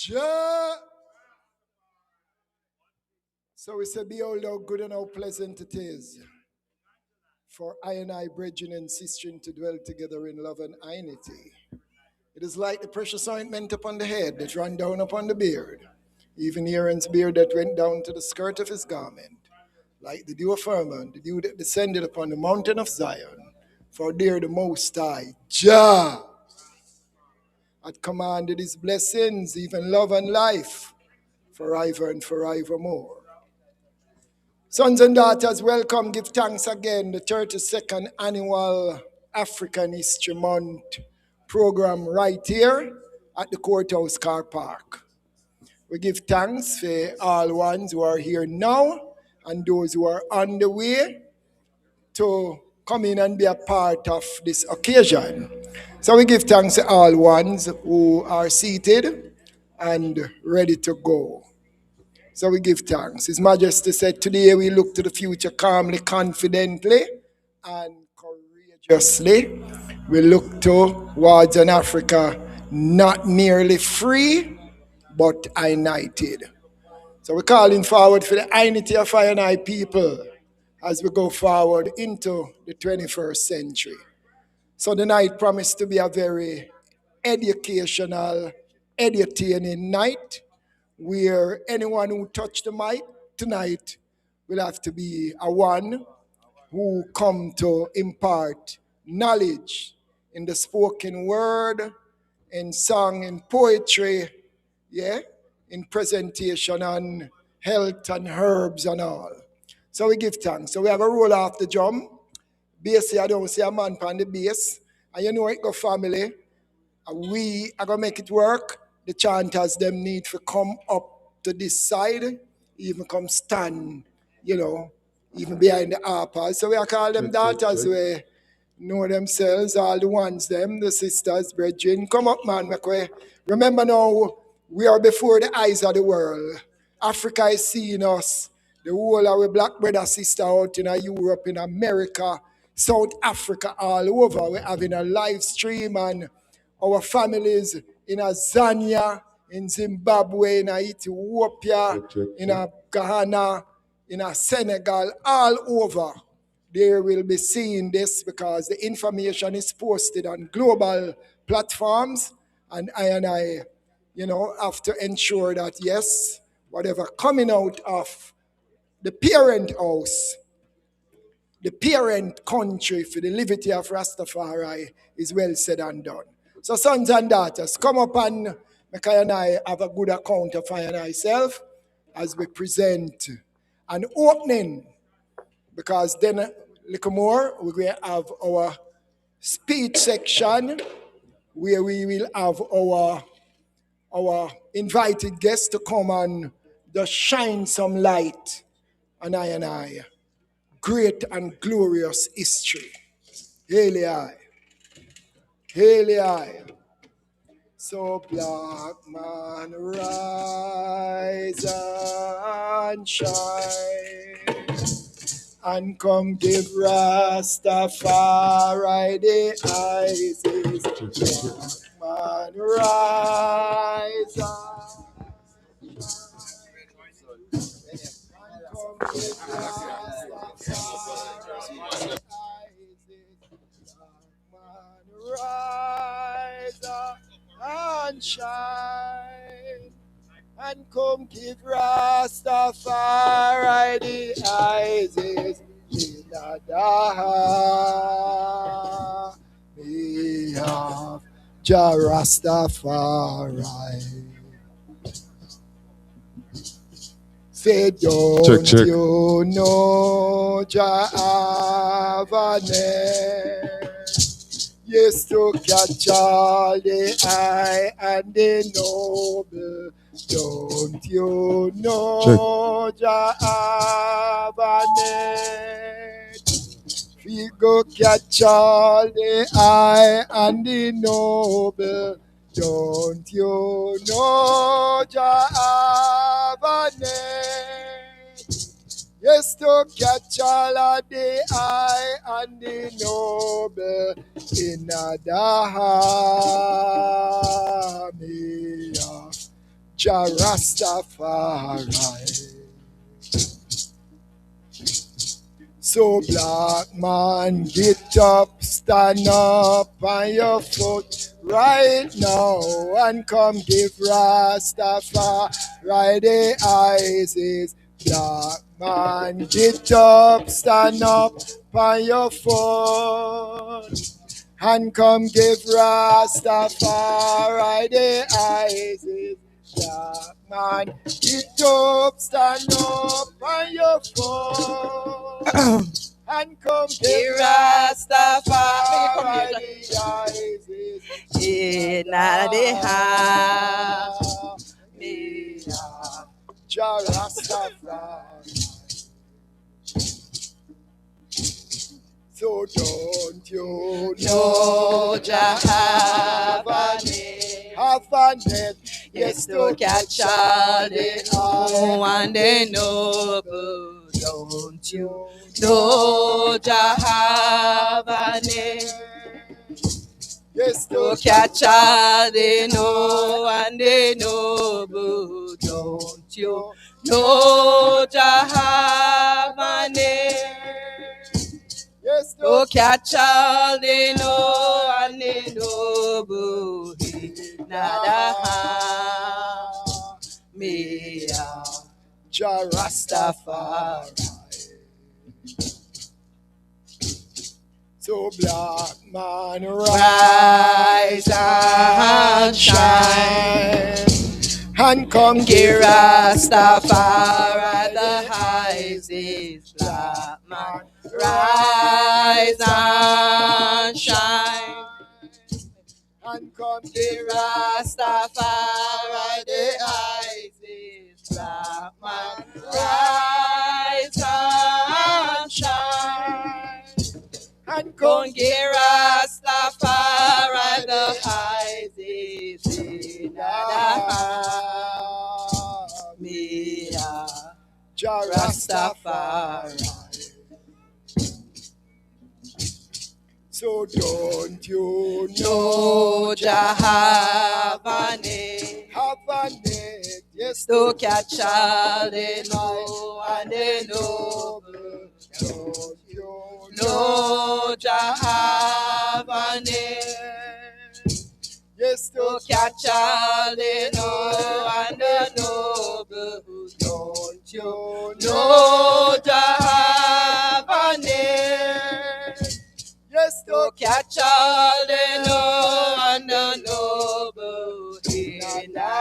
Ja. So we say, behold how good and how pleasant it is for I and I, brethren and sistren, to dwell together in love and INITY. It is like the precious ointment upon the head that ran down upon the beard, even Aaron's beard that went down to the skirt of his garment, like the dew of Hermon, the dew that descended upon the mountain of Zion. For there the Most High, Jah, had commanded his blessings, even love and life, forever and forevermore. Sons and daughters, welcome. Give thanks again. The 32nd annual African History Month program right here at the Courthouse Car Park. We give thanks for all ones who are here now and those who are on the way to come in and be a part of this occasion. So we give thanks to all ones who are seated and ready to go. So we give thanks. His Majesty said, today we look to the future calmly, confidently, and courageously. We look towards an Africa not merely free, but united. So we're calling forward for the unity of I and I people as we go forward into the 21st century. So the night promised to be a very educational, entertaining night, where anyone who touched the mic tonight will have to be a one who come to impart knowledge in the spoken word, in song, in poetry, yeah, in presentation on health and herbs and all. So we give thanks. So we have a roll off the drum. Bass, I don't see a man on the bass. And you know it go family. And we are going to make it work. The chanters, them need to come up to this side, even come stand, even behind the harpers. So we are call them daughters, we know themselves, all the ones, them, the sisters, brethren. Come up, man, make way. Remember now, we are before the eyes of the world. Africa is seeing us. The whole of our black brother, sister out in Europe, in America, South Africa, all over. We're having a live stream, and our families in Zambia, in Zimbabwe, in Ethiopia, in Ghana, in Senegal, all over. They will be seeing this because the information is posted on global platforms, and I have to ensure that, yes, whatever coming out of the parent house, the parent country for the liberty of Rastafari is well said and done. So sons and daughters, come up and make I and I have a good account of I and I self as we present an opening, because then a little more we're going to have our speech section where we will have our invited guests to come and just shine some light on I and I. Great and glorious history. Hail I. Hail I. So black man rise and shine, and come give Rastafari the eyes. Black man rise and come give Rastafari. Rise and shine, and come give Rastafari the eyes in the of Jah Rastafari. Say, don't check. You know Jah have a name? Yes, to catch all the high and the noble. Don't you know Jah have a net? We go catch all the high and the noble. Don't you know Jah have a net? Yes, to catch all of the high and the noble in the army of Jah Rastafari. So black man, get up, stand up on your foot right now and come give Rastafari the eyes. Black man, get up, stand up on your foot and come give Rastafari the eyes. Black man, get up, stand up on your foot and come give Rastafari the eyes. In the heart, Jah Rastafari. So don't you know Jah have a net, yes, to catch all the new and the noble. Don't you know Jah have a net? Yes, to catch all the new and the noble. Don't you know Jah have a net? Yes, to catch all the new and the noble. Nada me Jah Rastafari. So black man, rise and shine and come give Rastafari the highs. Black man, rise and shine and come give Rastafari the highs. Black man, rise and shine and come give Rastafari the highs. Me Jah Rastafari. So don't you know Jah have a net, yes, to catch all the new and the noble. don't you know Jah have a net, yes, to catch all the new and the noble. Don't you know Jah have a net? yes, To catch all the new and the noble in the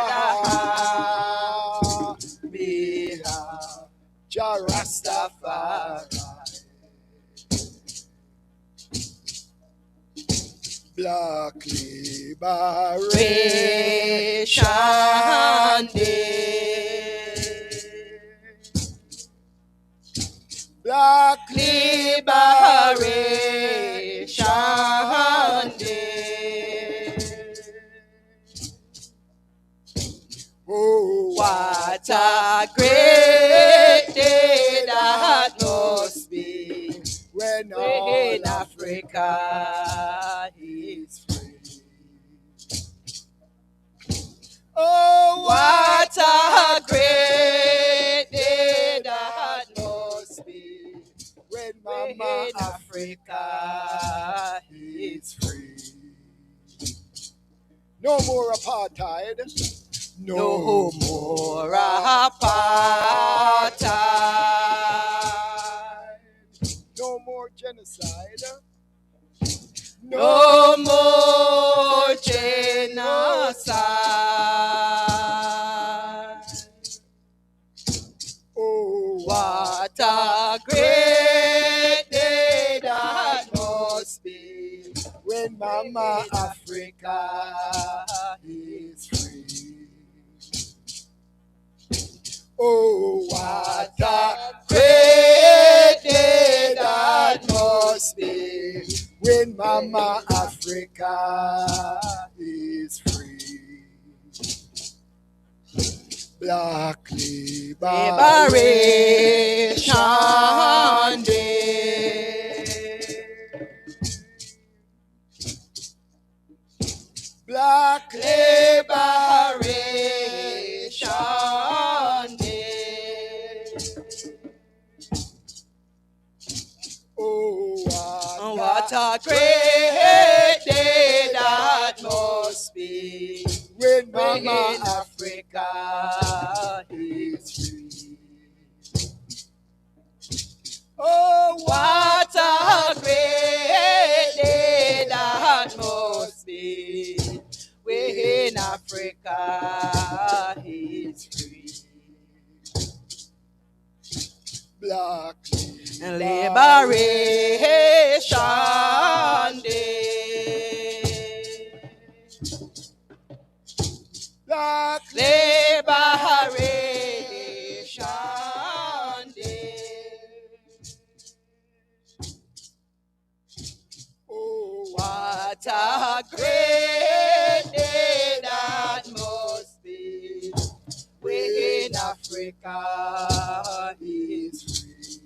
behalf Jah Rastafari. Black Liberation Day. Black Liberation Day. Oh, what a great day that must be when all when Africa is free. Oh, what a great day that must be when when Africa is free. No more apartheid. No more apartheid. No more genocide. No more genocide. Oh, what a great day that must be when Mama Africa is free. Oh, what a great day that must be when Mama Africa is free. Black Liberation Day. Black Liberation great day that must be when when Mama Africa is free. Oh, What a great day that must be when Africa is free. Black Liberation Day. Black Liberation Day. Oh, What a great day that must be when Africa is free.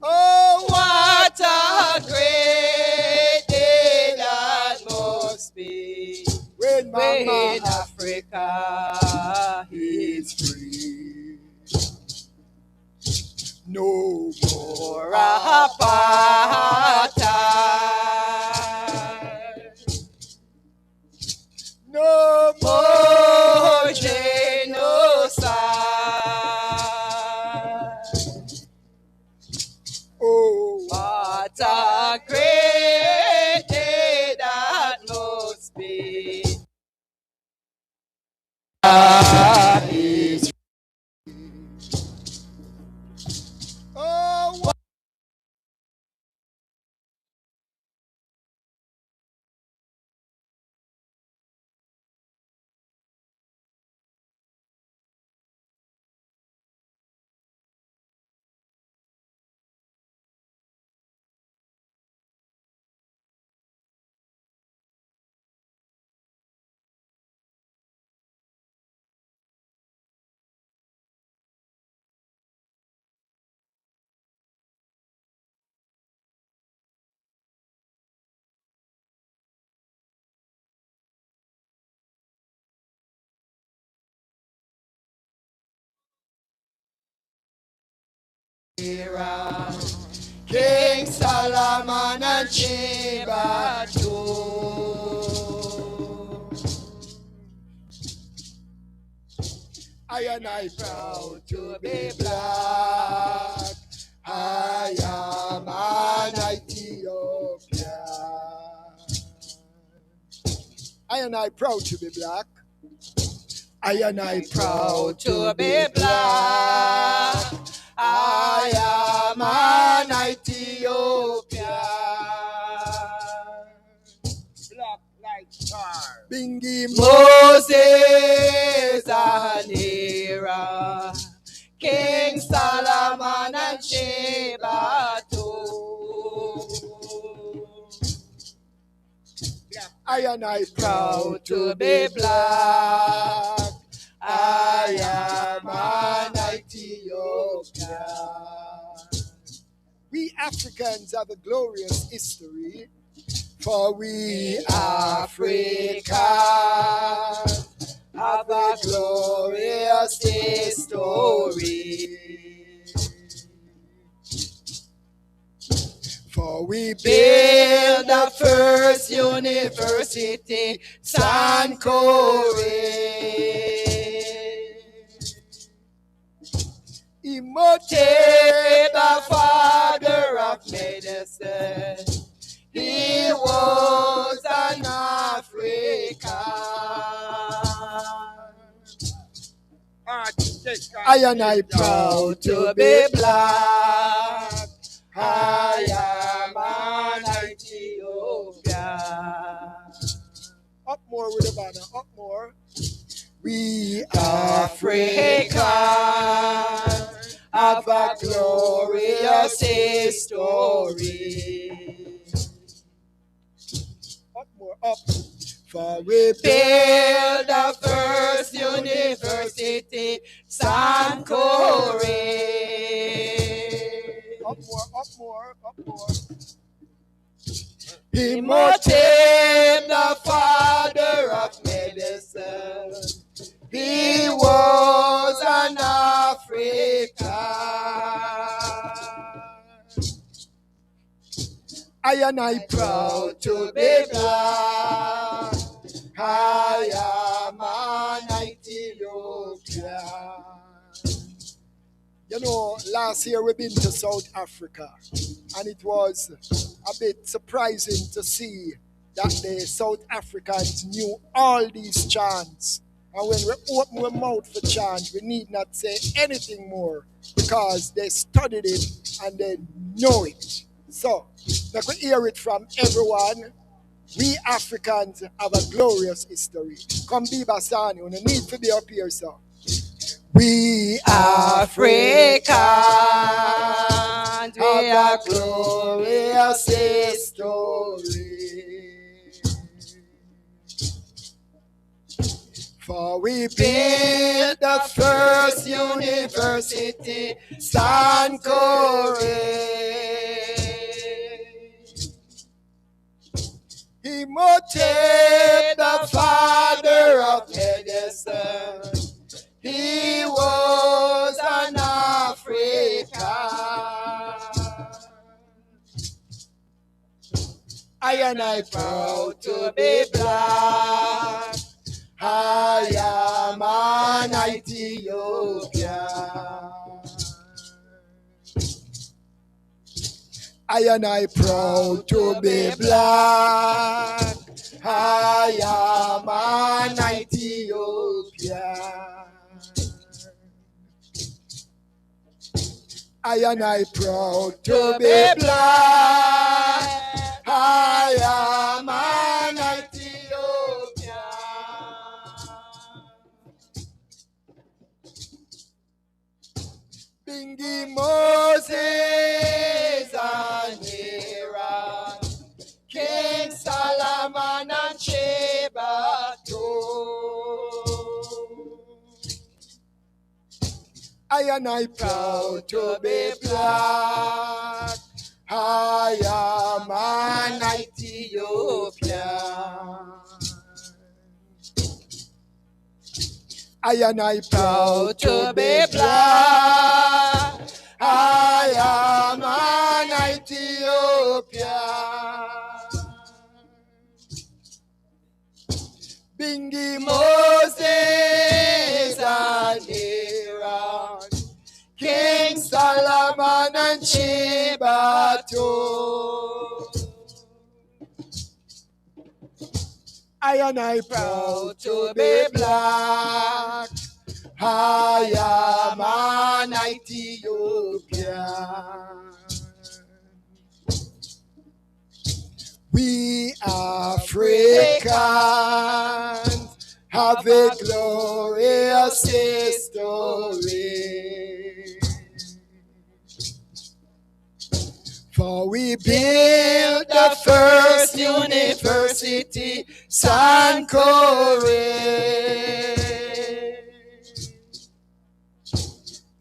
oh, What a great day that must be when Mama when Africa is free. No more for apartheid. no More genocide. Oh, What a great day that must be. oh, King Solomon and Sheba too. I and I Proud to be black. I am an Ethiopian. I and I proud to be black. I and I Proud to be black. I am an Ethiopian. black like star. Bingi Moses and Aaron, King Solomon and Sheba too. I and I Proud to be black. I am an Ethiopian. We Africans have a glorious history, for we Africans have a glorious history. For we Build the first university, Sankore. Imhotep, The father of medicine, he was an African. I and I proud Proud to be black. I am an Ethiopian. Up more with the banner, up more. We Africans have a glorious history. Up more, up. For we Build the first university, Sankore. Up more, up more, up more. Imhotep, the father of medicine, he was an African. and I proud to be black. I am an Ethiopian. You know, last year we've been to South Africa, and it was a bit surprising to see that the South Africans knew all these chants. And when we open our mouth for chant, we need not say anything more because they studied it and they know it. So, let me hear it from everyone. We Africans have a glorious history. Come be Basani, you need to be up here, sir. We Africans, we have a glorious history. For we built the first university, Sankore. Imhotep, the father of medicine, he was an African. I proud to be black. I am an Ethiopian. I proud to be black. I am an Ethiopian. I proud to be black. I am an Ethiopian. Bingi Moses and Aaron, King Solomon and Sheba too. I proud to be black. I am an Ethiopian. I proud to be black. I am an Ethiopian. Bingi Moses and Aaron, King Solomon and Sheba too. I proud to be black. I am an Ethiopian. We Africans have a glorious history. For we built the first university, Sankore.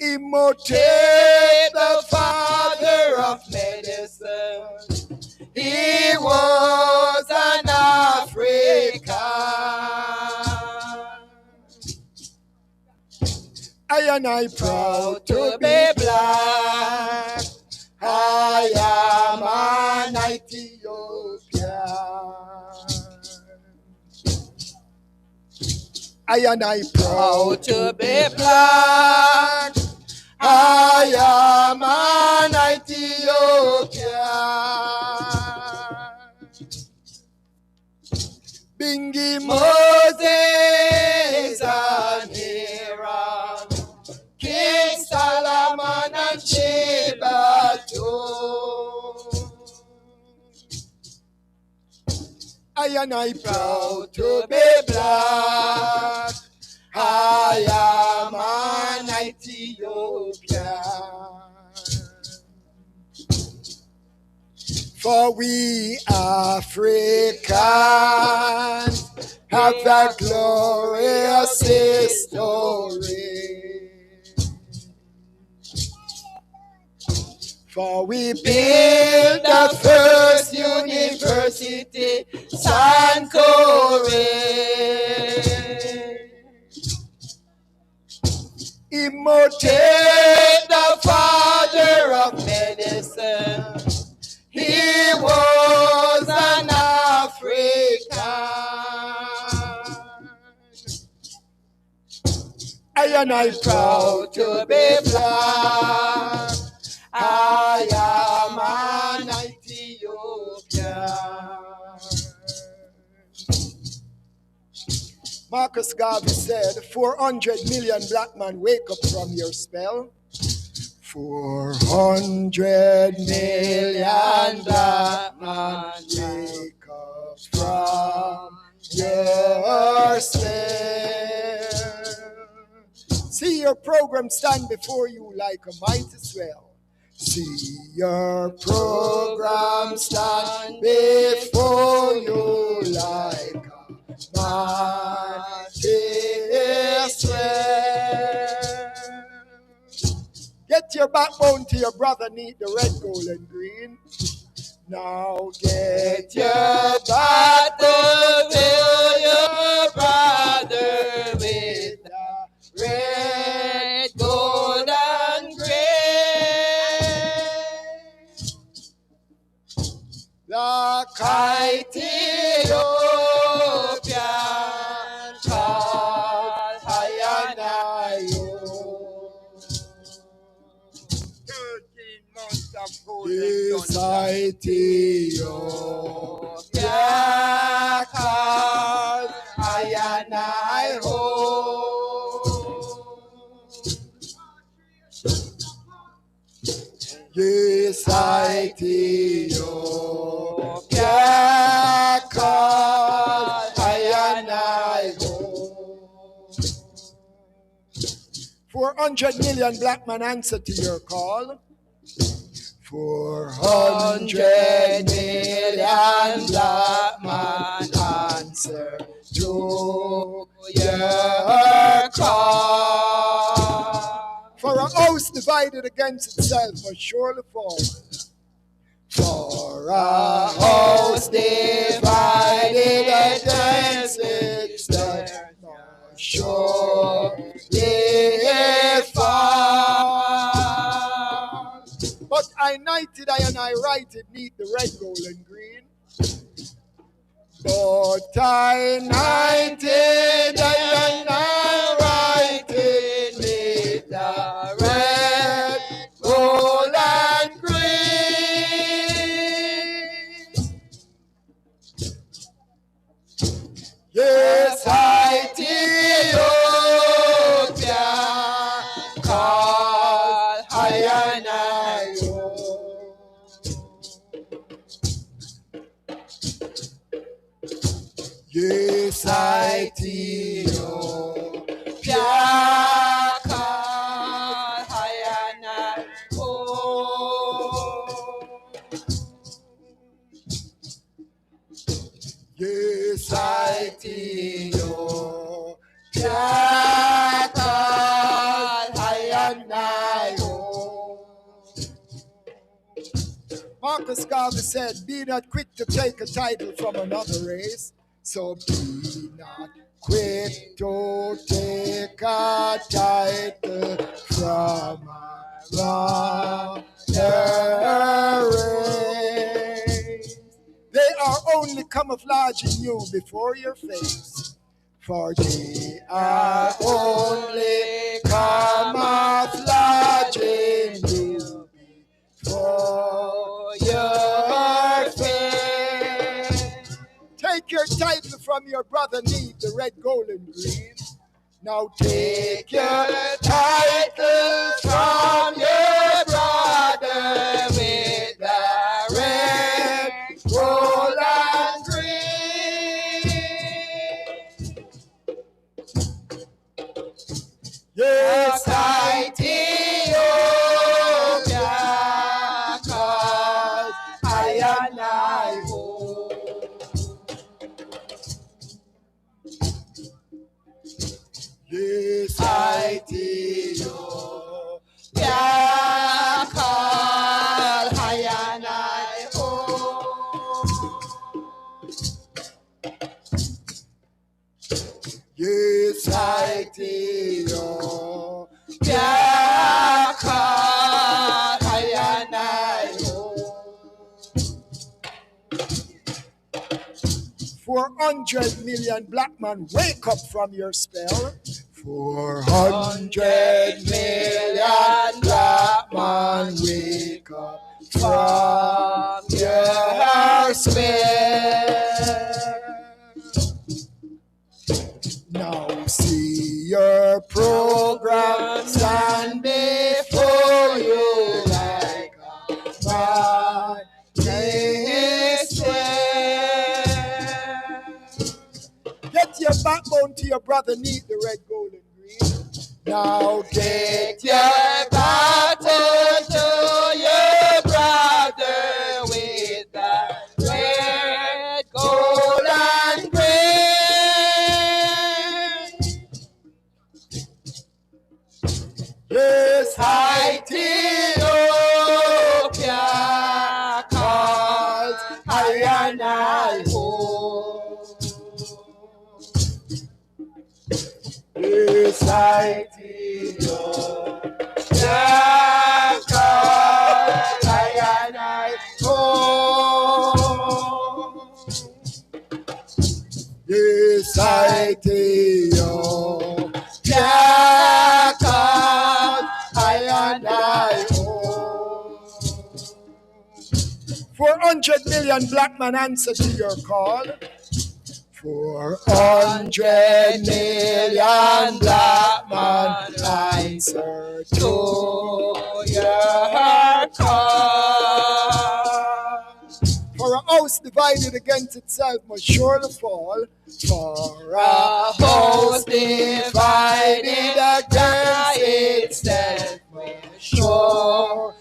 Imhotep, the father of medicine, he was an African. I proud to be black. I am an Ethiopian. I proud to be black. I am an Ethiopian. Bingi Moses and Aaron, King Solomon and Sheba too. I proud to be black. I am an Ethiopian. For we Africans have a glorious history. For we built the first university, Sankore. Imhotep, the father of medicine, he was and I proud to be black. I am an Ethiopian. Marcus Garvey said, 400 million black men wake up from your spell. 400 million black men wake up from your spell. See your program stand before you like a mighty swell. See your program stand before you like a mighty swell. Get your backbone to your brother, need the red, gold, and green. Now get your backbone to your brother with the red, gold, and green. Black Ethiopian called Hayanayo. 13 months of golden Ethiopia called Hayanayo. Yes, Ethiopia called Hayanayo. 400 million black men answer to your call. 400 million black men answer to your call. For a house divided against itself must surely fall. For a house divided against itself must surely fall. But I knighted, I and I righted, neath the red, gold, and green. But I knighted, I and I righted, neath the red, gold, and green. Yes, Ethiopia called Hayanayo. Yes, Ethiopia called Hayanayo. Yes, Ethiopia called Hayanayo. Marcus Garvey said, be not quick to take a title from another race. So be not quick to take a title from another race. They are only camouflaging you before your face. For they are only camouflaging you before your face. Take your title from your brother, need the red, gold, and green. Now take your title from your brother with the red, gold, and green. Yes, Ethiopia called Hayanayo. Yes, Ethiopia called Hayanayo. Yes, Ethiopia called Hayanayo. 400 million black men wake up from your spell. 400 million black man wake up from your spell. Now see your program stand before you like a Get your backbone to your brother, need the red, gold, and green. Now get your backbone to your brother with the red, gold, and green. Yes, Ethiopia calls, I and I hold. Yes, Ethiopia calls, I and I hold. Yes, Ethiopia calls, I and I hold. 400 million black men answer to your call. 400 million black men answer to your call. For a house divided against itself must surely fall. For a house divided against itself must surely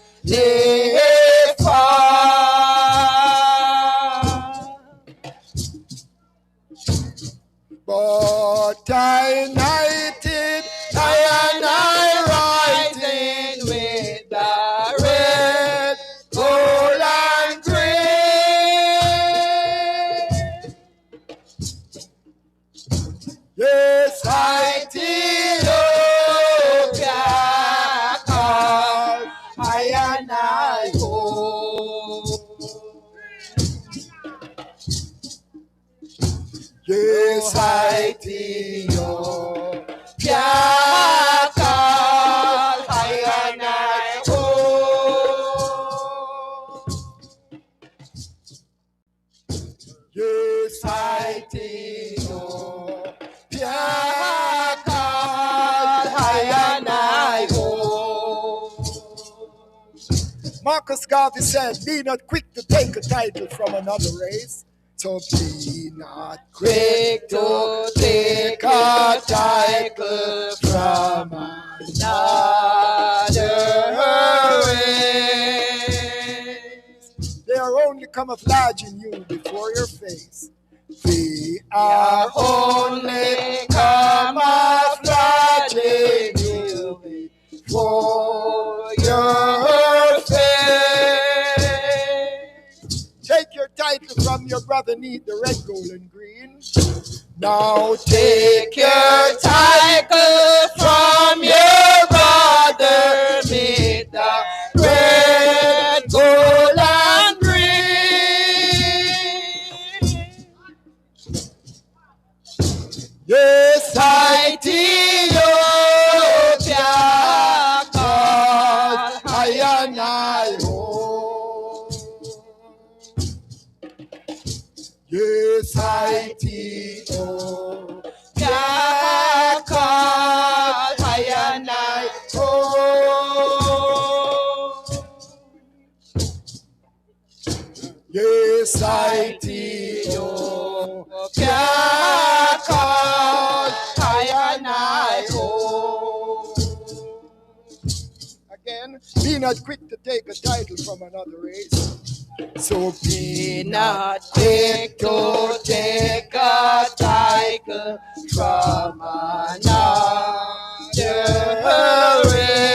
fall. But I united, I and I rising with the red, gold, and green. Yes, Ethiopia calls, I and I hold. Yes, Ethiopia calls, I and I hold. Yes, Ethiopia calls, I and I hold. Marcus Garvey said, be not quick to take a title from another race. So be not quick to take a title from another race. They are only camouflaging you before your face. We are only camouflaging you before your face. Take your title from your brother, need the red, gold, and green. Now take your title from your brother, need the red, gold, and green. Yes, Ethiopia calls, I and I hold. Yes, Ethiopia calls, I and I hold. Yes, Ethiopia calls, I and I hold. Again, be not quick to take a title from another race. So be not quick to take a title from another race.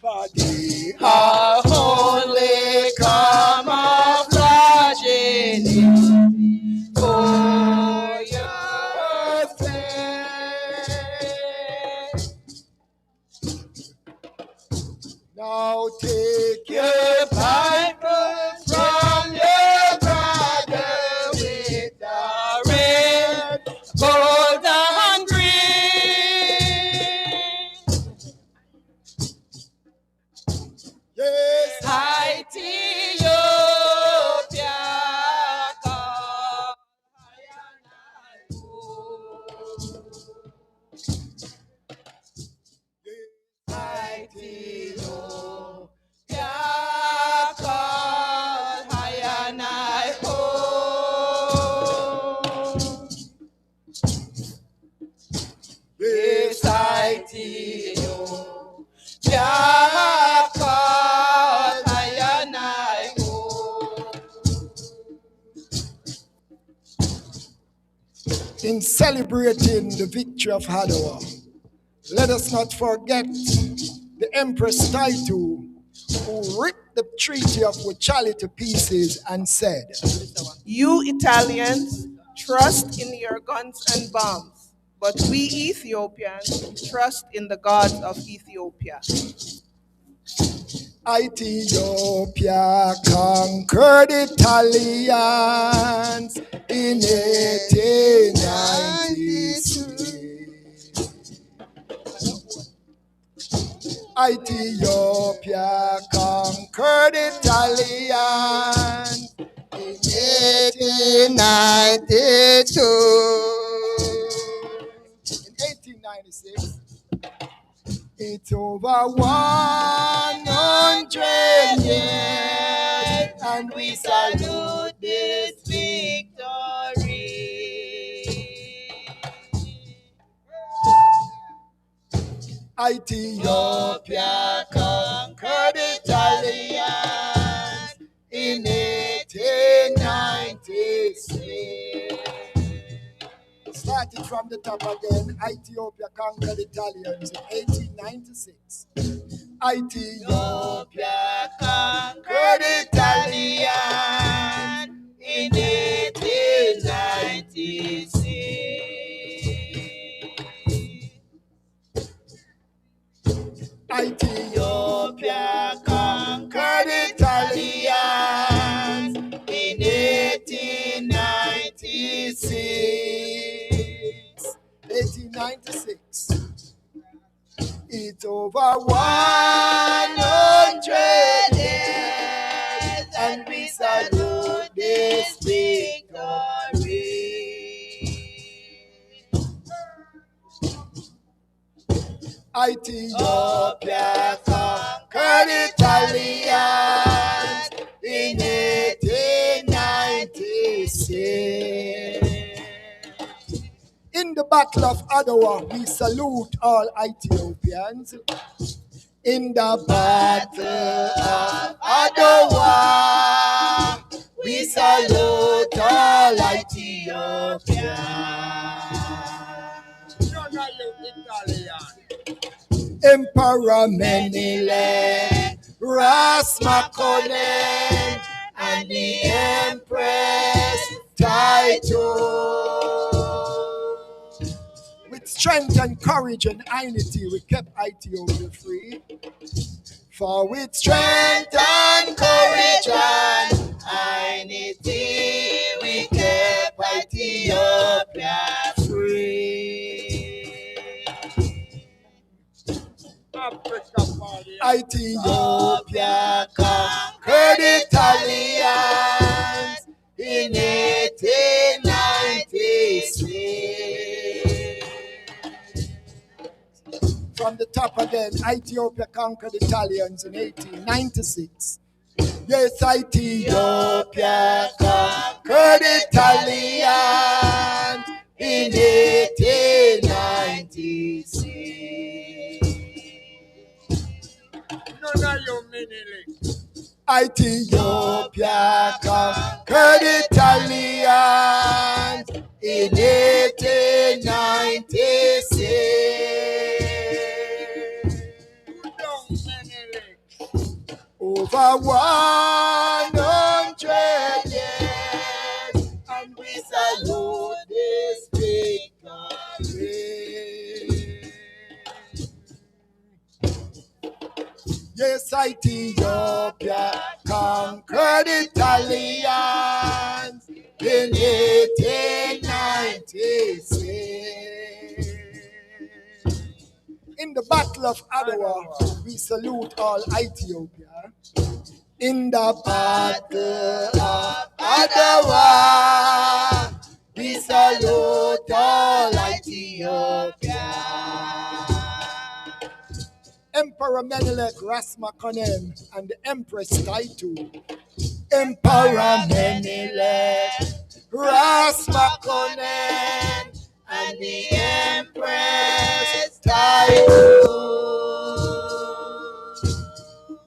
For they are only camouflaging it for your face. Now take your Bible from your brother with in celebrating the victory of Hadawa, let us not forget the Empress Taitu, who ripped the Treaty of Wuchali to pieces and said, "You Italians trust in your guns and bombs, but we Ethiopians trust in the gods of Ethiopia." Ethiopia conquered Italians in 1893. Ethiopia conquered Italians in 1892. In 1896, it's over 100 years, and we salute this victory. Ethiopia conquered Italians in 1896. Started from the top again. Ethiopia conquered Italians in 1896. Ethiopia conquered Italians in 1896. Ethiopia conquered Italians in 1896. 1896. It's over 100 years, and we salute this victory. Ethiopia conquered Italians in 1896. In the Battle of Adwa, we salute all Ethiopians. In the Battle of Adwa, we salute all Ethiopians. Emperor Menele, Ras Makonnen, and the Empress Taitu. With strength and courage and INITY, we kept Ethiopia free. For with strength and courage and INITY, we kept Ethiopia free. Ethiopia conquered Italians in 1896. From the top again, Ethiopia conquered Italians in 1896. Yes, Ethiopia conquered Italians in 1896. Ethiopia conquered Italians in 1896. Over 100 years, and we salute this victory. Yes, Ethiopia conquered Italians in 1896. In the Battle of Adwa, we salute all Ethiopia. In the Battle of Adwa, we salute all Ethiopia. Emperor Menelik Ras Makonnen and the Empress Taitu. Emperor Menelik Ras Makonnen and the Empress Taitu.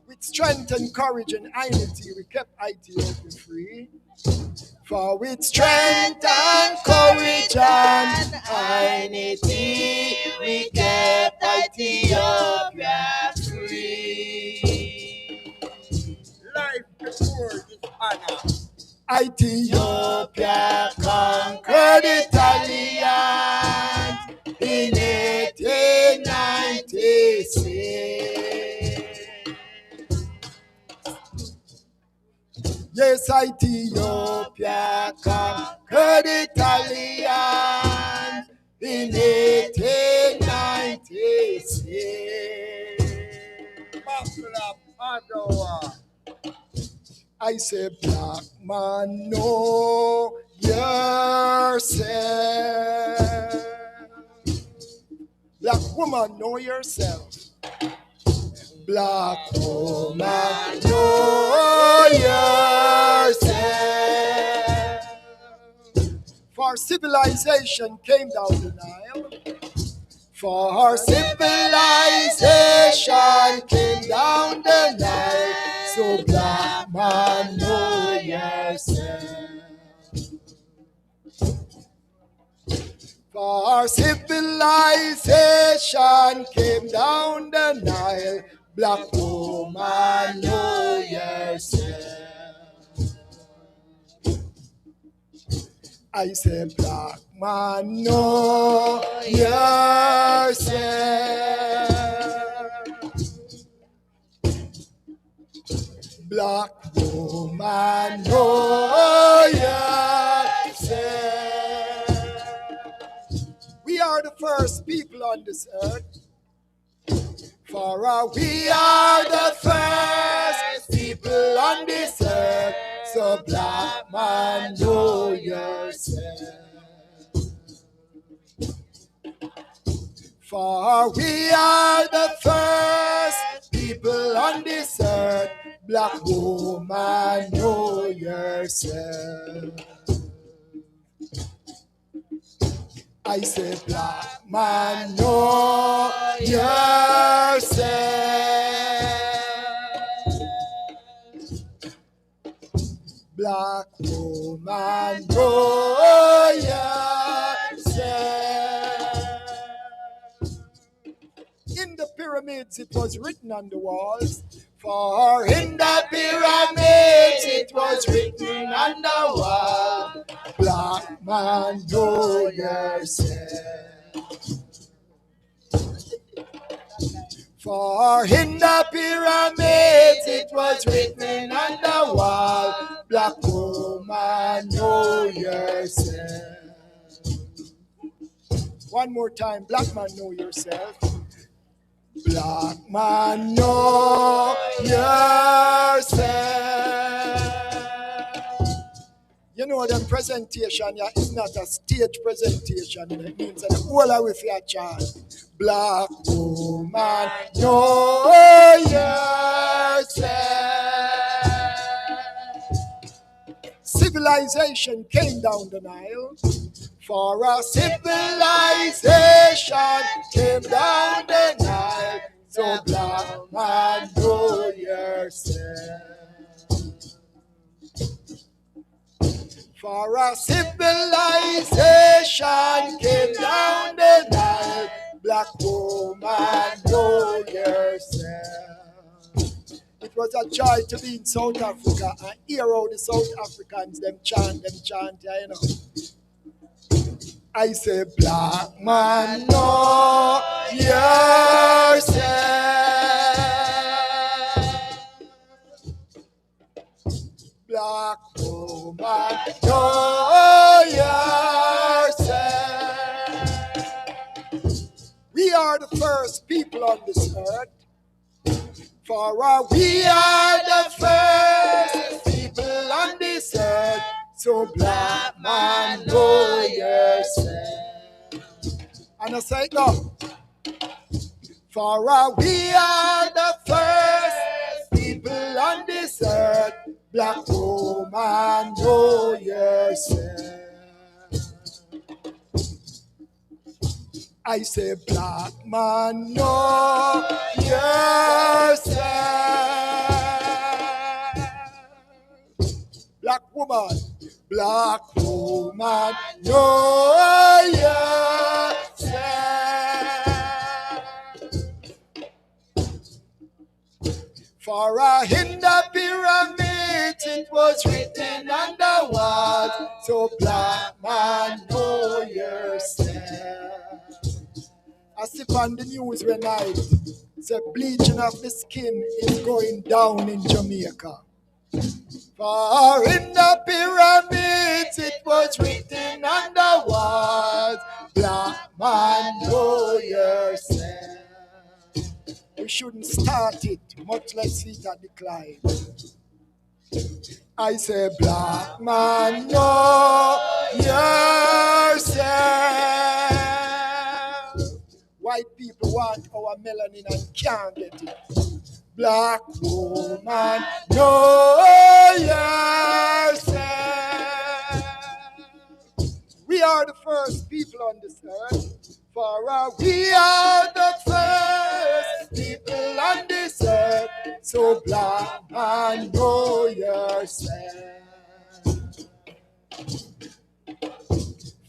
With strength and courage and INITY, we kept Ethiopia free. For with strength and courage and INITY, we kept Ethiopia free. Life before this honor. Ethiopia conquered Italians in 1896. Yes, Ethiopia conquered Italians in 1896. I say, black man, know yourself. Black woman, know yourself. Black woman, know yourself. For civilization came down the Nile. For civilization came down the Nile. So black man, know yourself. For civilization came down the Nile. Black woman, know yourself. I say, black man, know yourself. Black woman, know yourself. We are the first people on this earth. For we are the first people on this earth. So black man, know yourself. For we are the first people on this earth. Black woman, know yourself. I say, black man, know yourself. Black woman, know yourself. In the pyramids, it was written on the walls. For in the pyramids, it was written on the wall. Black man, know yourself. For in the pyramids, it was written on the wall. Black woman, know yourself. One more time, black man, know yourself. Black man, know yourself. You know, the presentation yeah, is not a stage presentation. It means that all of with your chant. Black woman, know yourself. Civilization came down the Nile. For a civilization came down the Nile. So black man, know yourself. For a civilization came down the Nile. Black woman, know yourself. It was a joy to be in South Africa and hear how the South Africans them chant, yeah, you know. I say, black man, know yourself. Black woman, know yourself. We are the first people on this earth. For we are the first people on this earth. So black man, know yourself. And I say, go. For we are the first people on this earth. Black woman, know yourself. I say, black man, know yourself. Black woman, Black woman, know yourself. For in the pyramid it was written on the wall, so black man, know yourself. I see on the news when I say bleaching of the skin is going down in Jamaica. For in the pyramids it was written on the walls, black man, know yourself. We shouldn't start it, much less see that decline. I say, black man, know yourself. White people want our melanin and can't get it. Black woman, know yourself. We are the first people on this earth. For we are the first people on this earth. So black man, know yourself.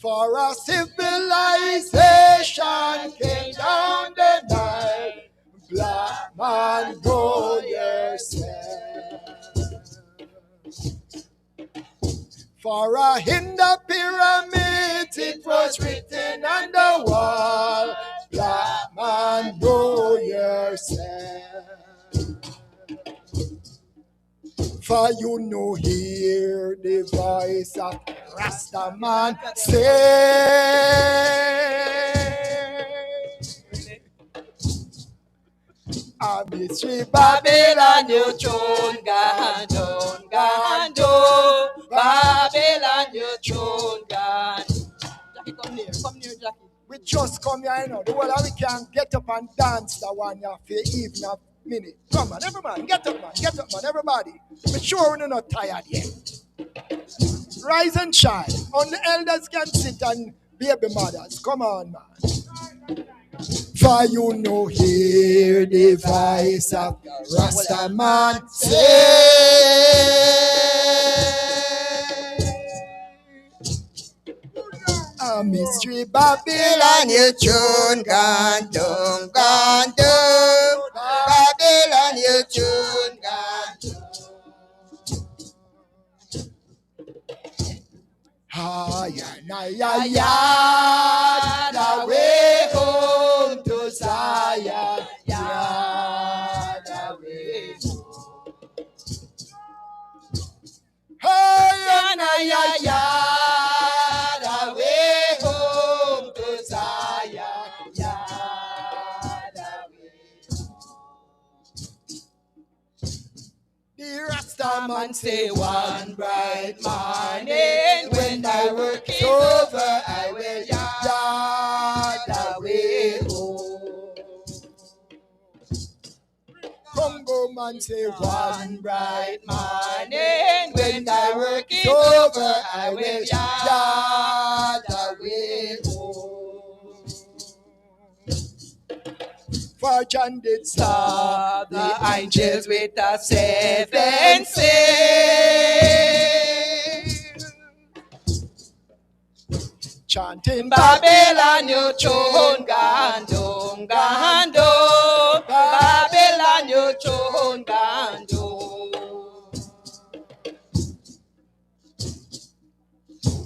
For our civilization came down the night. Black man, know yourself. For in the pyramids it was written on the wall, black man, know yourself. For you know hear the voice of Rasta man say, a mystery Babylon you tune gandon, Babylon you tune gandon. Jackie, come near, Jackie. We just come here, you know. The whole we can get up and dance the one here for even a minute. Come on, everybody, get up, man, everybody. Make sure we're not tired yet. Rise and shine. Only elders can sit and baby mothers. Come on, man. For you know hear the voice of Rasta man say, a mystery Babylon you tune gandum, Babylon you tune gandum. Yaad away home to Zion, Yaad away home. Yaad away home to Zion, Yaad away home. The Rastaman say one bright morning when I work is over, I will Yaad away home. Congo man say one bright morning when I work is over, I will Yaad away home. For John did saw the angels with a seven sails, chanting Babylon you tune gandum, Babylon you tune gandum.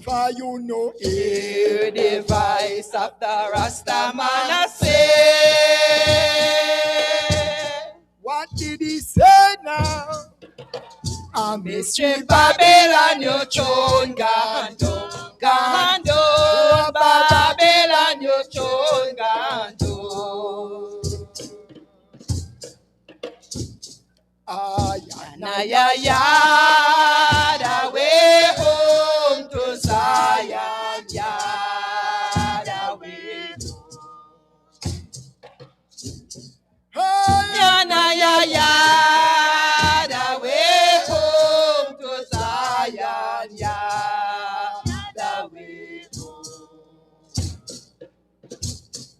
For you know hear the voice of the Rasta man say. What did he say now? A mystery Babylon you tune gandum, Babylon you tune gandum. Yaad away home to Zion, Yaad away home. Yaad away home to Zion, Yaad away home.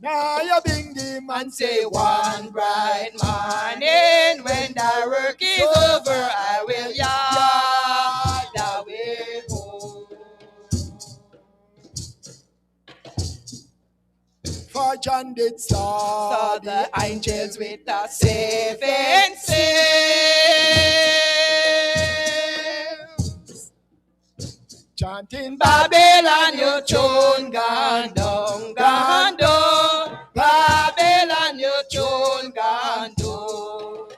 Now you bring the man say one bright morning when the work is over, I will Yaad away home. charge and it Saw saw the angels with the 7 sails. chanting Babylon, your throne gone down, gone down. Babylon, your throne gone down.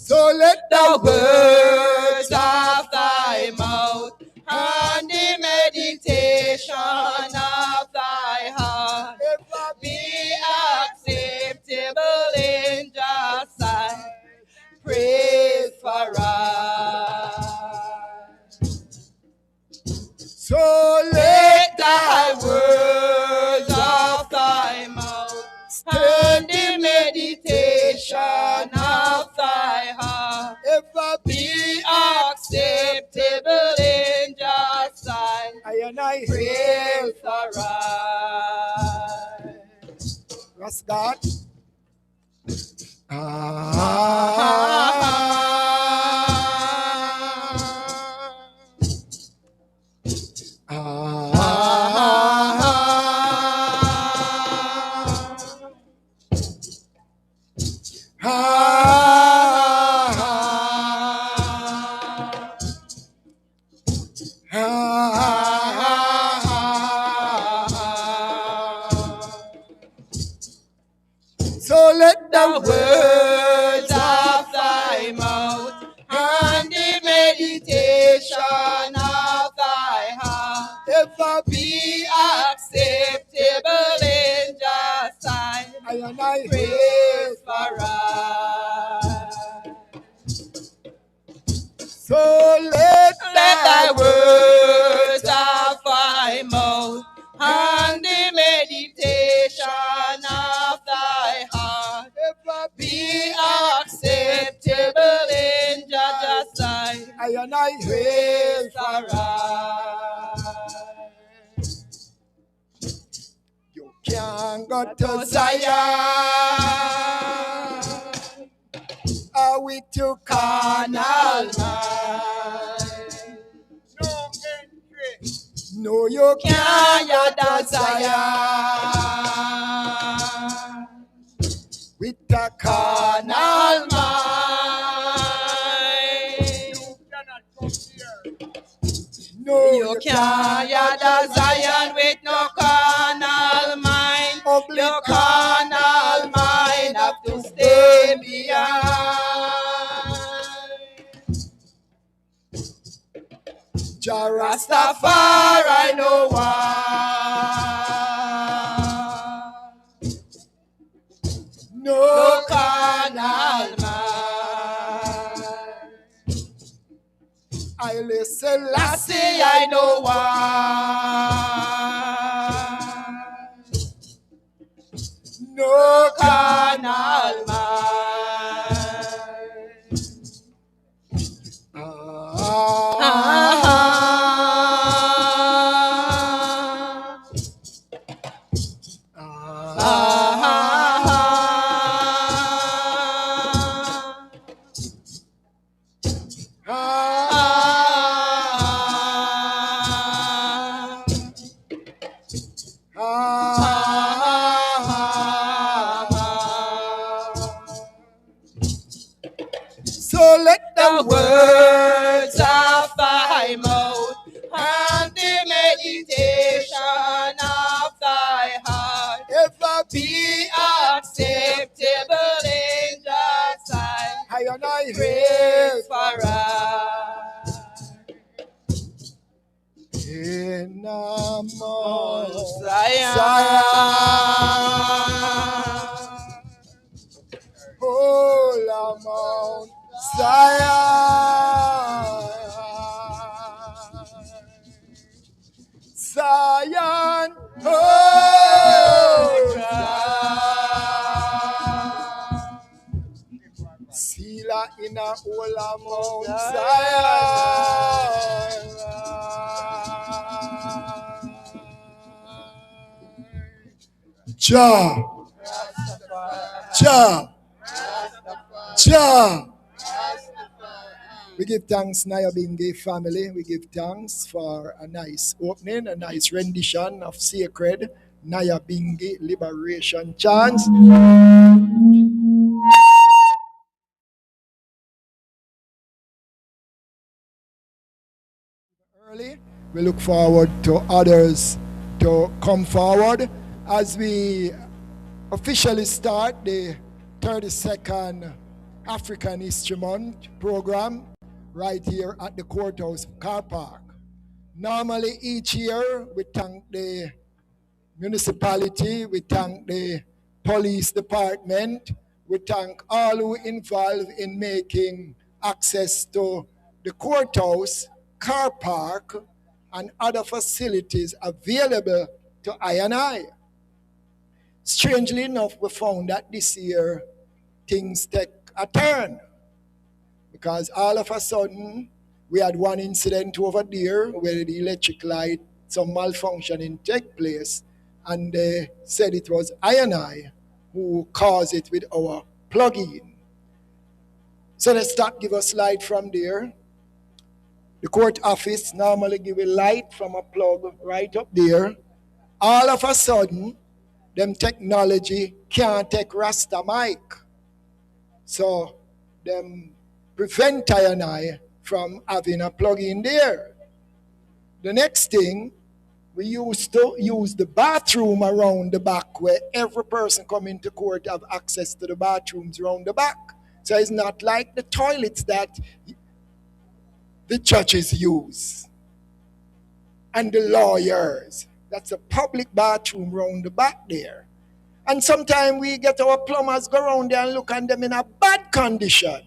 So let The words of thy mouth and the meditation of thy heart be acceptable in thy sight. Praise for us. So Let thy words of thy mouth and the meditation of thy heart ever be acceptable in thy sight. and I Praise for us. Trust God. So let The words of thy mouth and the meditation of thy heart ever be acceptable in thy sight. and I Praise for us. So let Let thy words of thy mouth and the meditation of thy heart ever be acceptable in thy sight. and I Praise for us. You can't go to To Zion. Zion, Are we too carnal carnal? mind. No, you Can't can't you go to Zion with the carnal carnal. mind. No, You can't you the Zion with no carnal mind. Ugly Your carnal mind have to stay behind. Jah Rastafari no one. No, No carnal mind. I listen, Lassie, I know one. No Carnal mind. So let The words of thy mouth and the meditation of thy heart ever be acceptable in thy sight. I and I Praise for us. in Mount Zion. Oh, Mount Zion. Zion. Oh, in a whole Mount Zion. Jah, Jah, Jah. We give thanks, Nyabingi family. We give thanks for a nice opening, a nice rendition of sacred Nyabingi Liberation Chants. Early, we look forward to others to come forward as we officially start the 32nd African History Month program right here at the courthouse car park. Normally each year we thank the municipality, we thank the police department, we thank all who involved in making access to the courthouse, car park, and other facilities available to I&I. Strangely enough, we found that this year things take a turn because all of a sudden we had one incident over there where the electric light, some malfunctioning take place, and they said it was I&I who caused it with our plug-in. So they start give us light from there. The court office normally give a light from a plug right up there. All of a sudden, them technology can't take Rasta mic. So them prevent I&I from having a plug-in there. The next thing, we used to use the bathroom around the back where every person coming to court have access to the bathrooms around the back. So it's not like the toilets that the judges use and the lawyers. That's a public bathroom around the back there. And sometimes we get our plumbers go around there and look at them in a bad condition.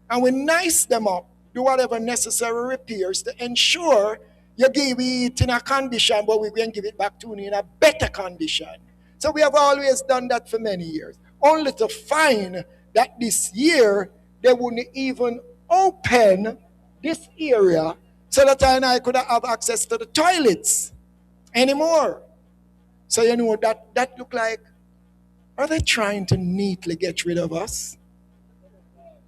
And we nice them up, do whatever necessary repairs to ensure you give it in a condition, but we're going to give it back to you in a better condition. So we have always done that for many years. Only to find that this year, they wouldn't even open this area so that I could have access to the toilets anymore. So you know that look like, are they trying to neatly get rid of us?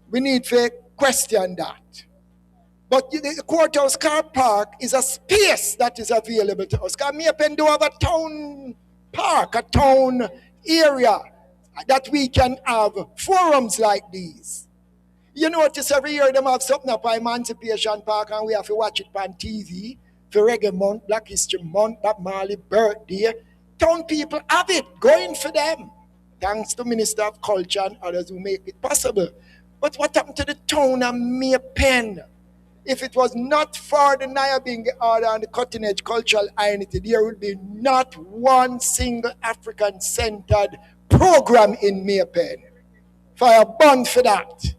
We need to question that. But the courthouse car park is a space that is available to us. Because Mayapen do have a town park, a town area that we can have forums like these. You notice every year they have something up at Emancipation Park and we have to watch it on TV for Reggae Month, Black History Month, Bob Marley birthday. Town people have it going for them. Thanks to Minister of Culture and others who make it possible. But what happened to the town of Mayapen? If it was not for the Nyabingi order and the cutting edge cultural INITY, there would be not one single African-centered program in Mayapen. Fire burn for that.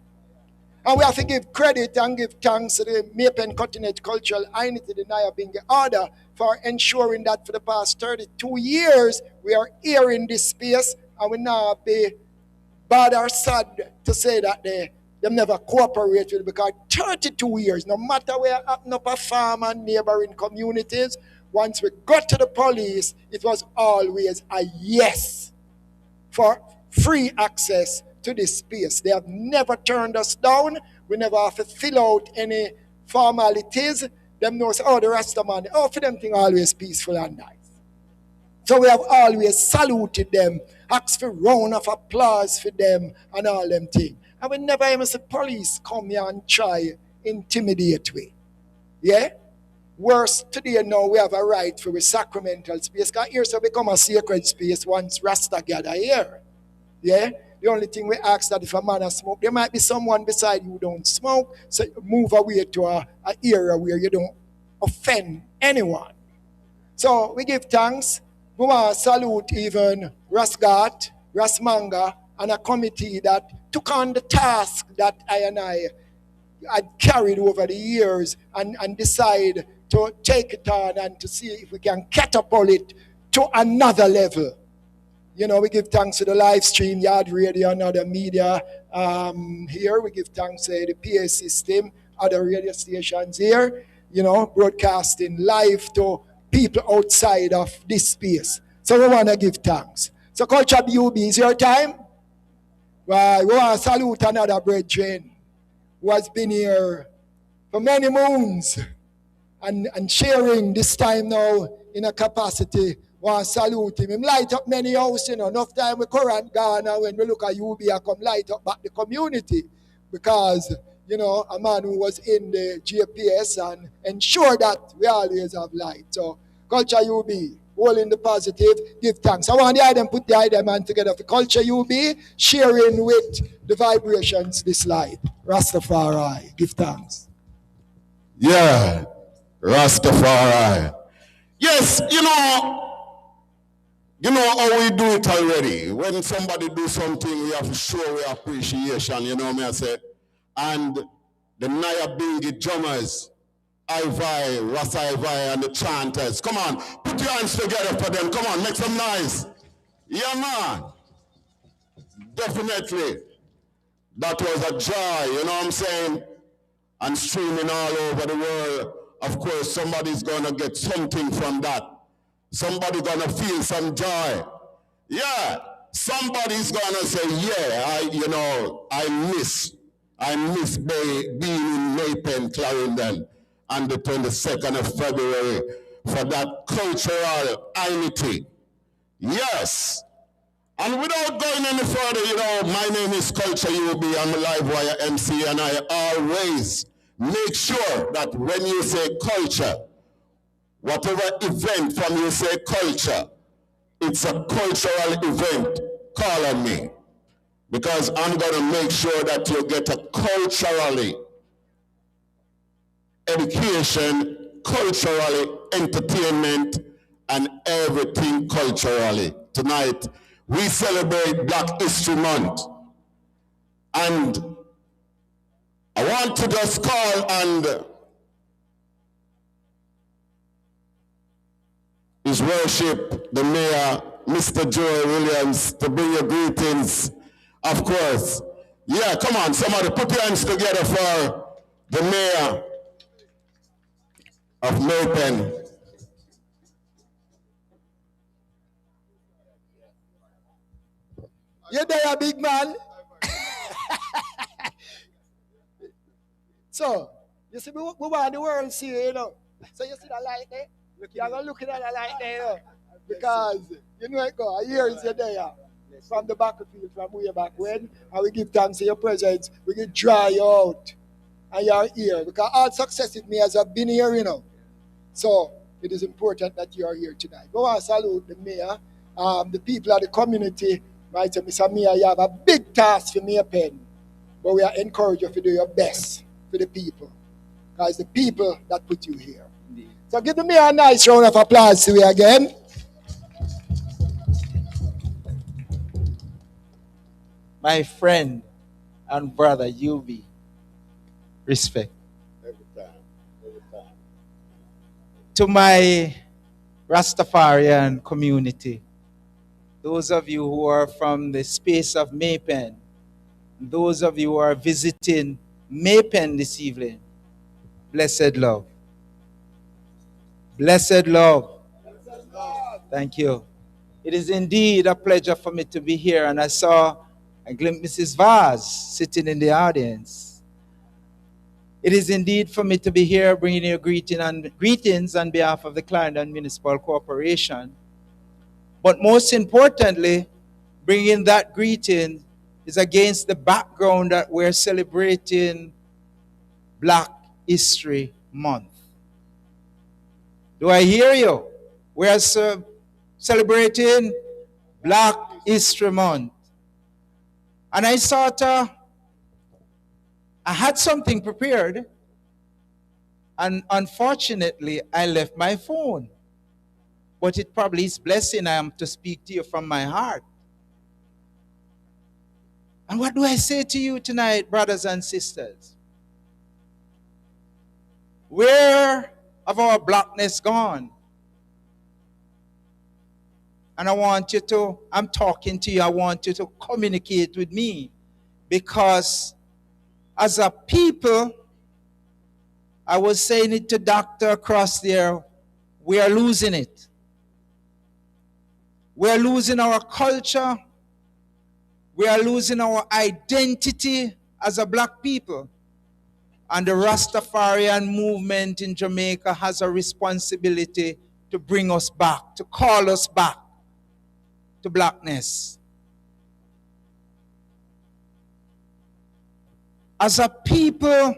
And we have to give credit and give thanks to the Mayapen cutting edge cultural INITY, the Nyabingi order, for ensuring that for the past 32 years, we are here in this space and we now be bad or sad to say that they never cooperate with it, because 32 years, no matter where happen up a farm and neighboring communities, once we got to the police, it was always a yes for free access to this space. They have never turned us down. We never have to fill out any formalities. Them knows, oh, the Rastaman, oh, for them thing always peaceful and nice. So we have always saluted them, asked for round of applause for them and all them things. And we never even see police come here and try intimidate we. Yeah? Worse, today now we have a right for a sacramental space. Because here so become a sacred space once Rasta gather here. Yeah? The only thing we ask that if a man has smoke, there might be someone beside you who don't smoke, so move away to a area where you don't offend anyone. So we give thanks. We want to salute even Rasgat, Rasmanga, and a committee that took on the task that I had carried over the years and decide to take it on and to see if we can catapult it to another level. You know, we give thanks to the live stream, Yaad Radio, and other media here. We give thanks to the PA system, other radio stations here, you know, broadcasting live to people outside of this space. So we want to give thanks. So Culture BUB, is your time? Well, we want to salute another brethren who has been here for many moons and sharing this time now in a capacity. Want to salute him. Him light up many houses, you know. Enough time we current Ghana when we look at UB, I come light up back the community. Because, you know, a man who was in the GPS and ensure that we always have light. So, Culture UB, all in the positive, give thanks. I want the item, put the item and together for Culture UB, sharing with the vibrations this light. Rastafari, give thanks. Yeah, Rastafari. Yes, you know how we do it already. When somebody do something, we have to show we appreciation, you know what I say? And the Naya Bingi drummers, Ivai, Ras Ivai, and the chanters. Come on, put your hands together for them. Come on, make some noise. Yeah, man. Definitely. That was a joy, you know what I'm saying? And streaming all over the world. Of course, somebody's gonna get something from that. Somebody's gonna feel some joy. Yeah, somebody's gonna say, yeah, I miss being in Maypen, Clarendon on the 22nd of February for that cultural INITY. Yes. And without going any further, my name is Culture UB. I'm a live wire MC, and I always make sure that when you say culture, whatever event from you say culture, it's a cultural event. Call on me. Because I'm going to make sure that you get a culturally education, culturally entertainment, and everything culturally. Tonight, we celebrate Black History Month. And I want to just call on His Worship, the Mayor, Mr. Joy Williams, to bring your greetings, of course. Yeah, come on, somebody put your hands together for the Mayor of Maypen. You there, big man? So, you see, we want the world to see, you know. So you see that light there? You're going to look at that light there, you know. Because, you know it go, here is your there. From the battlefield, from way back when. And we give thanks to your presence. We can dry you out. And you're here. Because all successive mayors have been here, you know. So, it is important that you are here tonight. We want to salute the mayor, the people of the community. Right, so Mr. Mayor, you have a big task for Maypen, but we are encouraged you to do your best for the people, because it's the people that put you here. Indeed. So give the Mayor a nice round of applause to you again. My friend and brother, UB, respect. Every time. To my Rastafarian community, those of you who are from the space of Maypen, those of you who are visiting Maypen this evening, blessed love. Blessed love. Thank you. It is indeed a pleasure for me to be here, and I saw and glimpsed Mrs. Vaz sitting in the audience. It is indeed for me to be here bringing you greetings on behalf of the Clarendon Municipal Corporation. But most importantly, bringing that greeting is against the background that we're celebrating Black History Month. Do I hear you? We're celebrating Black History Month. And I thought I had something prepared, and unfortunately, I left my phone. But it probably is blessing I am to speak to you from my heart. And what do I say to you tonight, brothers and sisters? Where have our blackness gone? And I'm talking to you, I want you to communicate with me. Because as a people, I was saying it to Doctor across there, we are losing it. We are losing our culture. We are losing our identity as a black people. And the Rastafarian movement in Jamaica has a responsibility to bring us back, to call us back to blackness. As a people,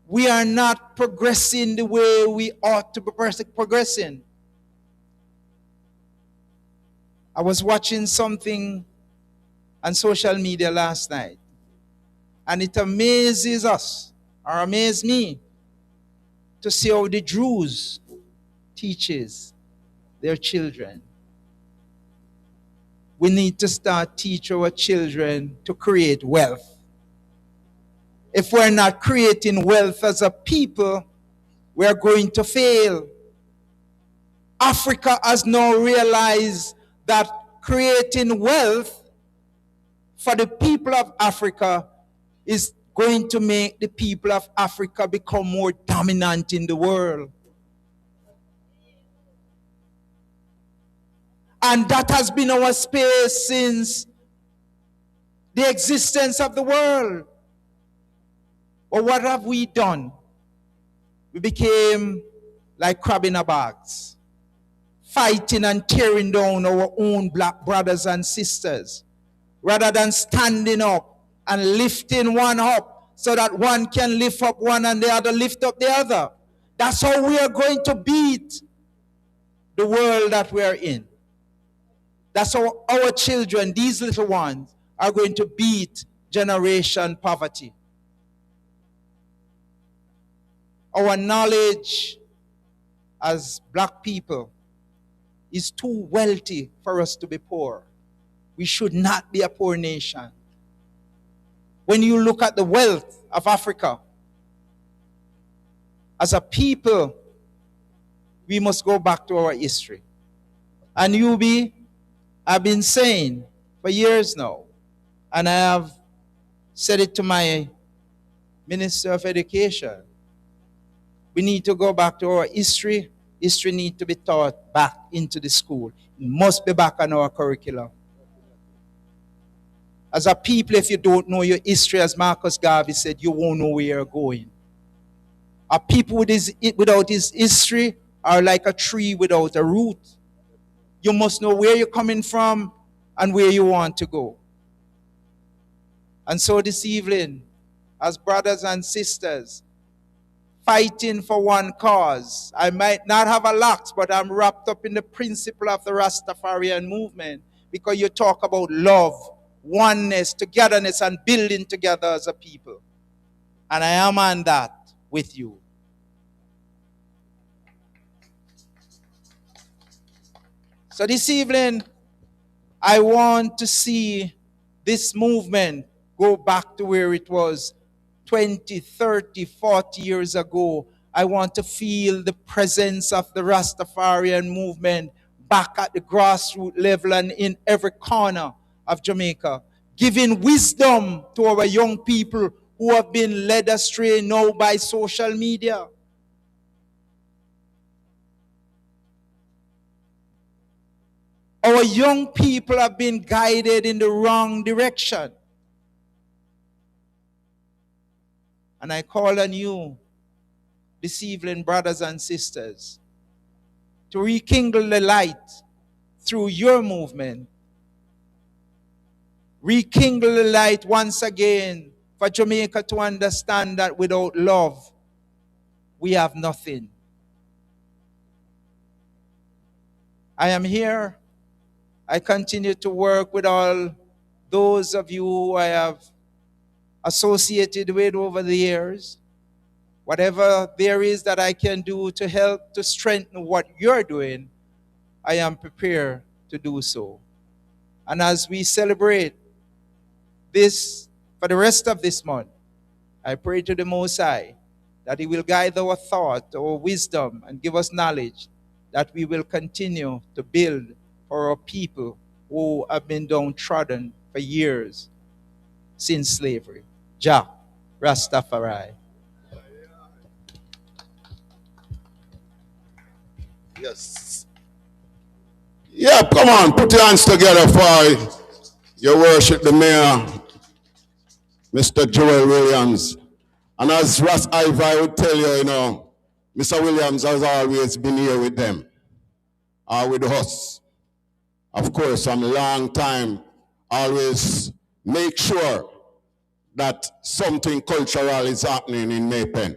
we are not progressing the way we ought to be progressing. I was watching something on social media last night, and it amazes us, or amazed me, to see how the Druze teaches their children. We need to start teaching our children to create wealth. If we're not creating wealth as a people, we're going to fail. Africa has now realized that creating wealth for the people of Africa is going to make the people of Africa become more dominant in the world. And that has been our space since the existence of the world. But what have we done? We became like crab in a box, fighting and tearing down our own black brothers and sisters, rather than standing up and lifting one up so that one can lift up one and the other lift up the other. That's how we are going to beat the world that we are in. That's how our children, these little ones, are going to beat generation poverty. Our knowledge as black people is too wealthy for us to be poor. We should not be a poor nation. When you look at the wealth of Africa, as a people, we must go back to our history. And I've been saying for years now, and I have said it to my Minister of Education, we need to go back to our history. History needs to be taught back into the school. It must be back on our curriculum. As a people, if you don't know your history, as Marcus Garvey said, you won't know where you're going. A people without his history are like a tree without a root. You must know where you're coming from and where you want to go. And so this evening, as brothers and sisters, fighting for one cause. I might not have a lot, but I'm wrapped up in the principle of the Rastafarian movement, because you talk about love, oneness, togetherness, and building together as a people. And I am on that with you. So this evening, I want to see this movement go back to where it was 20, 30, 40 years ago. I want to feel the presence of the Rastafarian movement back at the grassroots level and in every corner of Jamaica, giving wisdom to our young people who have been led astray now by social media. Our young people have been guided in the wrong direction. And I call on you this evening, brothers and sisters, to rekindle the light through your movement. Rekindle the light once again for Jamaica to understand that without love, we have nothing. I am here. I continue to work with all those of you who I have associated with over the years. Whatever there is that I can do to help to strengthen what you're doing, I am prepared to do so. And as we celebrate this for the rest of this month, I pray to the Most High that He will guide our thought, our wisdom, and give us knowledge that we will continue to build for our people who have been downtrodden for years since slavery. Jah Rastafari. Yes. Yeah, come on, put your hands together for your worship, the mayor, Mr. Joel Williams. And as Ras Ivi would tell you, Mr. Williams has always been here with them, with us. Of course, from a long time, always make sure that something cultural is happening in Maypen.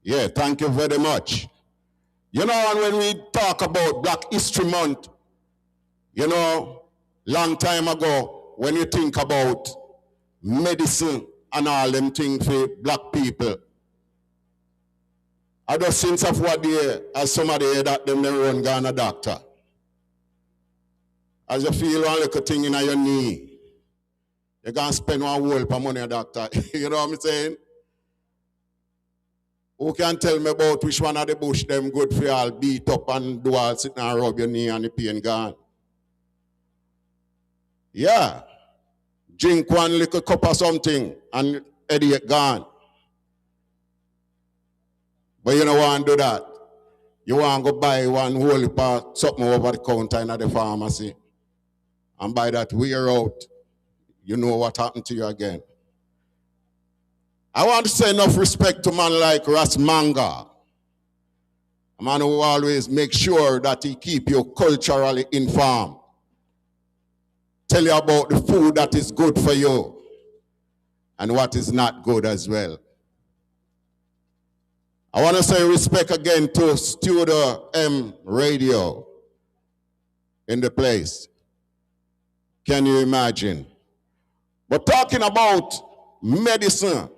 Yeah, thank you very much. And when we talk about Black History Month, long time ago, when you think about medicine and all them things for black people, I just sense of what they, as somebody hear that them run Ghana doctor. As you feel one little thing in your knee, you're going to spend one whole per money, doctor. You know what I'm saying? Who can tell me about which one of the bush them good for all beat up and do all sit and rub your knee and the pain gone? Yeah. Drink one little cup of something and headache gone. But you don't want to do that. You want to go buy one whole part something over the counter in the pharmacy. And by that wear out, you know what happened to you again. I want to say enough respect to a man like Ras Manga. A man who always makes sure that he keep you culturally informed. Tell you about the food that is good for you and what is not good as well. I want to say respect again to Studio M Radio in the place. Can you imagine? But talking about medicine,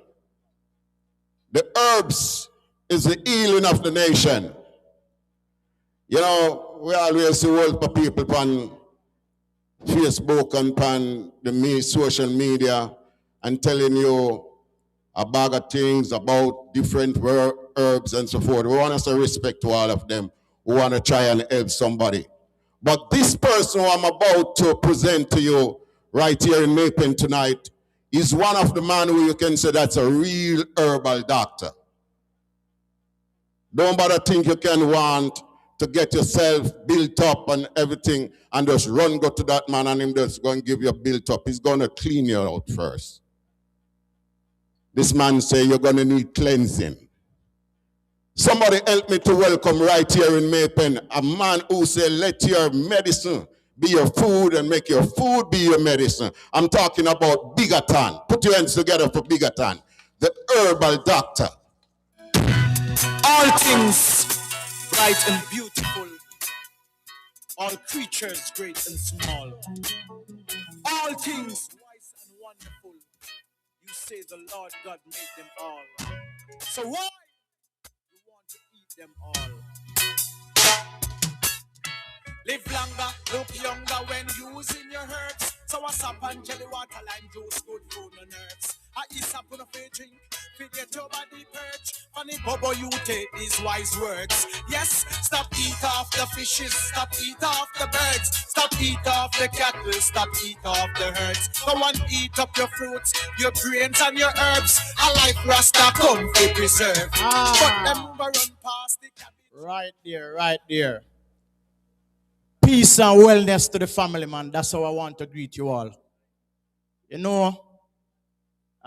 the herbs is the healing of the nation. We always see world people on Facebook and on the social media and telling you a bag of things about different herbs and so forth. We want to say respect to all of them who want to try and help somebody. But this person who I'm about to present to you right here in Maypen tonight is one of the men who you can say that's a real herbal doctor. Don't bother think you can want to get yourself built up and everything and just go to that man and him just going to give you built up. He's going to clean you out first. This man say you're going to need cleansing. Somebody help me to welcome right here in Maypen a man who say let your medicine be your food and make your food be your medicine. I'm talking about Bigaton. Put your hands together for Bigaton, the herbal doctor. All things bright and beautiful, all creatures great and small, all things wise and wonderful. You say the Lord God made them all. So why you want to eat them all? Live longer, look younger when using your herbs. So a sap and jelly water, lime juice, good food on herbs. I eat sap on a fair drink, forget your body perch. Funny Bobo, you take these wise words. Yes, stop eat off the fishes, stop eat off the birds, stop eat off the cattle, stop eat off the herds. Go and eat up your fruits, your grains and your herbs. A life Rasta come to preserve. But them run past the cabbage. Right there. Peace and wellness to the family, man. That's how I want to greet you all.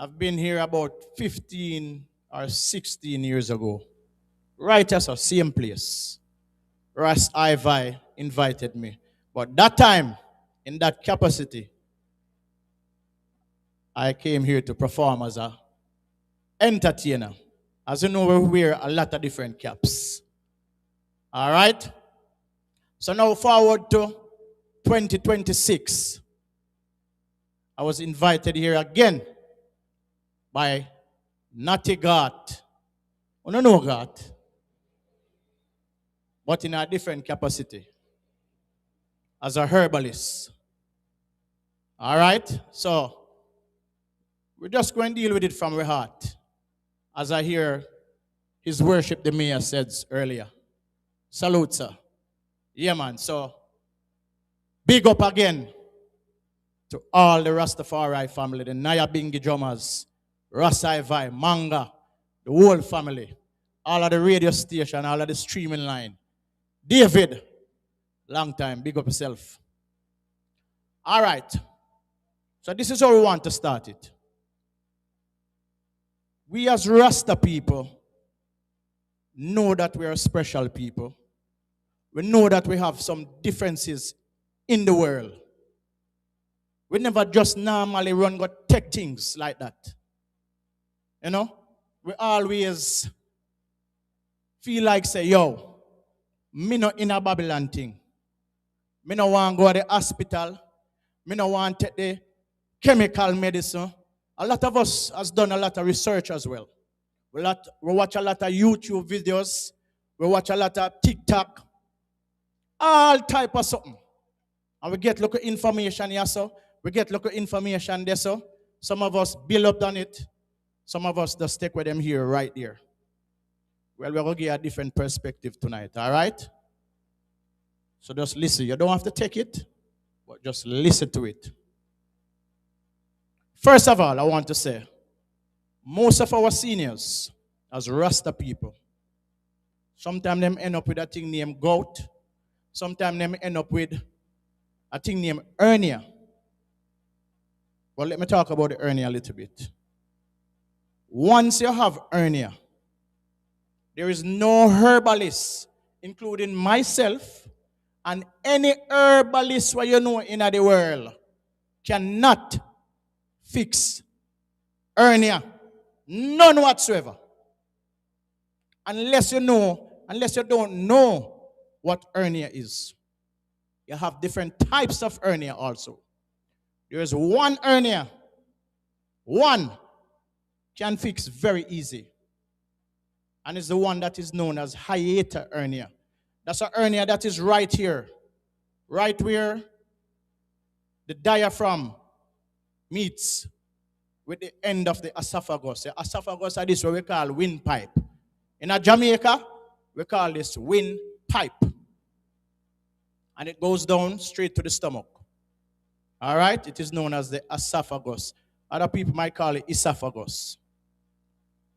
I've been here about 15 or 16 years ago. Right as the same place. Ras Ivi invited me. But that time, in that capacity, I came here to perform as an entertainer. As you know, we wear a lot of different caps. All right? So now forward to 2026. I was invited here again by Natty Gat. I don't know Gat, but in a different capacity as a herbalist. All right? So we're just going to deal with it from the heart. As I hear His Worship the Mayor said earlier. Salute, sir. Yeah, man. So, big up again to all the Rastafari family, the Nyabingi drummers, Rasai Vai, Manga, the whole family, all of the radio station, all of the streaming line. David, long time, big up yourself. All right. So this is how we want to start it. We as Rasta people know that we are special people. We know that we have some differences in the world. We never just normally run got tech things like that. You know? We always feel like say, yo, me not in a Babylon thing. Me no want to go to the hospital. Me no want to take the chemical medicine. A lot of us has done a lot of research as well. We watch a lot of YouTube videos. We watch a lot of TikTok. All type of something. And we get local information here, so. We get local information there, so. Some of us build up on it. Some of us just stick with them here, right there. Well, we're going to give a different perspective tonight, all right? So just listen. You don't have to take it, but just listen to it. First of all, I want to say, most of our seniors, as Rasta people, sometimes them end up with a thing named gout. Sometimes them end up with a thing named hernia. Well, let me talk about the hernia a little bit. Once you have hernia, there is no herbalist, including myself, and any herbalist where you know in the world cannot fix hernia. None whatsoever. Unless you don't know what hernia is. You have different types of hernia also. There is one hernia. One can fix very easy. And it's the one that is known as hiatal hernia. That's a hernia that is right here. Right where the diaphragm meets with the end of the esophagus. The esophagus is this what we call windpipe. In Jamaica, we call this windpipe. And it goes down straight to the stomach. All right? It is known as the esophagus. Other people might call it esophagus.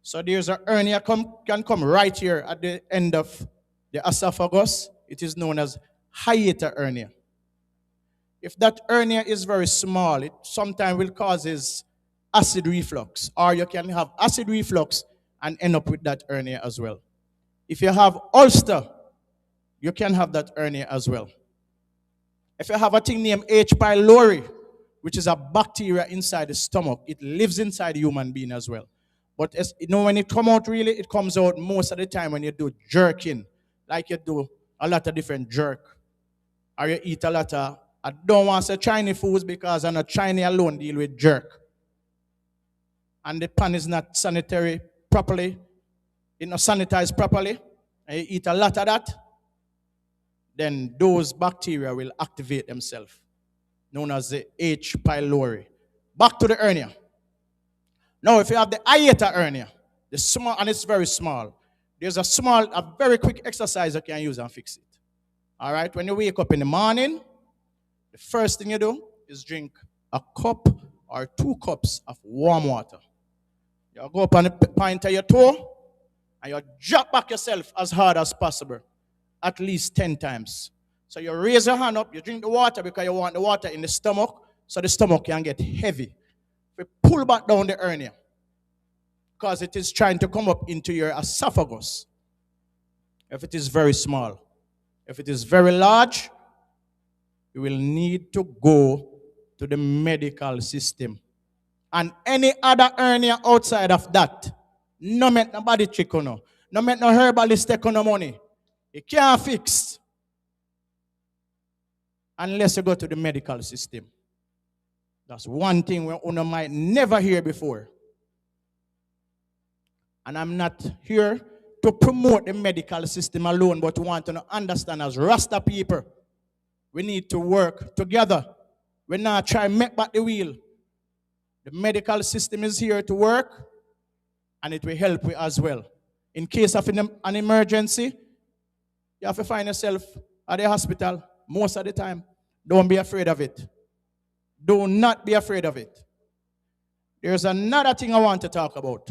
So there's a hernia can come right here at the end of the esophagus. It is known as hiatal hernia. If that hernia is very small, it sometimes will cause acid reflux. Or you can have acid reflux and end up with that hernia as well. If you have ulcer, you can have that hernia as well. If you have a thing named H. pylori, which is a bacteria inside the stomach, it lives inside the human being as well. But as, you know, when it comes out, really, it comes out most of the time when you do jerking, like you do a lot of different jerk, or you eat a lot of, I don't want to say Chinese foods because I'm not Chinese alone deal with jerk. And the pan is not sanitary properly, it's not sanitized properly, and you eat a lot of that, then those bacteria will activate themselves, known as the H. pylori. Back to the hernia. Now, if you have the hiatal hernia, the small, and it's very small, there's a very quick exercise you can use and fix it. All right? When you wake up in the morning, the first thing you do is drink a cup or 2 cups of warm water. You go up on the point of your toe, and you drop back yourself as hard as possible, at least 10 times. So you raise your hand up, you drink the water because you want the water in the stomach, so the stomach can get heavy. We pull back down the hernia because it is trying to come up into your esophagus. If it is very small. If it is very large, you will need to go to the medical system. And any other hernia outside of that, no make nobody check on no. No make no herbalist take on no money. You can't fix unless you go to the medical system. That's one thing we might never hear before. And I'm not here to promote the medical system alone, but want to understand as Rasta people, we need to work together. We're not trying to make back the wheel. The medical system is here to work, and it will help you as well. In case of an emergency, you have to find yourself at the hospital most of the time. Don't be afraid of it. Do not be afraid of it. There's another thing I want to talk about.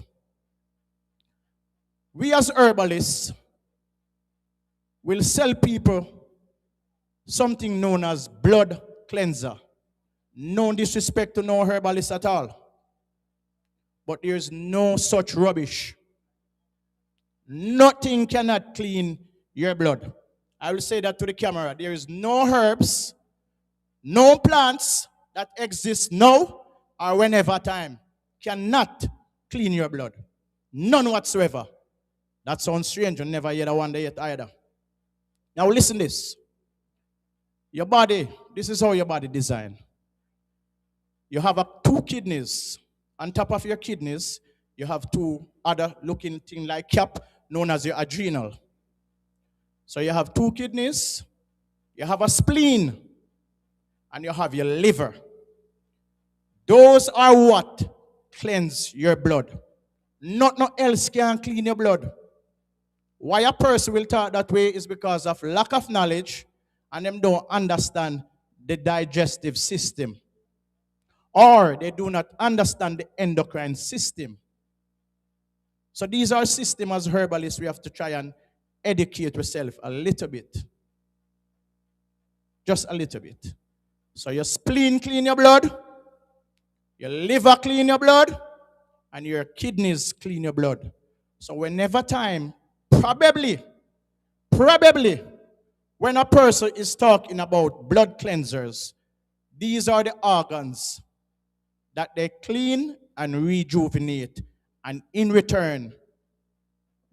We as herbalists will sell people something known as blood cleanser. No disrespect to no herbalist at all. But there's no such rubbish. Nothing cannot clean your blood. I will say that to the camera. There is no herbs, no plants that exist now or whenever time cannot clean your blood. None whatsoever. That sounds strange. You never hear that one day yet either. Now listen this. Your body, this is how your body designed. You have two kidneys. On top of your kidneys, you have two other looking things like cap known as your adrenal. So you have two kidneys, you have a spleen, and you have your liver. Those are what cleanse your blood. Nothing else can clean your blood. Why a person will talk that way is because of lack of knowledge and them don't understand the digestive system. Or they do not understand the endocrine system. So these are systems as herbalists we have to try and educate yourself a little bit. Just a little bit. So your spleen clean your blood, your liver clean your blood, and your kidneys clean your blood. So whenever time, probably, when a person is talking about blood cleansers, these are the organs that they clean and rejuvenate, and in return,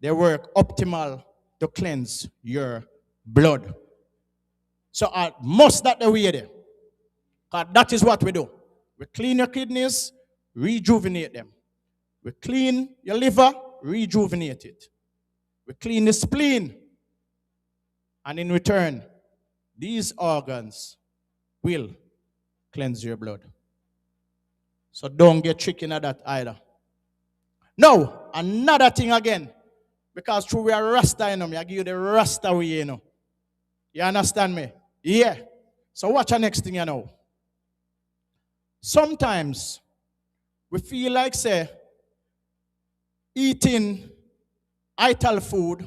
they work optimal to cleanse your blood. So most that the way there, because that is what we do. We clean your kidneys, rejuvenate them. We clean your liver, rejuvenate it. We clean the spleen, and in return, these organs will cleanse your blood. So don't get tricked in that either. Now, another thing again, because through we are Rasta, I give you the Rasta way, You understand me? Yeah. So watch the next thing you know. Sometimes we feel like, say, eating ital food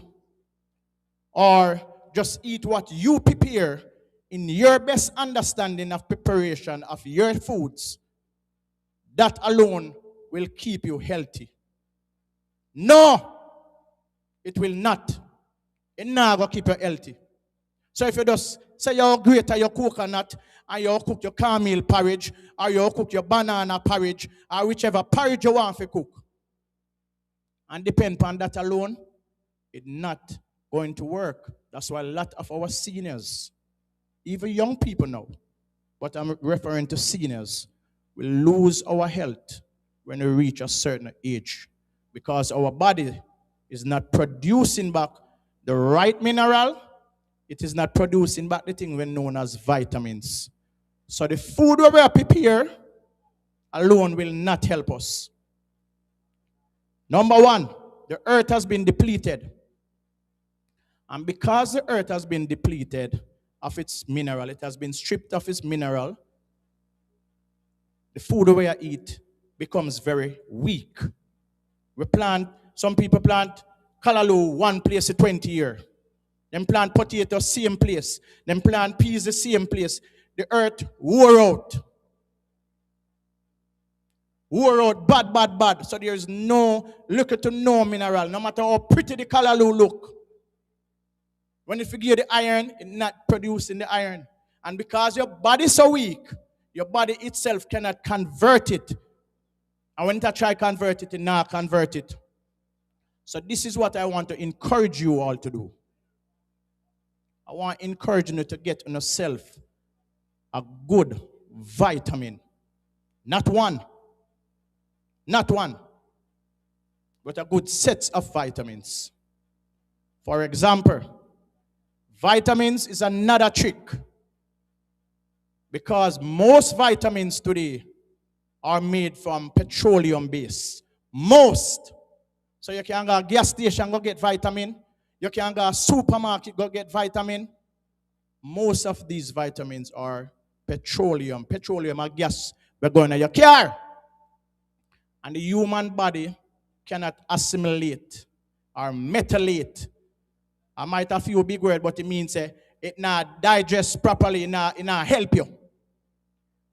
or just eat what you prepare in your best understanding of preparation of your foods, that alone will keep you healthy. No, it will not. It not going to keep you healthy. So if you just say you're great at your coconut and you cook your cornmeal porridge or you cook your banana porridge or whichever porridge you want to cook, and depend on that alone, it's not going to work. That's why a lot of our seniors, even young people now, but I'm referring to seniors, will lose our health when we reach a certain age because our body is not producing back the right mineral. It is not producing back the thing known as vitamins. So the food we prepare alone will not help us. Number one, the earth has been depleted. And because the earth has been depleted of its mineral, it has been stripped of its mineral, the food we eat becomes very weak. Some people plant callaloo one place for 20 years. Then plant potato same place. Then plant peas the same place. The earth wore out. Wore out bad. So there's no mineral. No matter how pretty the callaloo look. When you forget the iron, it's not producing the iron. And because your body is so weak, your body itself cannot convert it. And when it try convert it, it not convert it. So this is what I want to encourage you all to do. I want to encourage you to get on yourself a good vitamin. Not one, but a good set of vitamins. For example, vitamins is another trick. Because most vitamins today are made from petroleum base. Most. So you can go to a gas station, go get vitamin. You can go to a supermarket, go get vitamin. most of these vitamins are petroleum. Petroleum are gas we're going to your car. And the human body cannot assimilate or metallate. I might have a few big words, but it means it not digest properly, it not help you.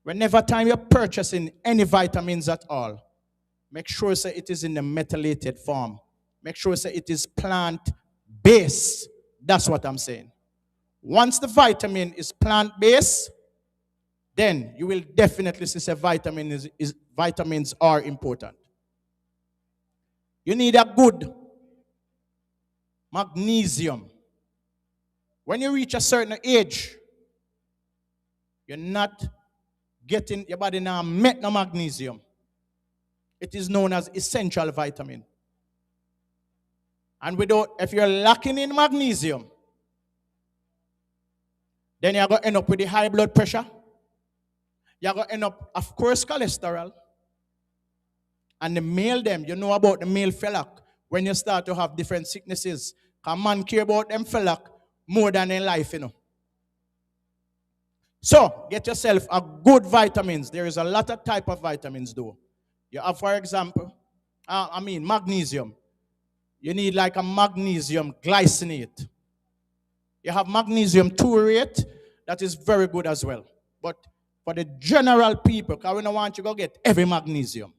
Whenever time you're purchasing any vitamins at all, make sure say it is in the methylated form. Make sure say it is plant-based. That's what I'm saying. Once the vitamin is plant-based, then you will definitely see say vitamins are important. You need a good magnesium. When you reach a certain age, you're not getting, your body now met no magnesium. It is known as essential vitamin. And if you're lacking in magnesium, then you're going to end up with the high blood pressure. You're going to end up, of course, cholesterol. And the male them, you know about the male phellac. When you start to have different sicknesses, a man care about them phellac more than in life, you know. So, get yourself a good vitamins. There is a lot of type of vitamins, though. You have, for example, magnesium. You need like a magnesium glycinate. You have magnesium taurate, that is very good as well. But for the general people, because we don't want you to go get every magnesium.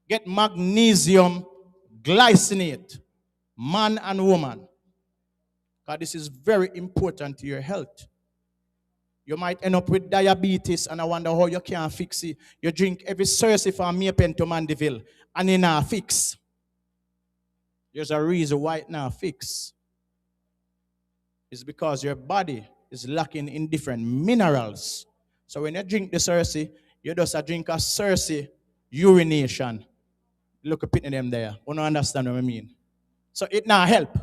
Get magnesium glycinate, man and woman. Because this is very important to your health. You might end up with diabetes, and I wonder how you can fix it. You drink every Cersei from Maypen to Mandeville, and it not fix. There's a reason why it not fix. It's because your body is lacking in different minerals. So when you drink the Cersei, you just drink a Cersei urination. Look at them there. You don't understand what I mean. So it not help.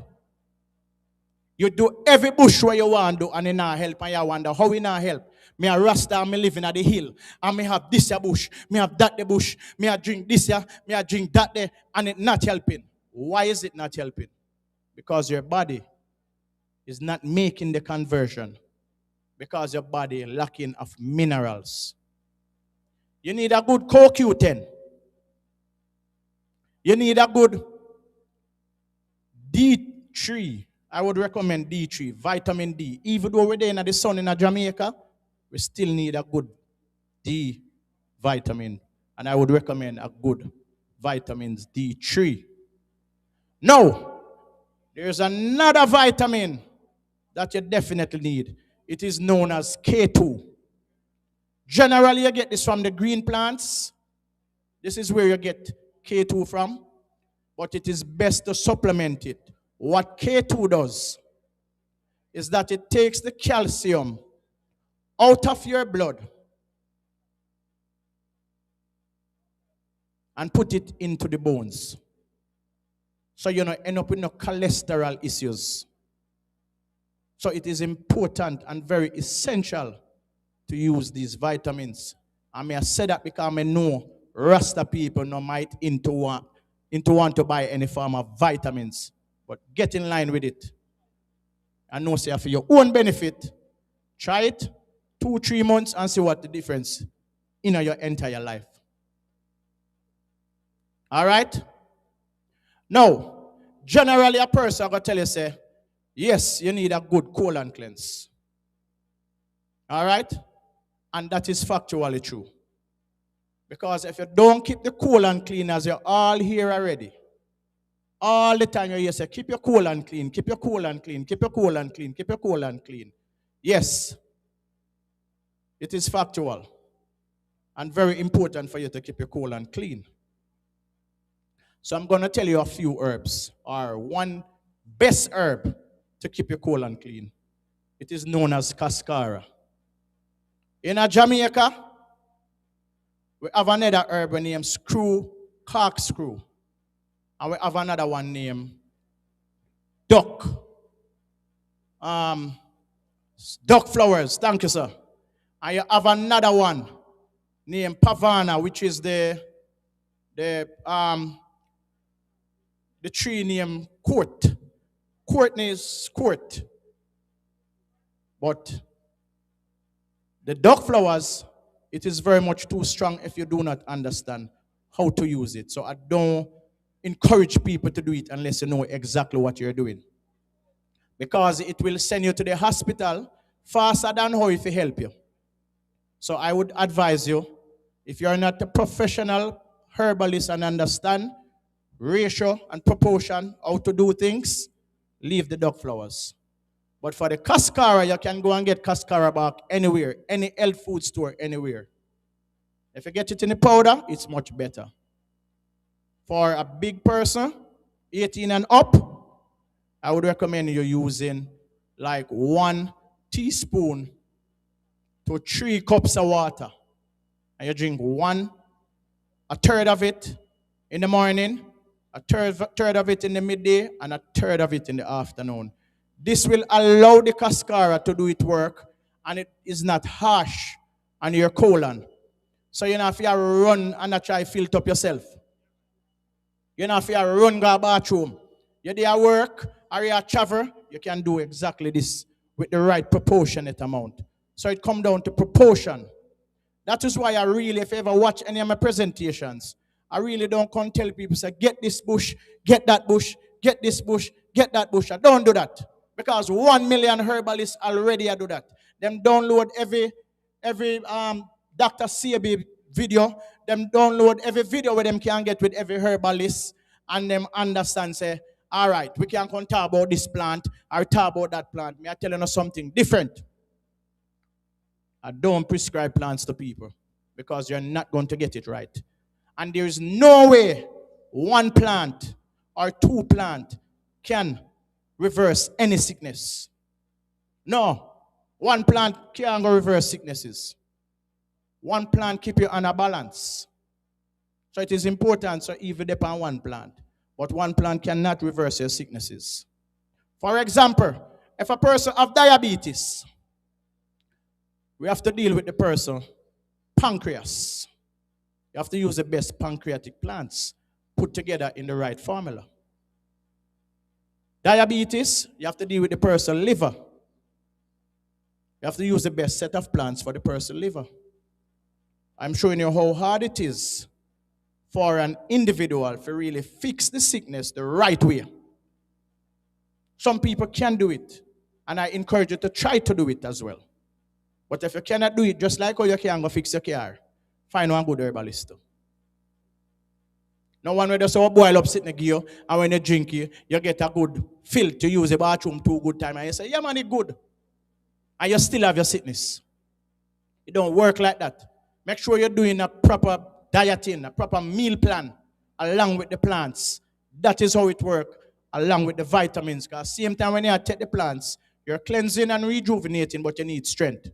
You do every bush where you want to do, and it not help, and you wonder how it not help. Me a Rasta, and me living at the hill, and me have this bush, me have that the bush, me a drink this here, me a drink that there, and it not helping. Why is it not helping? Because your body is not making the conversion. Because your body lacking of minerals. You need a good CoQ10. You need a good D3. I would recommend D3, vitamin D. Even though we're there in the sun in Jamaica, we still need a good D vitamin. And I would recommend a good vitamins D3. Now, there's another vitamin that you definitely need. It is known as K2. Generally, you get this from the green plants. This is where you get K2 from. But it is best to supplement it. What K2 does is that it takes the calcium out of your blood and put it into the bones. So you don't end up with no cholesterol issues. So it is important and very essential to use these vitamins. I may have said that because I know Rasta people no might into want to buy any form of vitamins. But get in line with it. And know say for your own benefit, try it 2-3 months and see what the difference in your entire life. All right? Now, generally a person going to tell you, say, yes, you need a good colon cleanse. All right? And that is factually true. Because if you don't keep the colon clean, as you're all here already, all the time you hear say, keep your colon clean, keep your colon clean, keep your colon clean, keep your colon clean. Yes, it is factual and very important for you to keep your colon clean. So I'm going to tell you a few herbs, or one best herb to keep your colon clean. It is known as cascara. In Jamaica, we have another herb named corkscrew. And we have another one named duck. Duck flowers, thank you, sir. And you have another one named pavana, which is the tree named court. Courtney's court. But The dog flowers, it is very much too strong if you do not understand how to use it. So I don't encourage people to do it unless you know exactly what you're doing. Because it will send you to the hospital faster than how if it help you. So I would advise you, if you're not a professional herbalist and understand ratio and proportion, how to do things, leave the dog flowers. But for the cascara, you can go and get cascara bark anywhere, any health food store, anywhere. If you get it in the powder, it's much better. For a big person, 18 and up, I would recommend you using like 1 teaspoon to 3 cups of water. And you drink a third of it in the morning, a third of it in the midday, and a third of it in the afternoon. This will allow the cascara to do its work, and it is not harsh on your colon. So you don't have to run and try to filter up yourself. You don't have to run to the bathroom. You're there at work or you're travel, you can do exactly this with the right proportionate amount. So it comes down to proportion. That is why I really, if you ever watch any of my presentations, I really don't come tell people, say, get this bush, get that bush, get this bush, get that bush. I don't do that. Because 1 million herbalists already do that. Them download every Dr. CB video. Them download every video where them can get with every herbalist. And them understand, say, all right, we can come talk about this plant or talk about that plant. Me I telling you something different. I don't prescribe plants to people because you're not going to get it right. And there is no way 1 plant or 2 plants can reverse any sickness. No. 1 plant can't go reverse sicknesses. 1 plant keep you on a balance. So it is important to even depend on 1 plant. But 1 plant cannot reverse your sicknesses. For example, if a person have diabetes, we have to deal with the person pancreas. You have to use the best pancreatic plants put together in the right formula. Diabetes, you have to deal with the person liver. You have to use the best set of plants for the person liver. I'm showing you how hard it is for an individual to really fix the sickness the right way. Some people can do it, and I encourage you to try to do it as well. But if you cannot do it, just like how you can go fix your car, find one good herbalist. No one will just boil up sitting gear, and when you drink it, you get a good feel to use the bathroom 2 good time, and you say, yeah man, it's good. And you still have your sickness. It don't work like that. Make sure you're doing a proper dieting, a proper meal plan, along with the plants. That is how it works, along with the vitamins. Because same time when you take the plants, you're cleansing and rejuvenating, but you need strength.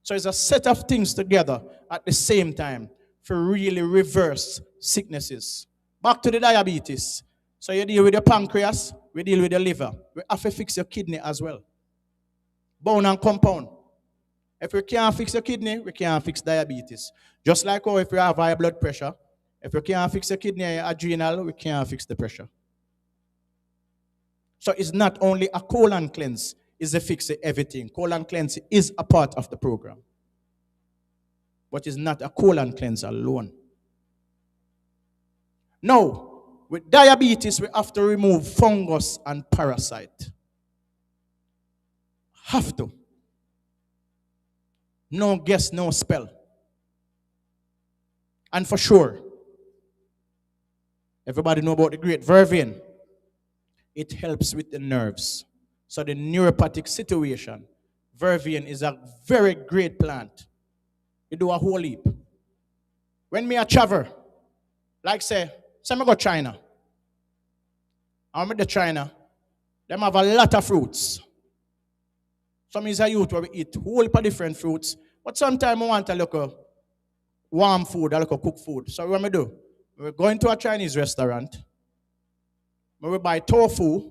So it's a set of things together at the same time for really reverse sicknesses. Back to the diabetes. So you deal with the pancreas, we deal with the liver. We have to fix your kidney as well. Bone and compound. If we can't fix your kidney, we can't fix diabetes. Just like how if you have high blood pressure, if we can't fix your kidney or your adrenal, we can't fix the pressure. So it's not only a colon cleanse, it's a fix of everything. Colon cleanse is a part of the program. But it's not a colon cleanse alone. Now, with diabetes, we have to remove fungus and parasite. Have to. No guess, no spell. And for sure, everybody know about the great vervain. It helps with the nerves. So the neuropathic situation, vervain is a very great plant. You do a whole heap. When me a travel, like say me go China. I'm with the China, them have a lot of fruits. Some is a youth where we eat whole heap of different fruits, but sometimes I want a little warm food, a little cooked food. So what we do? We go into a Chinese restaurant, we buy tofu,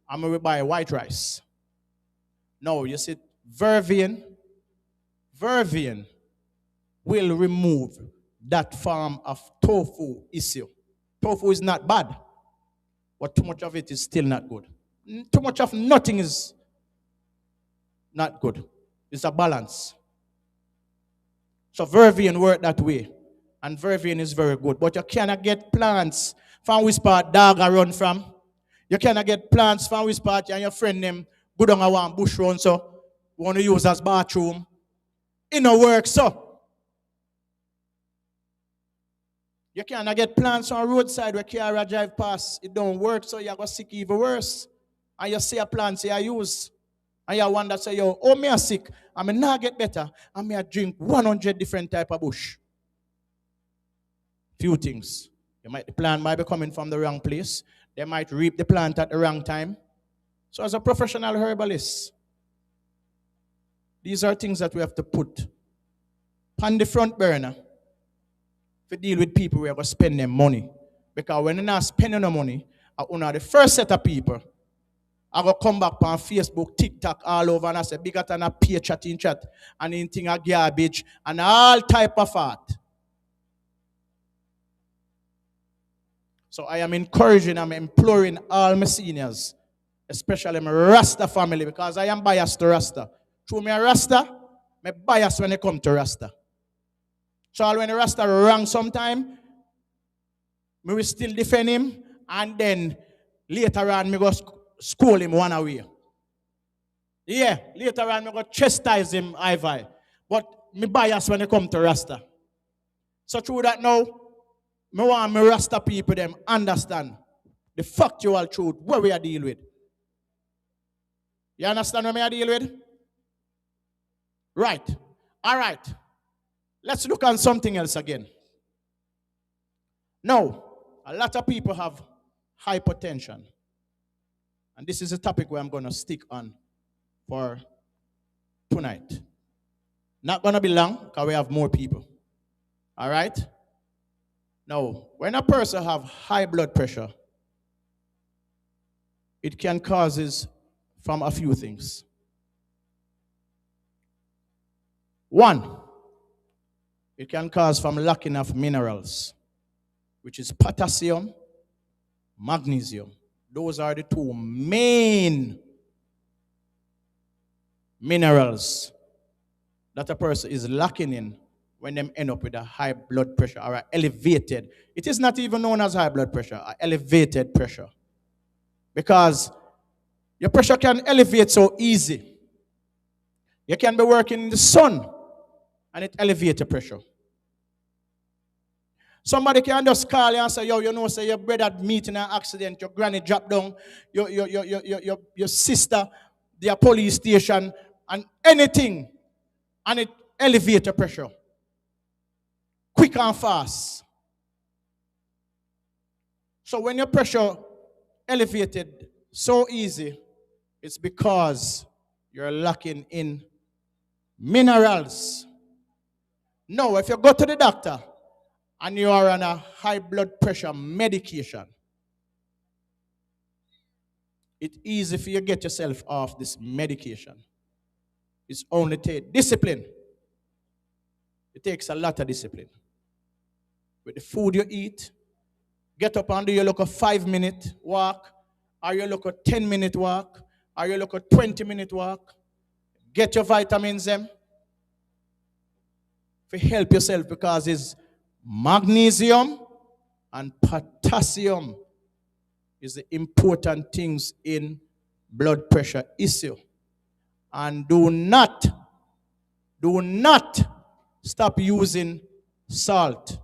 and we buy white rice. Now, you see, vervain will remove that form of tofu issue. Tofu is not bad, but too much of it is still not good. Too much of nothing is not good. It's a balance. So vervain work that way. And vervain is very good. But you cannot get plants from which part dog a run from. You cannot get plants from which part you and your friend them go down a one bush run, so you want to use as bathroom. It no work, so. You cannot get plants on roadside where car drive past. It don't work, so you go sick even worse. And you see a plant you use. And you wonder, say, yo, oh, me a sick. I may not get better. I may drink 100 different type of bush. Few things. The plant might be coming from the wrong place. They might reap the plant at the wrong time. So as a professional herbalist, these are things that we have to put on the front burner to deal with people who are going to spend their money. Because when you're not spending the money, you're the first set of people I go come back on Facebook, TikTok, all over, and I say, bigger than a peer chatting chat, and anything a garbage, and all type of art. So I am encouraging, I'm imploring all my seniors, especially my Rasta family, because I am biased to Rasta. Through me a Rasta, I'm biased when it comes to Rasta. So when the Rasta wrong sometime, me will still defend him, and then later on, me go school him one away. Yeah, later on, I go chastise him, Ivy. But me bias when it come to Rasta. So through that now, me want me Rasta people them understand the factual truth where we are dealing with. You understand what we are dealing with? Right. All right. Let's look at something else again. Now, a lot of people have hypertension. And this is a topic where I'm going to stick on for tonight. Not going to be long because we have more people. All right? Now, when a person have high blood pressure, it can causes from a few things. One, it can cause from lacking of minerals, which is potassium, magnesium. Those are the two main minerals that a person is lacking in when they end up with a high blood pressure or an elevated. It is not even known as high blood pressure, an elevated pressure. Because your pressure can elevate so easy. You can be working in the sun and it elevates the pressure. Somebody can just call you and say, yo, you know, say your brother meet in an accident, your granny dropped down, your sister, their police station, and anything, and it elevates the pressure. Quick and fast. So when your pressure elevated so easy, it's because you're lacking in minerals. Now, if you go to the doctor, and you are on a high blood pressure medication, it's easy for you to get yourself off this medication. It's only discipline. It takes a lot of discipline. With the food you eat, get up and do your look a 5-minute walk, or you look a 10-minute walk, or you look a 20-minute walk. Get your vitamins them. To help yourself, because it's magnesium and potassium is the important things in blood pressure issue. And do not stop using salt.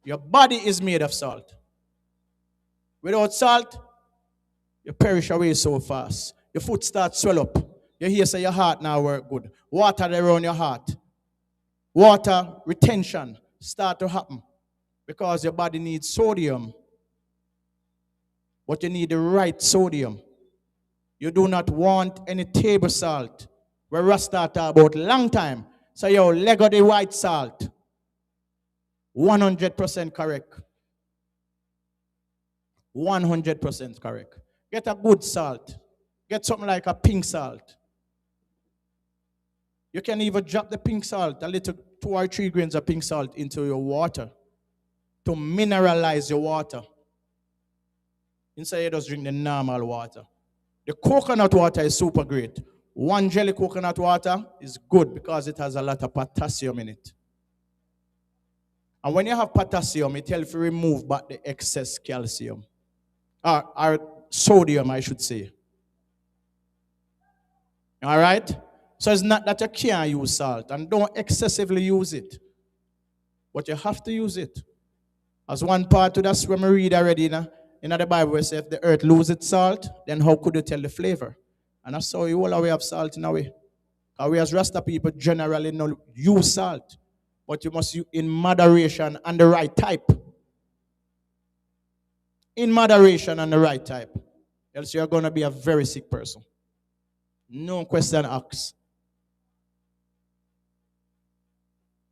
Your body is made of salt. Without salt, you perish away so fast. Your foot starts swell up. You hear say your heart now work good. Water around your heart. Water retention start to happen because your body needs sodium, but you need the right sodium. You do not want any table salt. Where Rasta talk about long time. So yo, Lego the white salt. 100% correct. 100% correct. Get a good salt. Get something like a pink salt. You can even drop the pink salt, a little 2 or 3 grains of pink salt into your water to mineralize your water. Instead, you just drink the normal water. The coconut water is super great. one jelly coconut water is good because it has a lot of potassium in it. And when you have potassium, it helps you remove back the excess calcium. Or sodium, I should say. All right? So it's not that you can't use salt, and don't excessively use it. But you have to use it. As one part of that's when we read already in the Bible, it says if the earth loses its salt, then how could you tell the flavor? And that's how you all away have salt in a way. Because we as Rasta people generally don't use salt. But you must use in moderation and the right type. In moderation and the right type. Else you're going to be a very sick person. No question asked.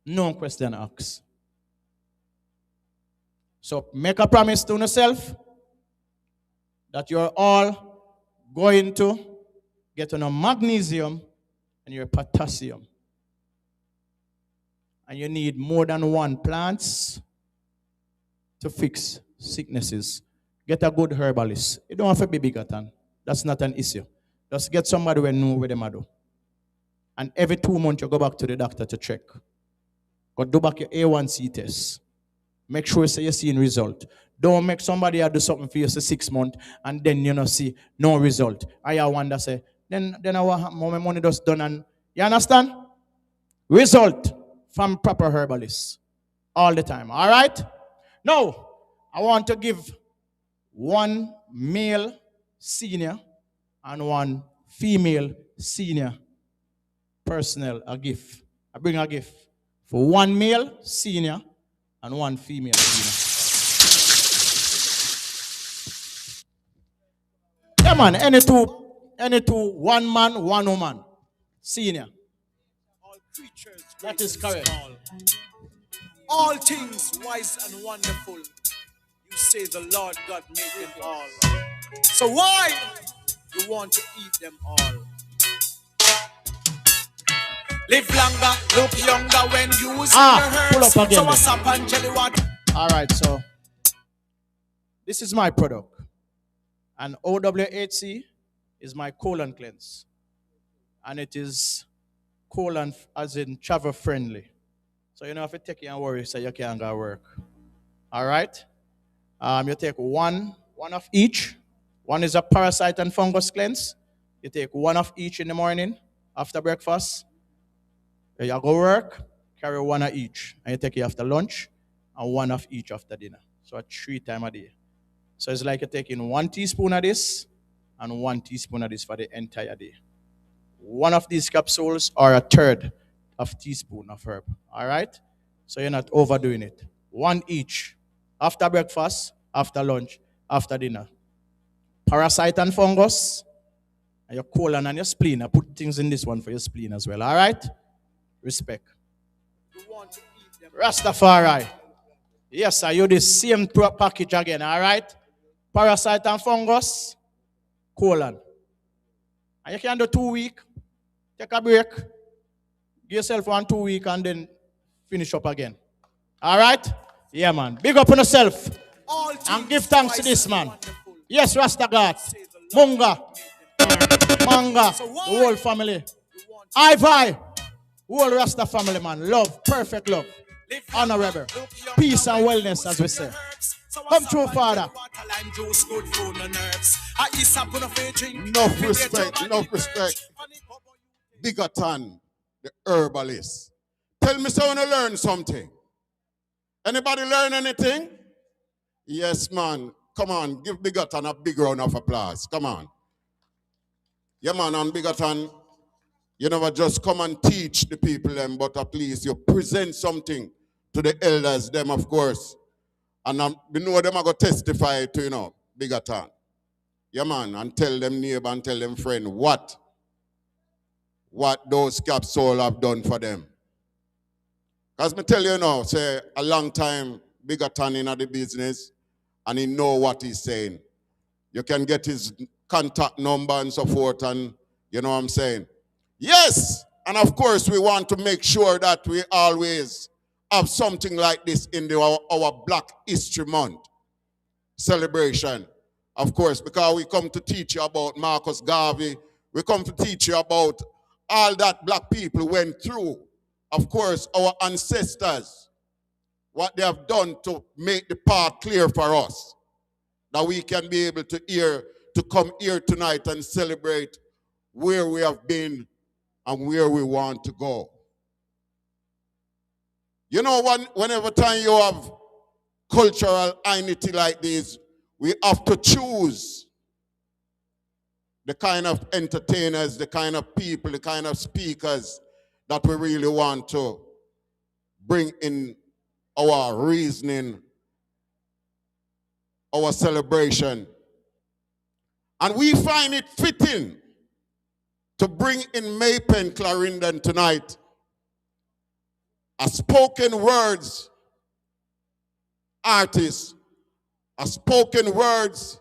No question asked. So make a promise to yourself that you're all going to get on a magnesium and your potassium. And you need more than one plants to fix sicknesses. Get a good herbalist. You don't have to be bigger than. That's not an issue. Just get somebody who knows what they do. And every 2 months you go back to the doctor to check. Go do back your A1C test. Make sure you're seeing result. Don't make somebody do something for you for 6 months and then you see no result. I wonder say, then I want my money just done. And you understand? Result from proper herbalists all the time. All right? Now, I want to give one male senior and one female senior personnel a gift. I bring a gift for one male senior and one female senior. Yeah, man, any two, one man, one woman, senior. All creatures, that is correct. Small. All things wise and wonderful. You say the Lord God made them all. So why you want to eat them all? Live longer, look younger when you use your pull up again. So what's up, Angeli? What? All right, so this is my product. And OWHC is my colon cleanse. And it is colon as in travel friendly. So you know if you take it and worry, so you can't go work. All right? You take one of each. One is a parasite and fungus cleanse. You take one of each in the morning after breakfast. You go work, carry one of each. And you take it after lunch and one of each after dinner. So 3 times a day. So it's like you're taking 1 teaspoon of this and 1 teaspoon of this for the entire day. One of these capsules are a third of teaspoon of herb. All right? So you're not overdoing it. 1 each. After breakfast, after lunch, after dinner. Parasite and fungus, and your colon and your spleen. I put things in this one for your spleen as well. All right? Respect. Rastafari. Yes, I use the same package again. All right? Parasite and fungus, colon. And you can do 2 weeks. Take a break. Give yourself 1 2 weeks and then finish up again. All right? Yeah, man. Big up on yourself. And give thanks to this man. Yes, Rasta God. Munga. Manga. The whole family. Ivy. Whole Rasta family, man. Love. Perfect love. Honorable. Peace and wellness, as we say. Come true, Father. Enough respect, enough respect. Bigotan, the herbalist. Tell me so I want to learn something. Anybody learn anything? Yes, man. Come on, give Bigotan a big round of applause. Come on. Yeah, man, and Bigotan, you never just come and teach the people them, but at least you present something to the elders, them, of course. And we know them are going to testify to, Bigotan. Yeah, man, and tell them neighbor and tell them friend what those capsules have done for them. Because me tell you now, say a long time Bigotan in the business and he know what he's saying. You can get his contact number and so forth, and you know what I'm saying. Yes, and of course we want to make sure that we always have something like this in our Black History Month celebration. Of course, because we come to teach you about Marcus Garvey, We come to teach you about all that black people went through. Of course, our ancestors, what they have done to make the path clear for us, that we can be able to come here tonight and celebrate where we have been and where we want to go. You know, whenever time you have cultural INITY like this, we have to choose the kind of entertainers, the kind of people, the kind of speakers that we really want to bring in our reasoning, our celebration. And we find it fitting to bring in Maypen Clarendon tonight, a spoken words artist, a spoken words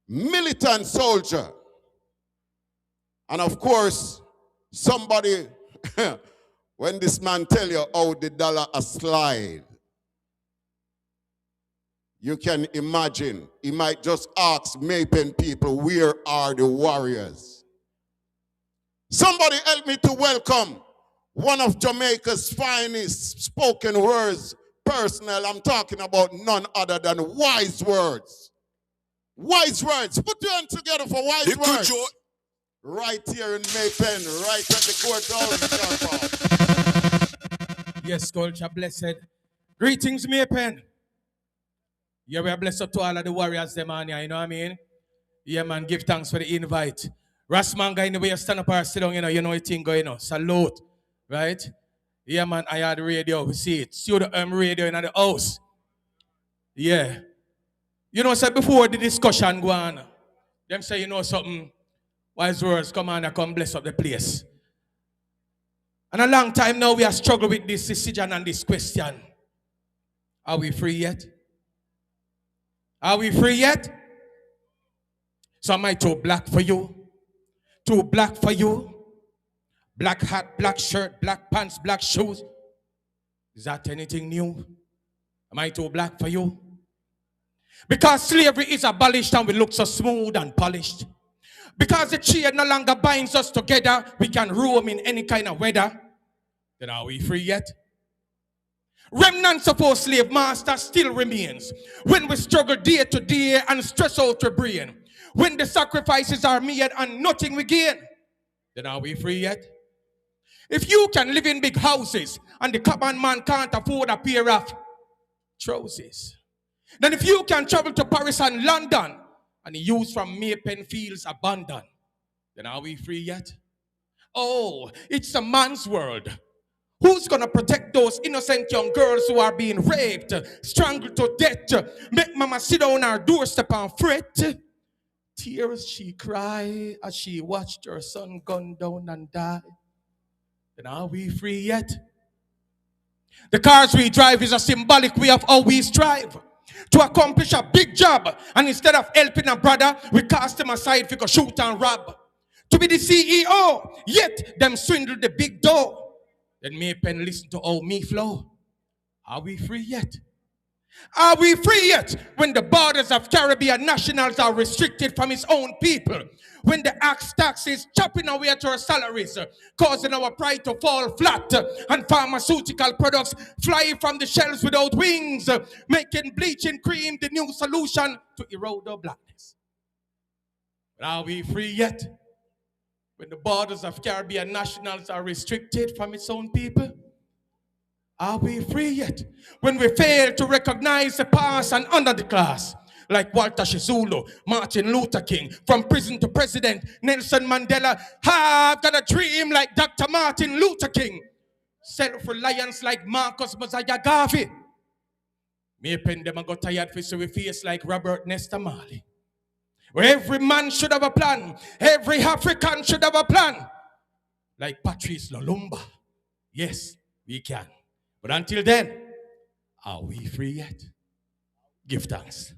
militant soldier, and of course, somebody, when this man tell you how the dollar a slide, you can imagine, he might just ask Maypen people, where are the warriors? Somebody help me to welcome one of Jamaica's finest spoken words personnel. I'm talking about none other than Wise Words. Wise Words. Put your hands together for Wise Words. Right here in Maypen, right at the courthouse. Yes, culture blessed. Greetings, Maypen. Yeah, we are blessed to all of the warriors, them on here, you know what I mean? Yeah, man, give thanks for the invite. Rasman guy in the way you stand up or sit down, you know what thing going on. Salute, right? Yeah, man, Yaad Radio, we see it. See the radio in the house. Yeah. You know, said before the discussion go on, them say, you know something, Wise Words, come on and come bless up the place. And a long time now we are struggling with this decision and this question. Are we free yet? Are we free yet? So am I too black for you? Too black for you? Black hat, black shirt, black pants, black shoes. Is that anything new? Am I too black for you? Because slavery is abolished and we look so smooth and polished. Because the chain no longer binds us together, we can roam in any kind of weather. Then are we free yet? Remnants of our slave master still remains. When we struggle day to day and stress out our brain. When the sacrifices are made and nothing we gain. Then are we free yet? If you can live in big houses and the common man can't afford a pair of trousers, then if you can travel to Paris and London and the youth from Maypen feels abandoned, then are we free yet? Oh, it's a man's world. Who's gonna protect those innocent young girls who are being raped, strangled to death, make mama sit on her doorstep and fret? Tears she cry as she watched her son gunned down and die. Then are we free yet? The cars we drive is a symbolic way of how we strive to accomplish a big job, and instead of helping a brother, we cast him aside for go shoot and rob. To be the CEO, yet them swindle the big door. Then Maypen listen to how me flow. Are we free yet? Are we free yet when the borders of Caribbean nationals are restricted from its own people? When the tax is chopping away at our salaries, causing our pride to fall flat, and pharmaceutical products fly from the shelves without wings, making bleaching cream the new solution to erode our blackness. But are we free yet when the borders of Caribbean nationals are restricted from its own people? Are we free yet when we fail to recognize the past and under the class? Like Walter Shizulu, Martin Luther King, from prison to president, Nelson Mandela. I've got a dream like Dr. Martin Luther King. Self-reliance like Marcus Mosiah Garvey. Maypen them got tired for so we face like Robert Nesta Marley. Where every man should have a plan. Every African should have a plan. Like Patrice Lumumba. Yes, we can. But until then, are we free yet? Give thanks.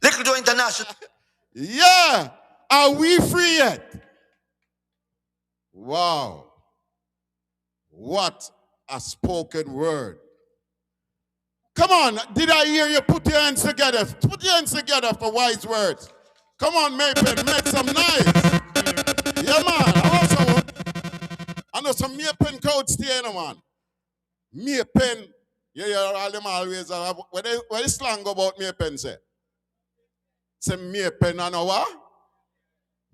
Little Joe International. Yeah, are we free yet? Wow. What a spoken word. Come on, did I hear you put your hands together? Put your hands together for wise words. Come on, Maypen, make some noise. Yeah, man. I know some Maypen crowd stay, no, man. Maypen, yeah, all them always, what the slang about Maypen say? Say Maypen and what?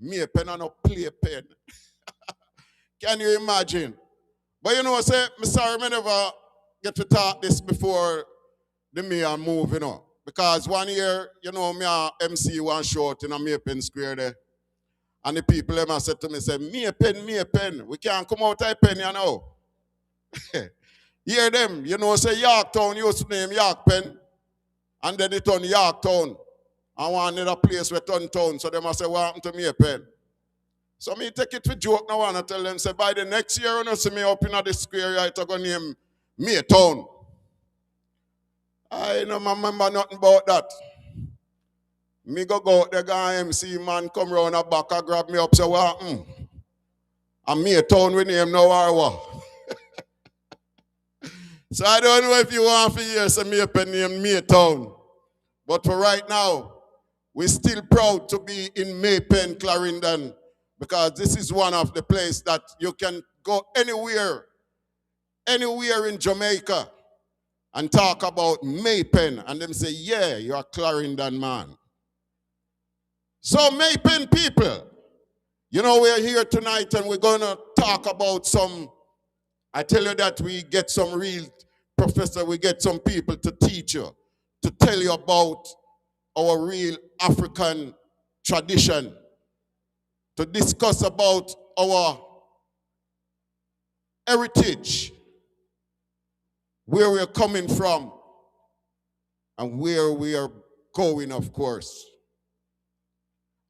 Maypen and a play pen. Can you imagine? But you know, say, I'm sorry, I never get to talk this before the mayor move, you know. Because one year, you know, me a MC one short in a Maypen Square there. And the people them said to me, say, Maypen, we can't come out of pen, you know. Hear them, you know, say Yorktown used to name Yorkpen. And then it turn Yorktown. And one other place where turn town. So they must say, what happened to Maypen? So me take it for joke now and I tell them, say, by the next year, when you see me up in the square, I'm going to name Maytown. I don't remember nothing about that. Me go out there, guy MC man come round the back and grab me up, say, what happened? And Maytown we name now or what? So I don't know if you want to hear some Maypen name Maytown. But for right now, we're still proud to be in Maypen, Clarendon, because this is one of the places that you can go anywhere in Jamaica and talk about Maypen, and them say, yeah, you're a Clarendon man. So Maypen people, you know, we're here tonight and we're going to talk about some, I tell you that we get some real professor, we get some people to teach you, to tell you about our real African tradition, to discuss about our heritage, where we're coming from, and where we are going, of course.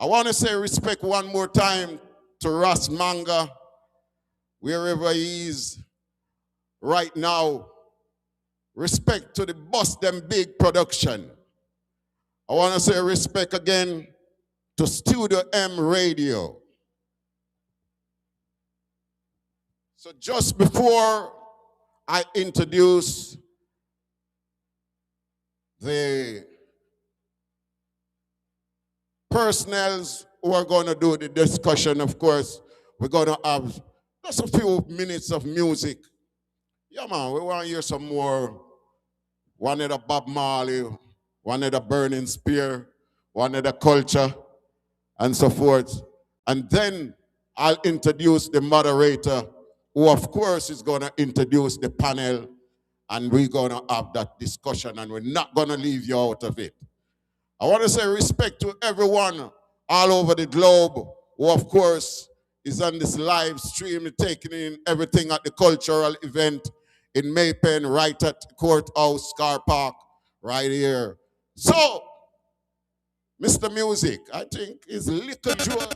I want to say respect one more time to Ras Manga, wherever he is right now. Respect to the Boss Them Big production. I want to say respect again to Studio M Radio. So just before I introduce the personnels who are going to do the discussion, of course, we're going to have just a few minutes of music. Yeah, man, we want to hear some more. One of the Bob Marley, one of the Burning Spear, one of the Culture, and so forth. And then I'll introduce the moderator, who of course is going to introduce the panel, and we're going to have that discussion, and we're not going to leave you out of it. I want to say respect to everyone all over the globe who, of course, is on this live stream, taking in everything at the cultural event in Maypen, right at Courthouse Car Park, right here. So, Mr. Music, I think is Little Joe.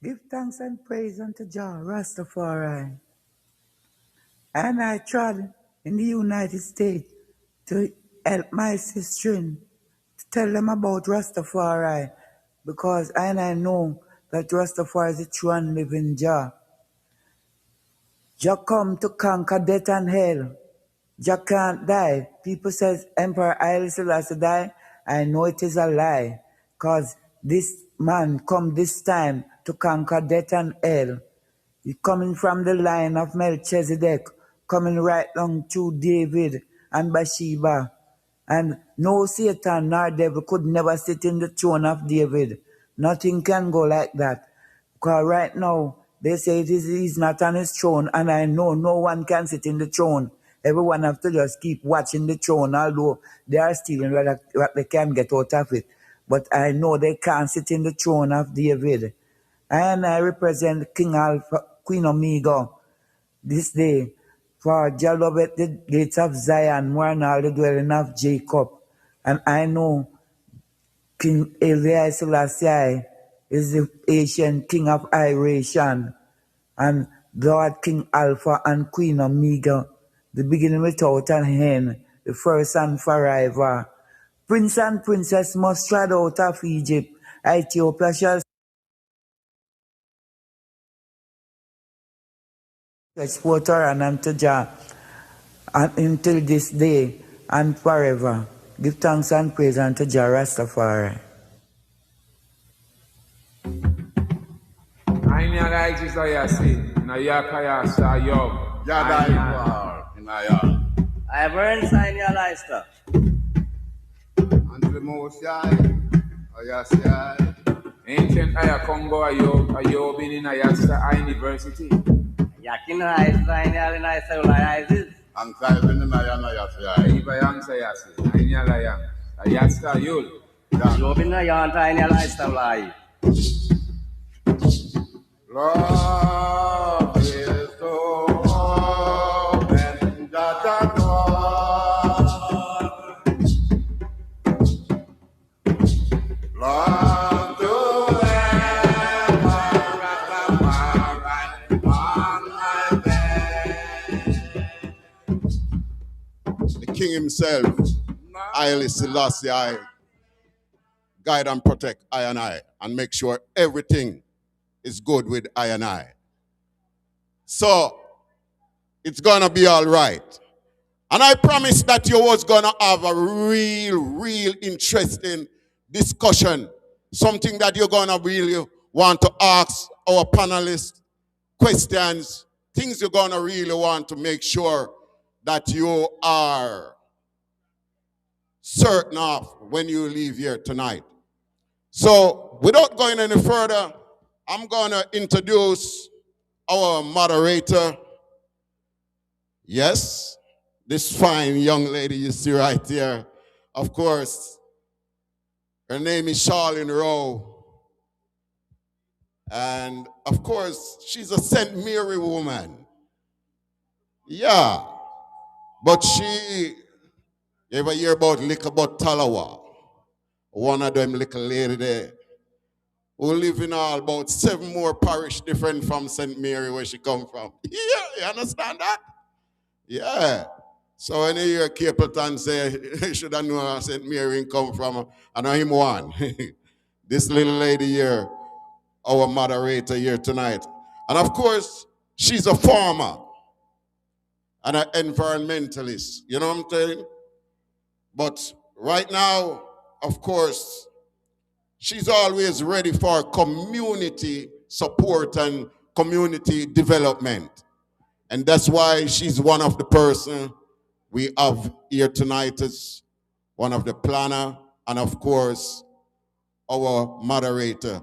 Give thanks and praise unto Jah Rastafari. And I trod in the United States to help my sister to tell them about Rastafari, because I know that Rastafari is the true and living Jah. Jah come to conquer death and hell. Jah can't die. People says Emperor Haile Selassie die. I know it is a lie, because this man come this time to conquer death and hell. He coming from the line of Melchizedek, coming right down to David and Bathsheba. And no Satan nor devil could never sit in the throne of David. Nothing can go like that. Because right now, they say he's not on his throne, and I know no one can sit in the throne. Everyone have to just keep watching the throne, although they are stealing what they can get out of it. But I know they can't sit in the throne of David. And I represent King Alpha, Queen Omega, this day. For Jah loveth the gates of Zion more than all the dwelling of Jacob. And I know King Haile Selassie is the ancient king of Iration. And Lord King Alpha and Queen Omega, the beginning without an end, the first and forever. Prince and princess must stride out of Egypt. Ethiopia shall exporter and unto Jah, and until this day and forever. Give thanks and praise unto Jah Rastafari. INITY is a see. Nayakaya Sayob. Yaad RADIO. I have earned sign your lister. Unto the Most High, Ayasai. Ancient Aya Congo Ayob in Ayasta University. Yakin I sign your lister. And Simon and Ayasai. Ibayang Sayasi. Aynalayang. Ayasta Yul. Yobina Yan sign your lister. Love is so open that the door. Love to ever right on my bed. The king himself, Haile Selassie, guide and protect I and make sure everything is good with I. So, it's gonna be all right. And I promise that you was gonna have a real interesting discussion. Something that you're gonna really want to ask our panelists questions, things you're going to really want to make sure that you are certain of when you leave here tonight. So without going any further, I'm going to introduce our moderator. Yes, this fine young lady you see right here. Of course, her name is Charlene Rowe. And of course, she's a St. Mary woman. Yeah. But you ever hear about Lickabot Talawa? One of them little lady there who live in all about 7 more parish different from St. Mary where she come from. Yeah, you understand that? Yeah. So when you hear Capleton say, you should have known where St. Mary come from, I know him one. This little lady here, our moderator here tonight. And of course, she's a farmer and an environmentalist. You know what I'm saying? But right now, of course, she's always ready for community support and community development. And that's why she's one of the person we have here tonight as one of the planner and of course, our moderator.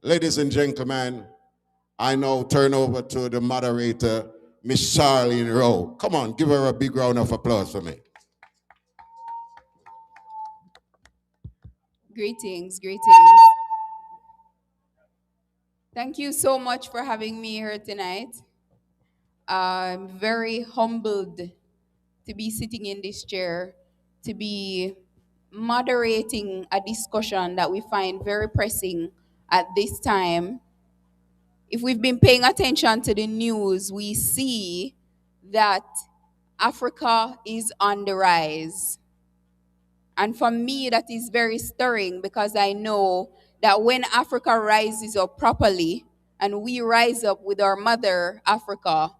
Ladies and gentlemen, I now turn over to the moderator, Miss Charlene Rowe. Come on, give her a big round of applause for me. Greetings. Thank you so much for having me here tonight. I'm very humbled to be sitting in this chair, to be moderating a discussion that we find very pressing at this time. If we've been paying attention to the news, we see that Africa is on the rise. And for me, that is very stirring because I know that when Africa rises up properly and we rise up with our mother, Africa,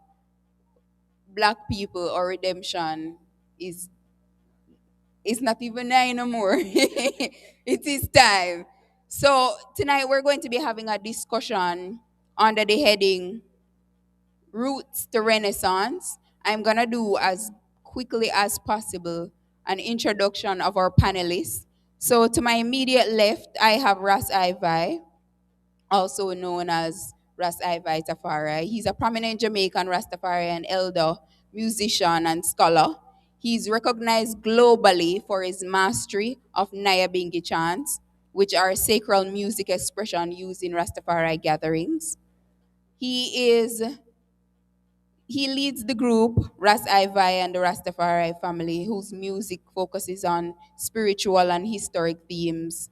Black people, our redemption is not even now anymore. It is time. So tonight we're going to be having a discussion under the heading Roots to Renaissance. I'm going to do as quickly as possible an introduction of our panelists. So to my immediate left, I have Ras Ivai, also known as Ras Ivai Tafari. He's a prominent Jamaican Rastafarian elder, musician, and scholar. He's recognized globally for his mastery of Nyabingi chants, which are sacral music expression used in Rastafari gatherings. He leads the group Ras Ivai and the Rastafari family, whose music focuses on spiritual and historic themes.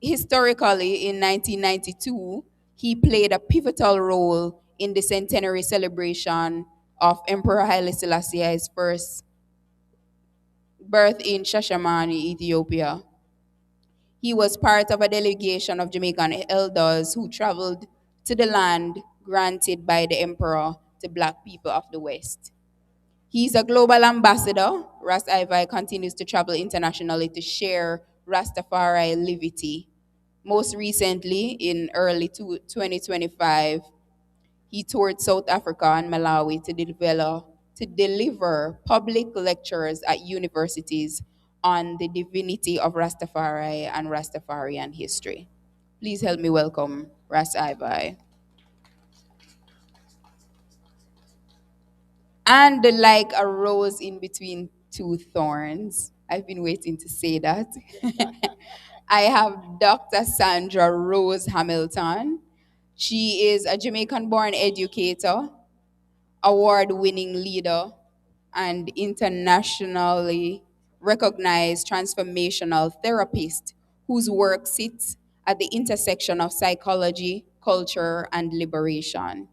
Historically, in 1992, he played a pivotal role in the centenary celebration of Emperor Haile Selassie's first birth in Shashamane, Ethiopia. He was part of a delegation of Jamaican elders who traveled to the land granted by the emperor to Black people of the West. He's a global ambassador. Ras Ivai continues to travel internationally to share Rastafari livity. Most recently, in early 2025, he toured South Africa and Malawi to deliver public lectures at universities on the divinity of Rastafari and Rastafarian history. Please help me welcome Ras Ivai. And like a rose in between 2 thorns, I've been waiting to say that. I have Dr. Sandra Rose Hamilton. She is a Jamaican-born educator, award-winning leader, and internationally recognized transformational therapist whose work sits at the intersection of psychology, culture, and liberation.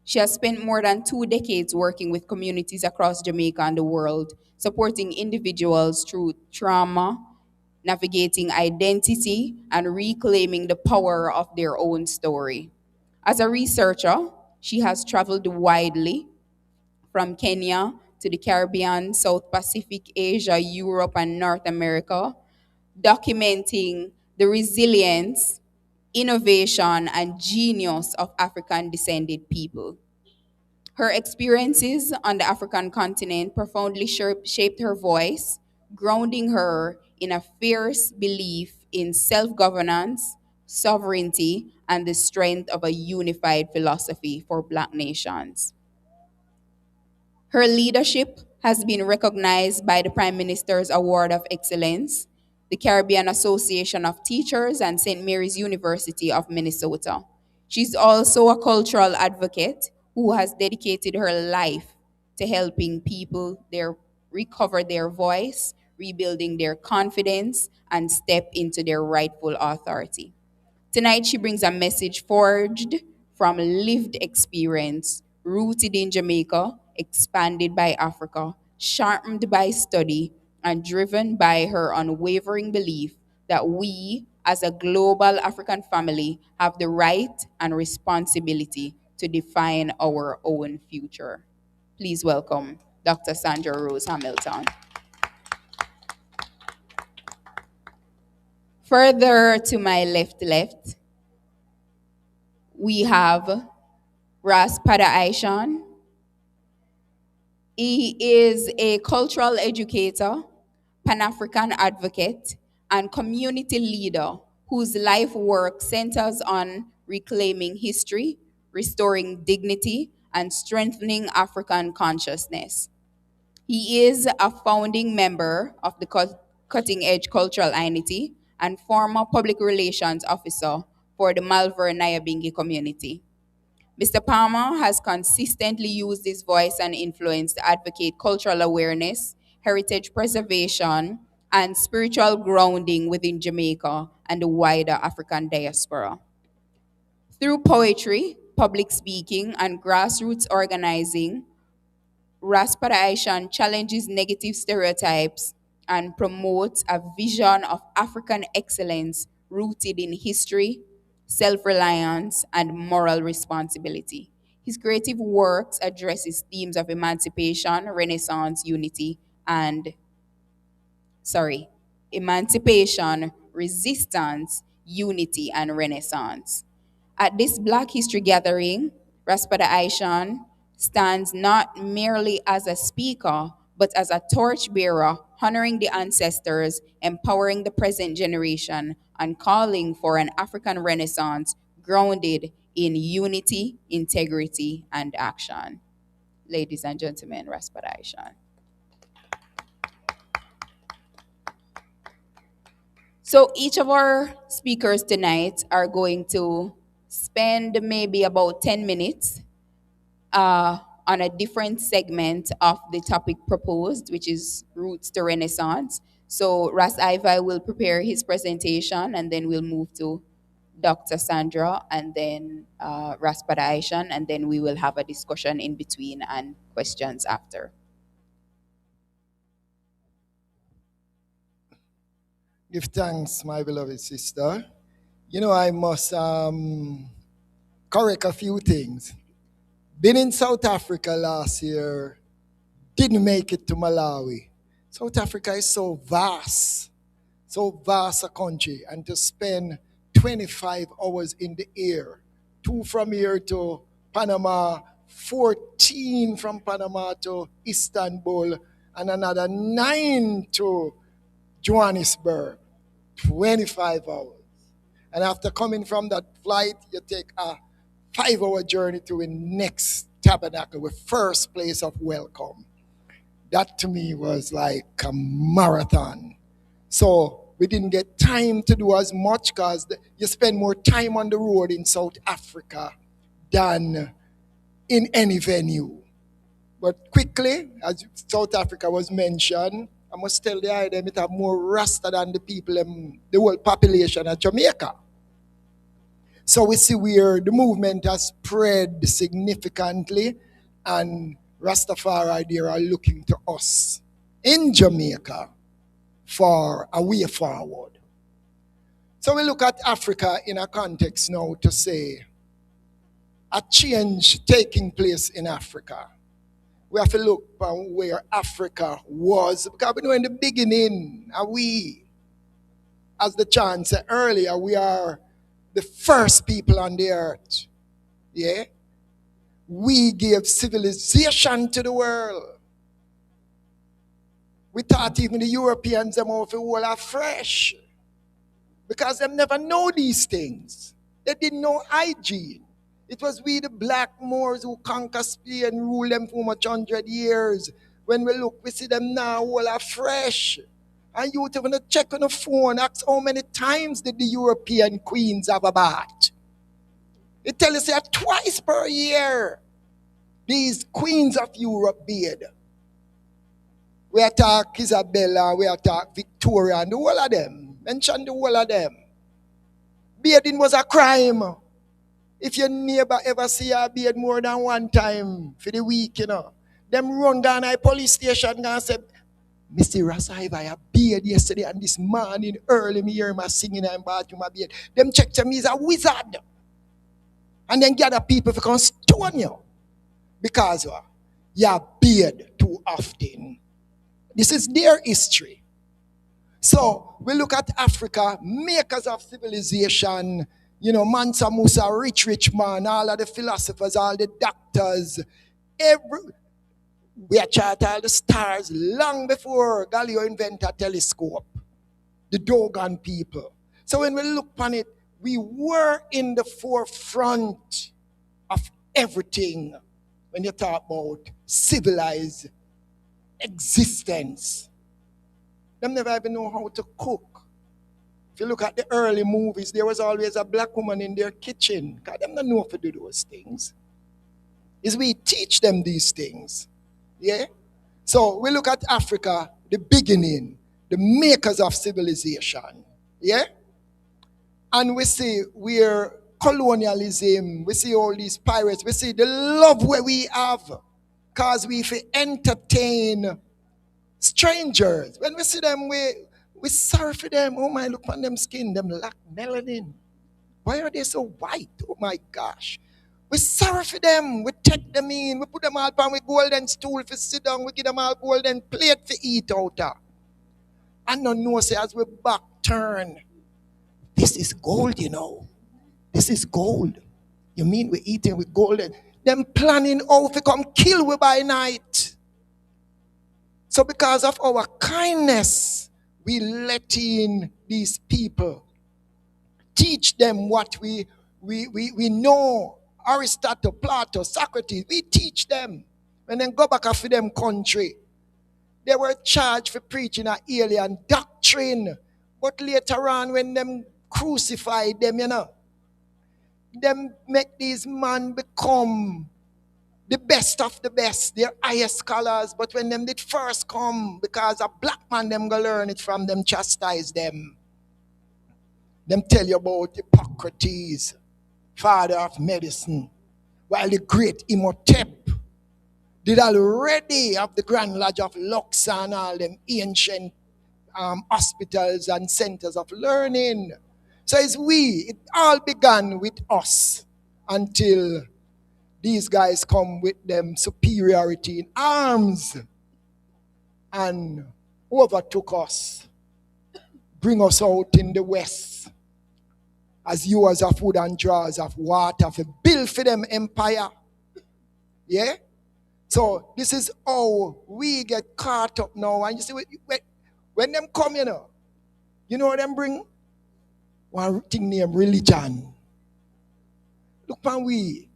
She has spent more than 2 decades working with communities across Jamaica and the world, supporting individuals through trauma, navigating identity, and reclaiming the power of their own story. As a researcher, she has traveled widely from Kenya to the Caribbean, South Pacific, Asia, Europe, and North America, documenting the resilience, innovation, and genius of African descended people. Her experiences on the African continent profoundly shaped her voice, grounding her in a fierce belief in self governance, sovereignty, and the strength of a unified philosophy for Black nations. Her leadership has been recognized by the Prime Minister's Award of Excellence, the Caribbean Association of Teachers, and St. Mary's University of Minnesota. She's also a cultural advocate who has dedicated her life to helping people recover their voice, rebuilding their confidence, and step into their rightful authority. Tonight, she brings a message forged from lived experience, rooted in Jamaica, expanded by Africa, sharpened by study, and driven by her unwavering belief that we, as a global African family, have the right and responsibility to define our own future. Please welcome Dr. Sandra Rose Hamilton. Further to my left, we have Ras Pada Aishan. He is a cultural educator, Pan-African advocate, and community leader whose life work centers on reclaiming history, restoring dignity, and strengthening African consciousness. He is a founding member of the Cutting Edge Cultural INITY and former public relations officer for the Malvern Nyabingi community. Mr. Palmer has consistently used his voice and influence to advocate cultural awareness, heritage preservation, and spiritual grounding within Jamaica and the wider African diaspora. Through poetry, public speaking, and grassroots organizing, Raspada Aishan challenges negative stereotypes and promotes a vision of African excellence rooted in history, self-reliance, and moral responsibility. His creative works addresses themes of emancipation, Renaissance, emancipation, resistance, unity, and Renaissance. At this Black History gathering, Raspada Aishan stands not merely as a speaker, but as a torchbearer, honoring the ancestors, empowering the present generation, and calling for an African Renaissance grounded in unity, integrity, and action. Ladies and gentlemen, Raspada Aishan. So each of our speakers tonight are going to spend maybe about 10 minutes on a different segment of the topic proposed, which is Roots to Renaissance. So Ras Ivi will prepare his presentation, and then we'll move to Dr. Sandra, and then Raspada Aishan, and then we will have a discussion in between and questions after. Give thanks, my beloved sister. You know, I must correct a few things. Been in South Africa last year, didn't make it to Malawi. South Africa is so vast a country, and to spend 25 hours in the air, 2 from here to Panama, 14 from Panama to Istanbul, and another 9 to Johannesburg, 25 hours. And after coming from that flight, you take a 5-hour journey to the next tabernacle, the first place of welcome. That to me was like a marathon. So we didn't get time to do as much because you spend more time on the road in South Africa than in any venue. But quickly, as South Africa was mentioned, I must tell the idea it have more Rasta than the people, the whole population of Jamaica. So we see where the movement has spread significantly, and Rastafari there are looking to us in Jamaica for a way forward. So we look at Africa in a context now to say a change taking place in Africa. We have to look at where Africa was, because we know in the beginning, we as the chant said earlier, we are the first people on the earth. Yeah? We gave civilization to the world. We thought even the Europeans them out the world are fresh. Because they never know these things. They didn't know hygiene. It was we the black Moors who conquered Spain and ruled them for much 100 years. When we look, we see them now all are fresh. And you have to check on the phone, ask how many times did the European queens have a bath? It tells you twice per year these queens of Europe bathe. We attack Isabella, we attack Victoria, and the whole of them. Mention the whole of them. Bathing was a crime. If your neighbor ever see you bathe more than one time for the week, you know, them run down to the police station and say, Mr. Rasaiva, I bathed yesterday and this morning early me hear him singing in bathroom I bathed. Them check to me is a wizard. And then gather people to come stone you. Because you bathe too often. This is their history. So we look at Africa, makers of civilization, you know, Mansa Musa, rich man, all of the philosophers, all the doctors, we are charted all the stars long before Galileo invented a telescope. The Dogon people. So when we look upon it, we were in the forefront of everything when you talk about civilized existence. Them never even know how to cook. If you look at the early movies, there was always a black woman in their kitchen. Because them don't know how to do those things. Is we teach them these things. Yeah? So we look at Africa, the beginning, the makers of civilization. Yeah? And we see where colonialism, we see all these pirates, we see the love where we have. Because we entertain strangers. When we see them, we sorry for them. Oh my, look on them skin, them lack melanin. Why are they so white? Oh my gosh. We sorry for them. We take them in. We put them all on with golden stool for sit down. We give them all golden plate for eat out of. And no know say as we back turn. This is gold, you know. This is gold. You mean we eating with golden? Them planning how to come kill we by night. So because of our kindness, we let in these people. Teach them what we know. Aristotle, Plato, Socrates, we teach them. And then go back after them country. They were charged for preaching an alien doctrine. But later on, when them crucified them, you know, them make these men become the best of the best, their highest scholars. But when them did first come, because a black man them go learn it from them, chastise them. Them tell you about Hippocrates, father of medicine, while the great Imhotep did already have the Grand Lodge of Luxor and all them ancient hospitals and centers of learning. So it's it all began with us until these guys come with them superiority in arms and overtook us, bring us out in the West as users of food and drawers of water for build for them empire. Yeah? So this is how we get caught up now. And you see, when them come, you know what them bring? One thing named religion. Look man, we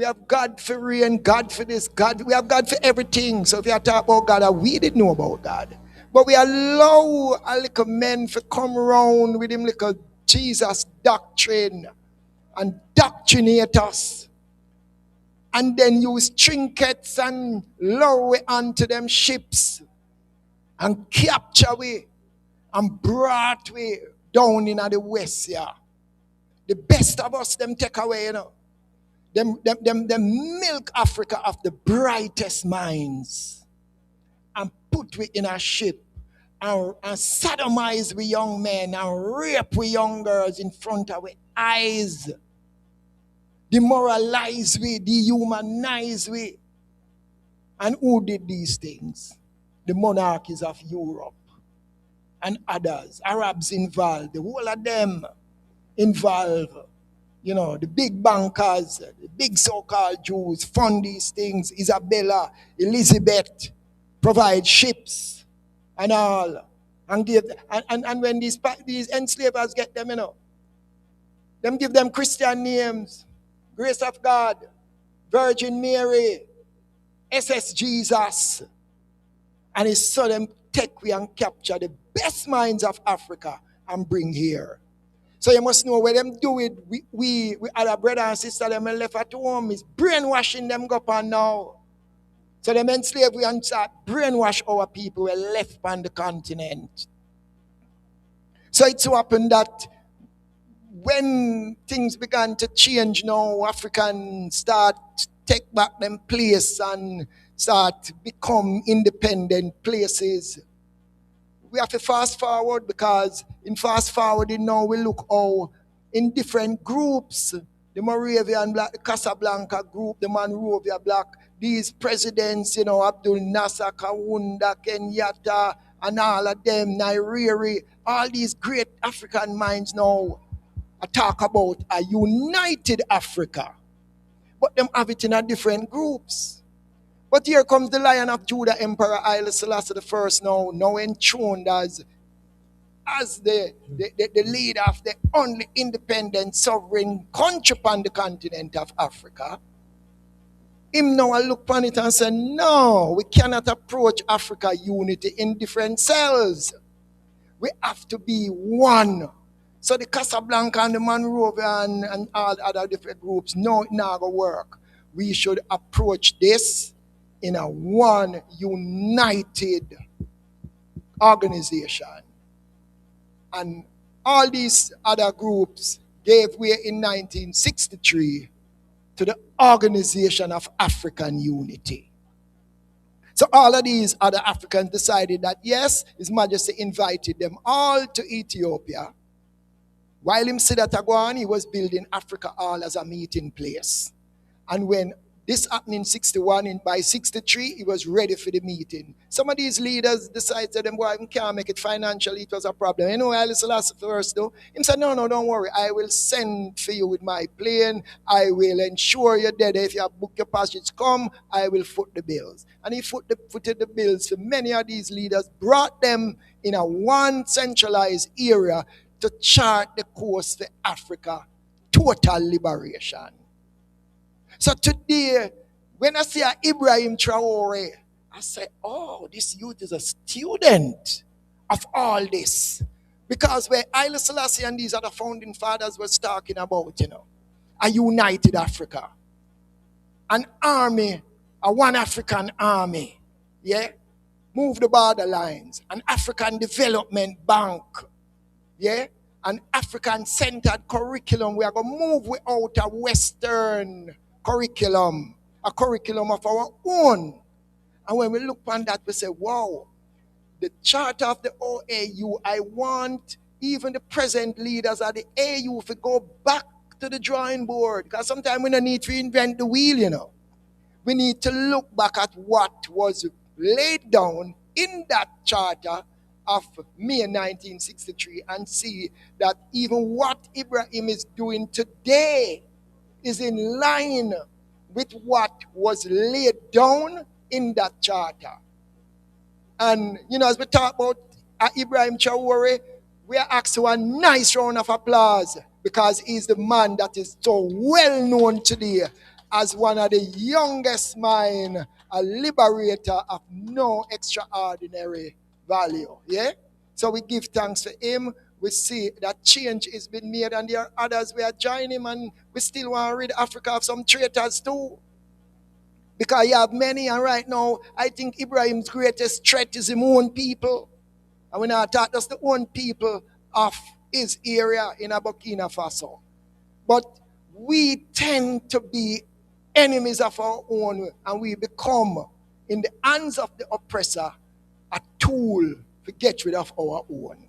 have God for rain, God for this, God. We have God for everything. So if you talk about God, we didn't know about God. But we allow a little men to come around with him little Jesus doctrine and doctrinate us. And then use trinkets and lure we onto them ships and capture we and brought we down in the West here. The best of us them take away, you know. Them milk Africa of the brightest minds and put we in a ship and sodomize we young men and rape we young girls in front of our eyes. Demoralize we, dehumanize we. And who did these things? The monarchies of Europe. and others, Arabs involved, the whole of them involved. You know, the big bankers, the big so-called Jews fund these things. Isabella, Elizabeth provide ships and all. And give and when these enslavers get them, you know, them give them Christian names. Grace of God, Virgin Mary, SS Jesus. And it's so them take we and capture the best minds of Africa and bring here. So you must know where them do it. We other brother and sister them left at home is brainwashing them go on now. So them enslave we and start brainwash our people who are left on the continent. So it so happened that when things began to change now, Africans start take back them place and start become independent places. We have to fast forward, because in fast forwarding now we look how in different groups, the Moravian Black, the Casablanca group, the Monrovia Black, these presidents, you know, Abdul Nasser, Kaunda, Kenyatta, and all of them, Nyerere, all these great African minds now talk about a united Africa. But them have it in a different groups. But here comes the Lion of Judah, Emperor Haile Selassie I now enthroned as the leader of the only independent sovereign country on the continent of Africa. Him now I look upon it and say, no, we cannot approach Africa unity in different cells. We have to be one. So the Casablanca and the Monrovia and all other different groups, no, it's not going to work. We should approach this in a one united organization. And all these other groups gave way in 1963 to the Organization of African Unity. So all of these other Africans decided that yes, His Majesty invited them all to Ethiopia. While him said that he was building Africa Hall as a meeting place. And when this happened in 61, and by 63, he was ready for the meeting. Some of these leaders decided that them boy can't make it financially, it was a problem. You know, Haile Selassie first though, he said, no, don't worry, I will send for you with my plane, I will ensure you're there. If you have booked your passage, come, I will foot the bills. And he footed the bills for many of these leaders, brought them in a one centralized area to chart the course for Africa, total liberation. So today, when I see Ibrahim Traore, I say, oh, this youth is a student of all this. Because where Haile Selassie and these other founding fathers was talking about, you know, a united Africa. An army, a one African army, yeah? Move the border lines. An African Development Bank, yeah? An African-centered curriculum. We are going to move without a Western curriculum, a curriculum of our own. And when we look on that, we say, wow, the charter of the OAU, I want even the present leaders of the AU to go back to the drawing board. Because sometimes we don't need to reinvent the wheel, you know. We need to look back at what was laid down in that charter of May 1963 and see that even what Ibrahim is doing today is in line with what was laid down in that charter. And, you know, as we talk about Ibrahim Traore, we are asked for a nice round of applause because he's the man that is so well known today as one of the youngest mind, a liberator of no extraordinary value. Yeah? So we give thanks for him. We see that change is being made, and there are others we are joining him, and we still want to rid Africa of some traitors too. Because you have many, and right now, I think Ibrahim's greatest threat is his own people. And when I talk, that's the own people of his area in Burkina Faso. But we tend to be enemies of our own, and we become, in the hands of the oppressor, a tool to get rid of our own.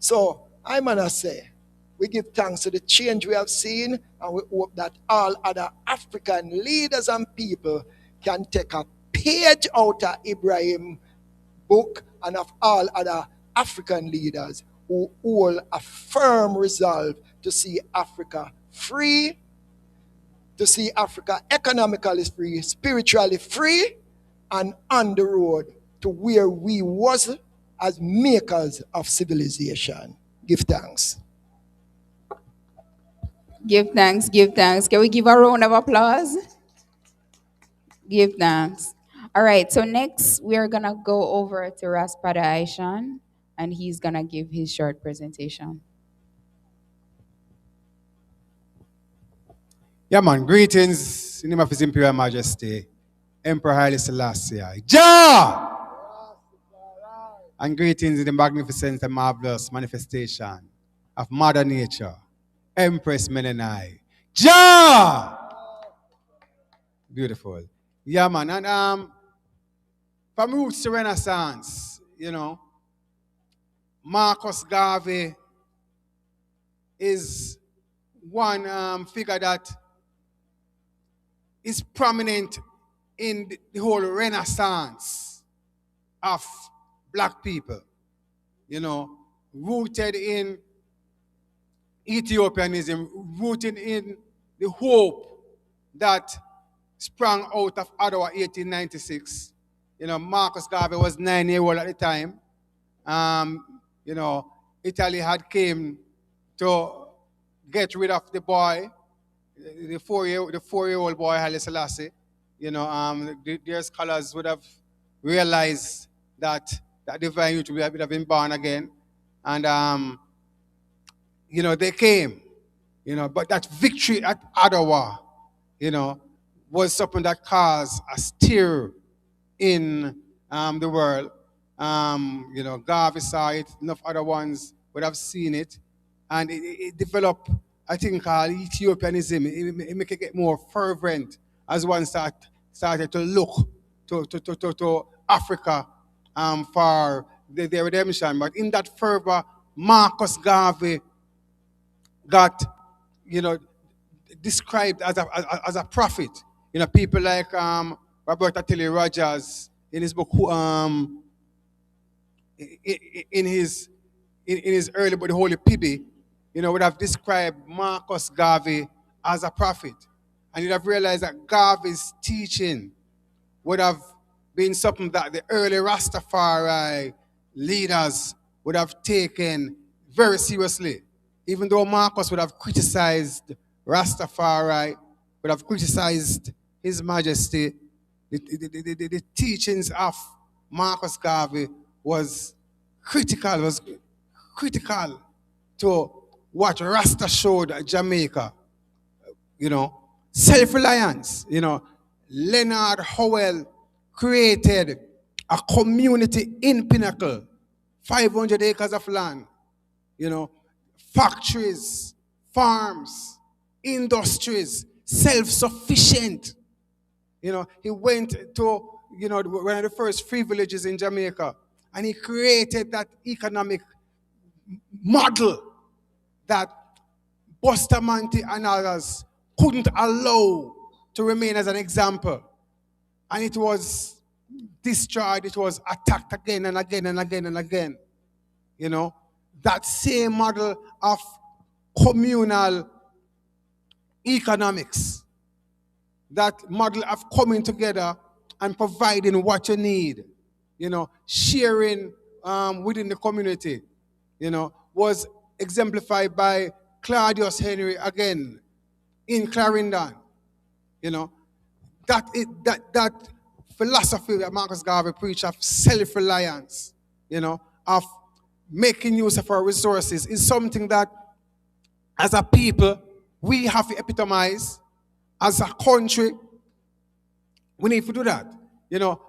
So I'm going to say, we give thanks to the change we have seen, and we hope that all other African leaders and people can take a page out of Ibrahim's book and of all other African leaders who hold a firm resolve to see Africa free, to see Africa economically free, spiritually free, and on the road to where we was as makers of civilization. Give thanks. Give thanks, give thanks. Can we give a round of applause? Give thanks. All right, so next we are gonna go over to Raspada Aishan, and he's gonna give his short presentation. Yeah, man. Greetings in the name of His Imperial Majesty, Emperor Haile Selassie. Jah! And greetings in the magnificent and marvelous manifestation of Mother Nature, Empress Menenai. Jah! Beautiful. Yeah, man. And from roots to Renaissance, you know, Marcus Garvey is one figure that is prominent in the whole renaissance of black people, you know, rooted in Ethiopianism, rooted in the hope that sprang out of Ottawa 1896. You know, Marcus Garvey was 9-year-old at the time. You know, Italy had came to get rid of the boy, the four-year-old boy, Haile Selassie. You know, their scholars would have realized that that divine youth would have been born again. And, you know, they came, you know, but that victory at Ottawa, you know, was something that caused a stir in the world. You know, Garvey saw it, enough other ones would have seen it, and it developed a thing called Ethiopianism. It make it get more fervent as one started to look to Africa for their redemption. But in that fervor, Marcus Garvey got, you know, described as a prophet. You know, people like Roberta Tilly Rogers in his book, in his early book, The Holy Pibby, you know, would have described Marcus Garvey as a prophet. And you'd have realized that Garvey's teaching would have been something that the early Rastafari leaders would have taken very seriously. Even though Marcus would have criticized Rastafari, would have criticized His Majesty, the teachings of Marcus Garvey was critical to what Rasta showed at Jamaica. You know, self-reliance. You know, Leonard Howell created a community in Pinnacle, 500 acres of land. You know, factories, farms, industries, self-sufficient. You know, he went to, you know, one of the first free villages in Jamaica, and he created that economic model that Bustamante and others couldn't allow to remain as an example. And it was destroyed, it was attacked again and again and again and again. You know, that same model of communal economics, that model of coming together and providing what you need, you know, sharing within the community, you know, was exemplified by Claudius Henry again in Clarendon. You know, that philosophy that Marcus Garvey preached of self-reliance, you know, of making use of our resources is something that as a people we have to epitomize. As a country, we need to do that. You know,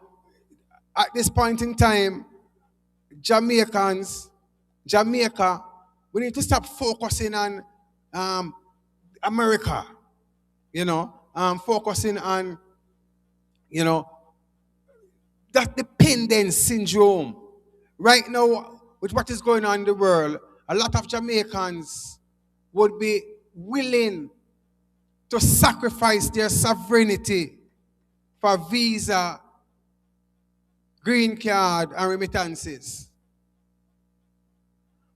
at this point in time, Jamaica, we need to stop focusing on America, you know, focusing on, you know, that dependence syndrome. Right now, with what is going on in the world, a lot of Jamaicans would be willing to sacrifice their sovereignty for visa, green card, and remittances.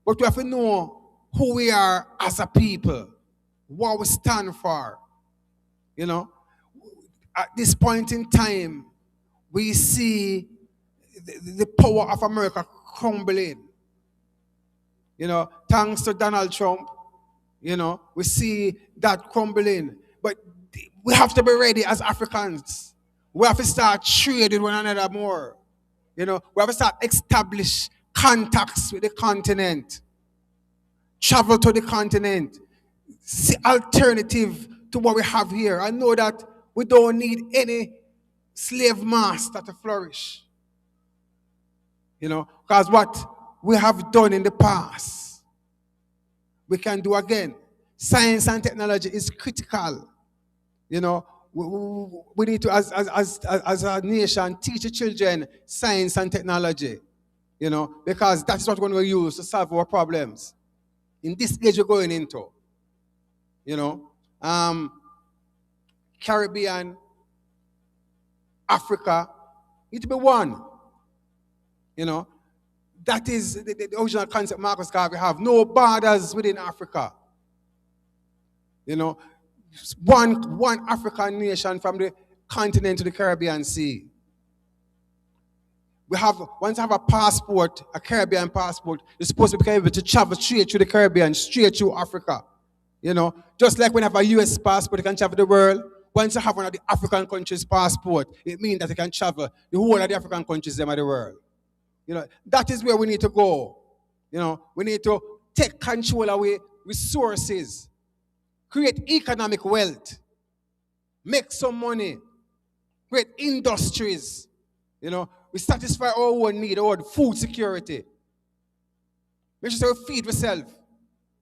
But we have to know who we are as a people, what we stand for. You know, at this point in time, we see the power of America crumbling. You know, thanks to Donald Trump, you know, we see that crumbling. But we have to be ready as Africans. We have to start trading one another more. You know, we have to start establish contacts with the continent. Travel to the continent. See alternative to what we have here. I know that we don't need any slave master to flourish. You know, because what we have done in the past, we can do again. Science and technology is critical. You know, we need to, as a nation, teach the children science and technology. You know, because that's what we're going to use to solve our problems. In this age we're going into. You know, Caribbean, Africa, need to be one. You know, that is the original concept Marcus Garvey have. No borders within Africa. You know, one African nation from the continent to the Caribbean Sea. Once you have a passport, a Caribbean passport, you're supposed to be able to travel straight through the Caribbean, straight through Africa. You know, just like when you have a US passport, you can travel the world. Once you have one of the African countries' passport, it means that you can travel the whole of the African countries of the world. You know, that is where we need to go. You know, we need to take control away resources, create economic wealth, make some money, create industries. You know, we satisfy our own need, our own food security. Make sure we feed ourselves.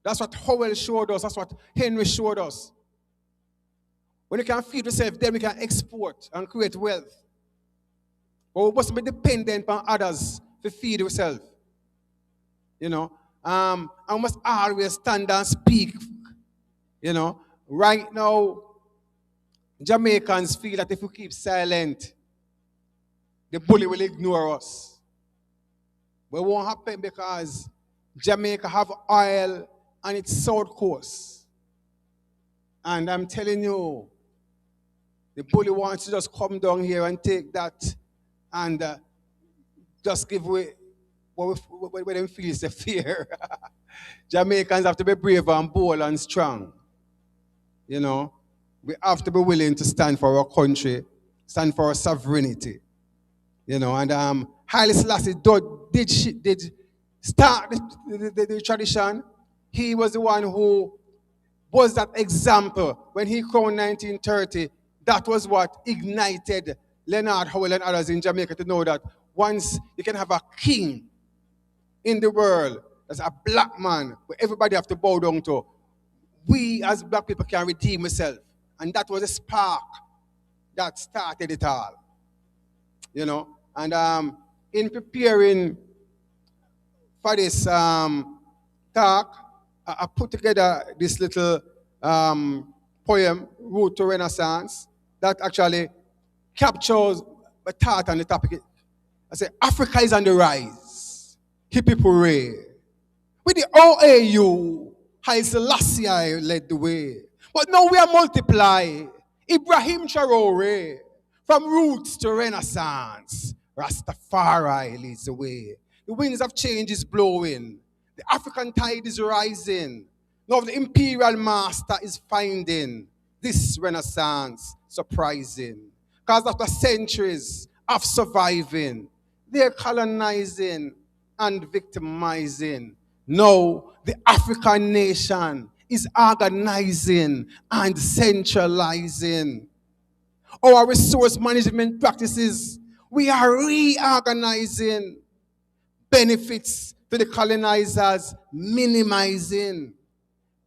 That's what Howell showed us. That's what Henry showed us. When you can feed yourself, then we can export and create wealth. But we must be dependent on others to feed yourself. You know, and we must always stand and speak. You know, right now, Jamaicans feel that if we keep silent, the bully will ignore us. But it won't happen because Jamaica have oil on its south coast. And I'm telling you, the bully wants to just come down here and take that and just give away what them feel is the fear. Jamaicans have to be brave and bold and strong. You know, we have to be willing to stand for our country, stand for our sovereignty. You know, and Haile Selassie did start the tradition. He was the one who was that example when he crowned 1930. That was what ignited Leonard Howell and others in Jamaica to know that once you can have a king in the world as a black man where everybody have to bow down to, we as black people can redeem ourselves. And that was a spark that started it all. You know, and in preparing for this talk, I put together this little poem, Route to Renaissance, that actually captures a thought on the topic. I say, Africa is on the rise. Hip hip hooray. With the OAU, Haile Selassie led the way. But now we are multiply. Ibrahim Traore. From roots to renaissance, Rastafari leads the way. The winds of change is blowing. The African tide is rising. Now the imperial master is finding this renaissance surprising. Because after centuries of surviving, they're colonizing and victimizing. Now the African nation is organizing and centralizing. Our resource management practices, we are reorganizing. Benefits to the colonizers, minimizing.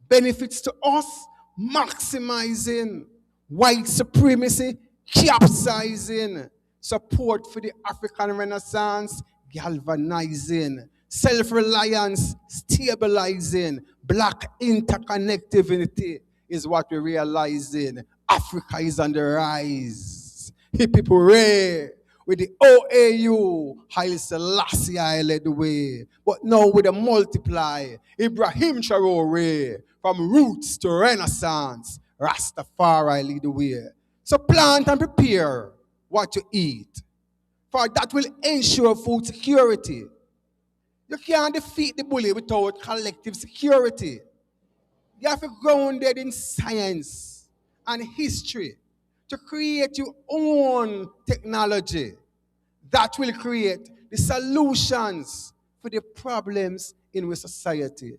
Benefits to us, maximizing. White supremacy, capsizing. Support for the African Renaissance, galvanizing. Self-reliance, stabilizing. Black interconnectivity is what we're realizing. Africa is on the rise. Hip hip hooray. With the OAU, Haile Selassie I led the way. But now with the multiply, Ibrahim Traore, from roots to renaissance, Rastafari lead the way. So plant and prepare what you eat, for that will ensure food security. You can't defeat the bully without collective security. You have to grounded in science and history to create your own technology that will create the solutions for the problems in our society.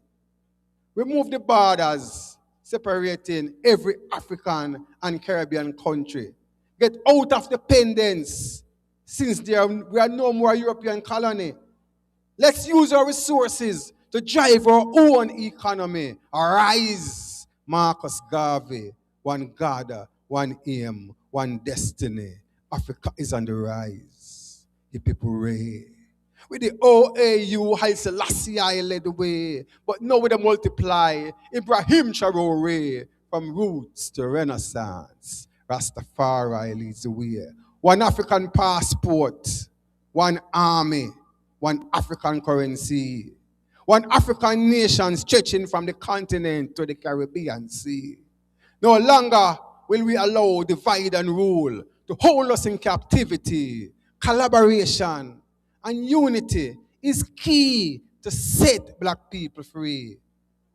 Remove the borders separating every African and Caribbean country. Get out of dependence, since we are no more a European colony. Let's use our resources to drive our own economy. Arise, Marcus Garvey. One God, one aim, one destiny. Africa is on the rise. The people reign. With the OAU, Haile Selassie I led the way. But now with the multiply, Ibrahim Traore, from roots to renaissance, Rastafari leads the way. One African passport, one army, one African currency, one African nation stretching from the continent to the Caribbean Sea. No longer will we allow divide and rule to hold us in captivity. Collaboration and unity is key to set black people free.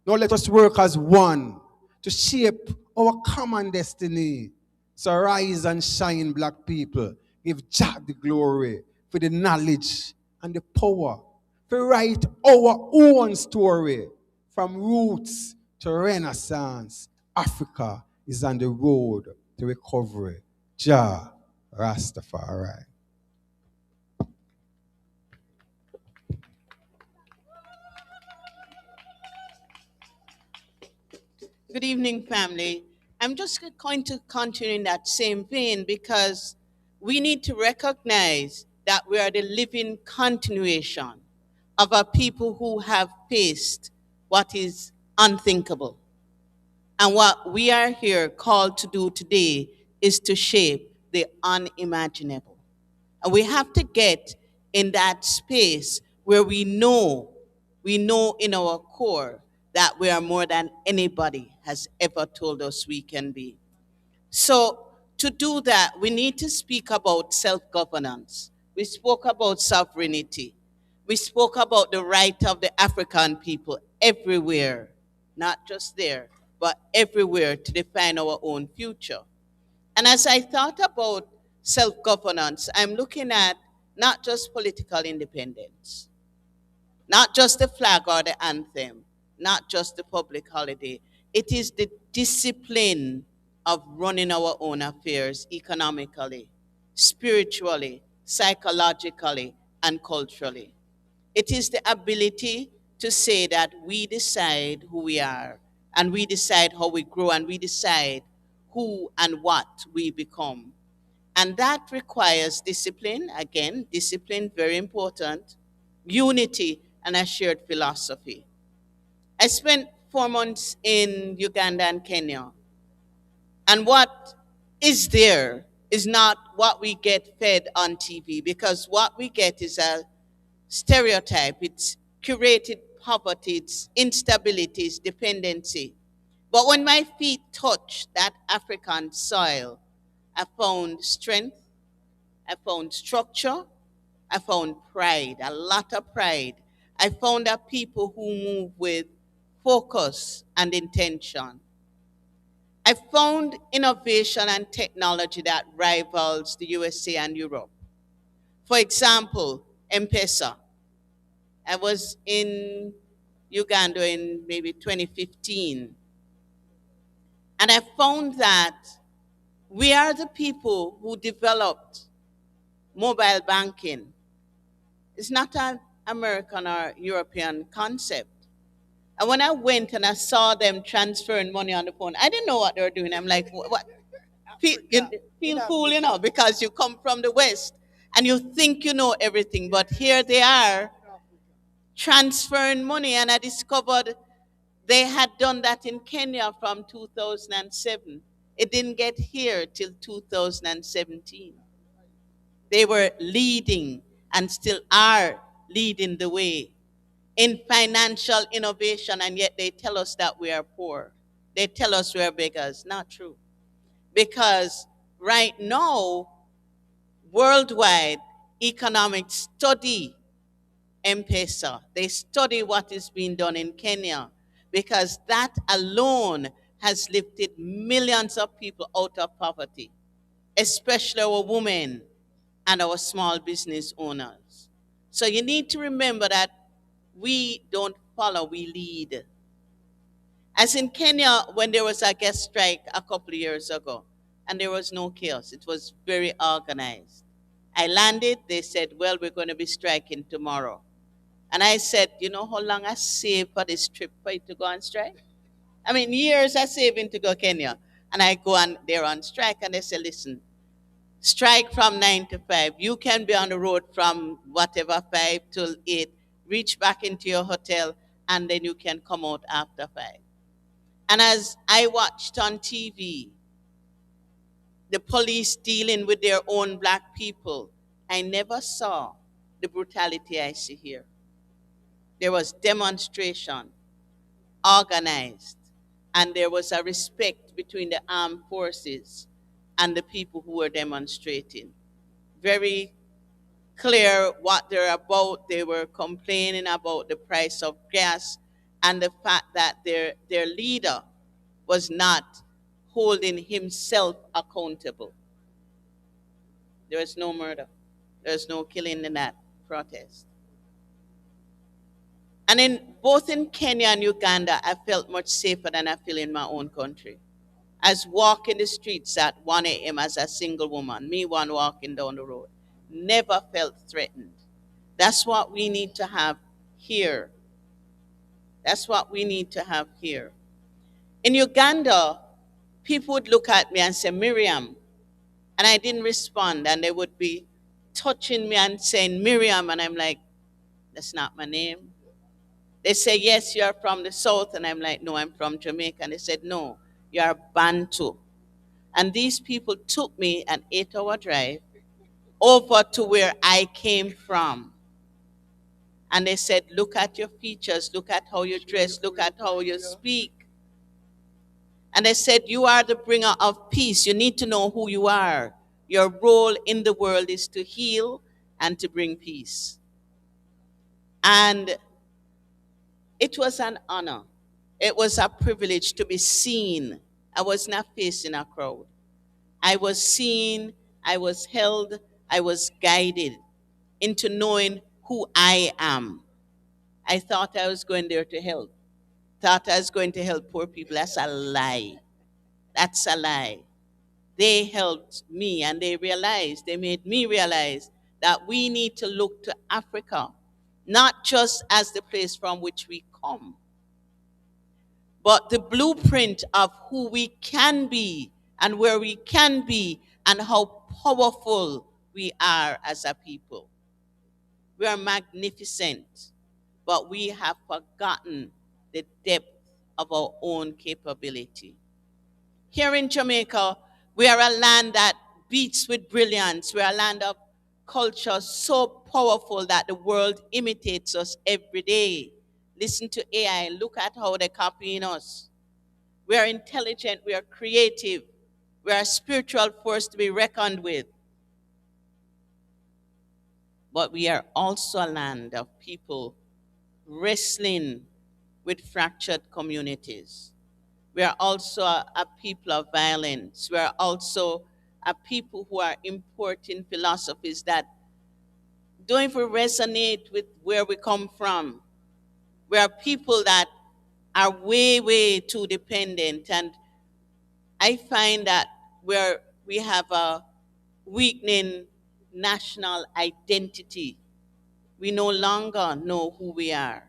Now let us work as one to shape our common destiny. So rise and shine, black people. Give Jah the glory for the knowledge and the power to write our own story. From roots to renaissance, Africa is on the road to recovery. Jah Rastafari. Good evening, family. I'm just going to continue in that same vein because we need to recognize that we are the living continuation of a people who have faced what is unthinkable. And what we are here called to do today is to shape the unimaginable. And we have to get in that space where we know in our core that we are more than anybody has ever told us we can be. So to do that, we need to speak about self-governance. We spoke about sovereignty. We spoke about the right of the African people everywhere, not just there, but everywhere to define our own future. And as I thought about self-governance, I'm looking at not just political independence, not just the flag or the anthem, not just the public holiday. It is the discipline of running our own affairs economically, spiritually, psychologically, and culturally. It is the ability to say that we decide who we are, and we decide how we grow, and we decide who and what we become. And that requires discipline, again, discipline, very important, unity, and a shared philosophy. I spent 4 months in Uganda and Kenya. And what is there is not what we get fed on TV, because what we get is a stereotype. It's curated poverty, it's instability, it's dependency. But when my feet touched that African soil, I found strength, I found structure, I found pride, a lot of pride. I found a people who move with focus and intention. I found innovation and technology that rivals the USA and Europe. For example, M-Pesa. I was in Uganda in maybe 2015. And I found that we are the people who developed mobile banking. It's not an American or European concept. And when I went and I saw them transferring money on the phone, I didn't know what they were doing. I'm like, what? Feel cool, because you come from the West and you think you know everything. But here they are transferring money. And I discovered they had done that in Kenya from 2007. It didn't get here till 2017. They were leading and still are leading the way in financial innovation, and yet they tell us that we are poor. They tell us we are beggars. Not true. Because right now, worldwide, economics study M-Pesa. They study what is being done in Kenya, because that alone has lifted millions of people out of poverty, especially our women and our small business owners. So you need to remember that we don't follow, we lead. As in Kenya, when there was a gas strike a couple of years ago, and there was no chaos, it was very organized. I landed, they said, well, we're going to be striking tomorrow. And I said, you know how long I saved for this trip for you to go on strike? I mean, years I saving to go Kenya. And I go on, they're on strike, and they say, listen, strike from 9 to 5. You can be on the road from whatever 5 till 8, reach back into your hotel, and then you can come out after 5. And as I watched on TV, the police dealing with their own black people, I never saw the brutality I see here. There was demonstration, organized, and there was a respect between the armed forces and the people who were demonstrating. Very clear what they're about. They were complaining about the price of gas and the fact that their leader was not holding himself accountable. There was no murder. There was no killing in that protest. And in both in Kenya and Uganda, I felt much safer than I feel in my own country. I was walking the streets at 1 a.m. as a single woman, me one walking down the road. Never felt threatened. That's what we need to have here. That's what we need to have here. In Uganda, people would look at me and say, Miriam, and I didn't respond, and they would be touching me and saying, Miriam, and I'm like, that's not my name. They say, yes, you're from the South, and I'm like, no, I'm from Jamaica. And they said, no, you're Bantu. And these people took me an 8-hour drive over to where I came from. And they said, look at your features, look at how you dress, look at how you speak. And they said, you are the bringer of peace. You need to know who you are. Your role in the world is to heal and to bring peace. And it was an honor. It was a privilege to be seen. I was not facing a crowd. I was seen, I was held, I was guided into knowing who I am. I thought I was going there to help. Thought I was going to help poor people. That's a lie. That's a lie. They helped me, and they made me realize that we need to look to Africa, not just as the place from which we come, but the blueprint of who we can be and where we can be and how powerful we are as a people. We are magnificent, but we have forgotten the depth of our own capability. Here in Jamaica, we are a land that beats with brilliance. We are a land of culture so powerful that the world imitates us every day. Listen to AI. Look at how they're copying us. We are intelligent. We are creative. We are a spiritual force to be reckoned with. But we are also a land of people wrestling with fractured communities. We are also a people of violence. We are also a people who are importing philosophies that don't even resonate with where we come from. We are people that are way, way too dependent. And I find that we have a weakening national identity. We no longer know who we are.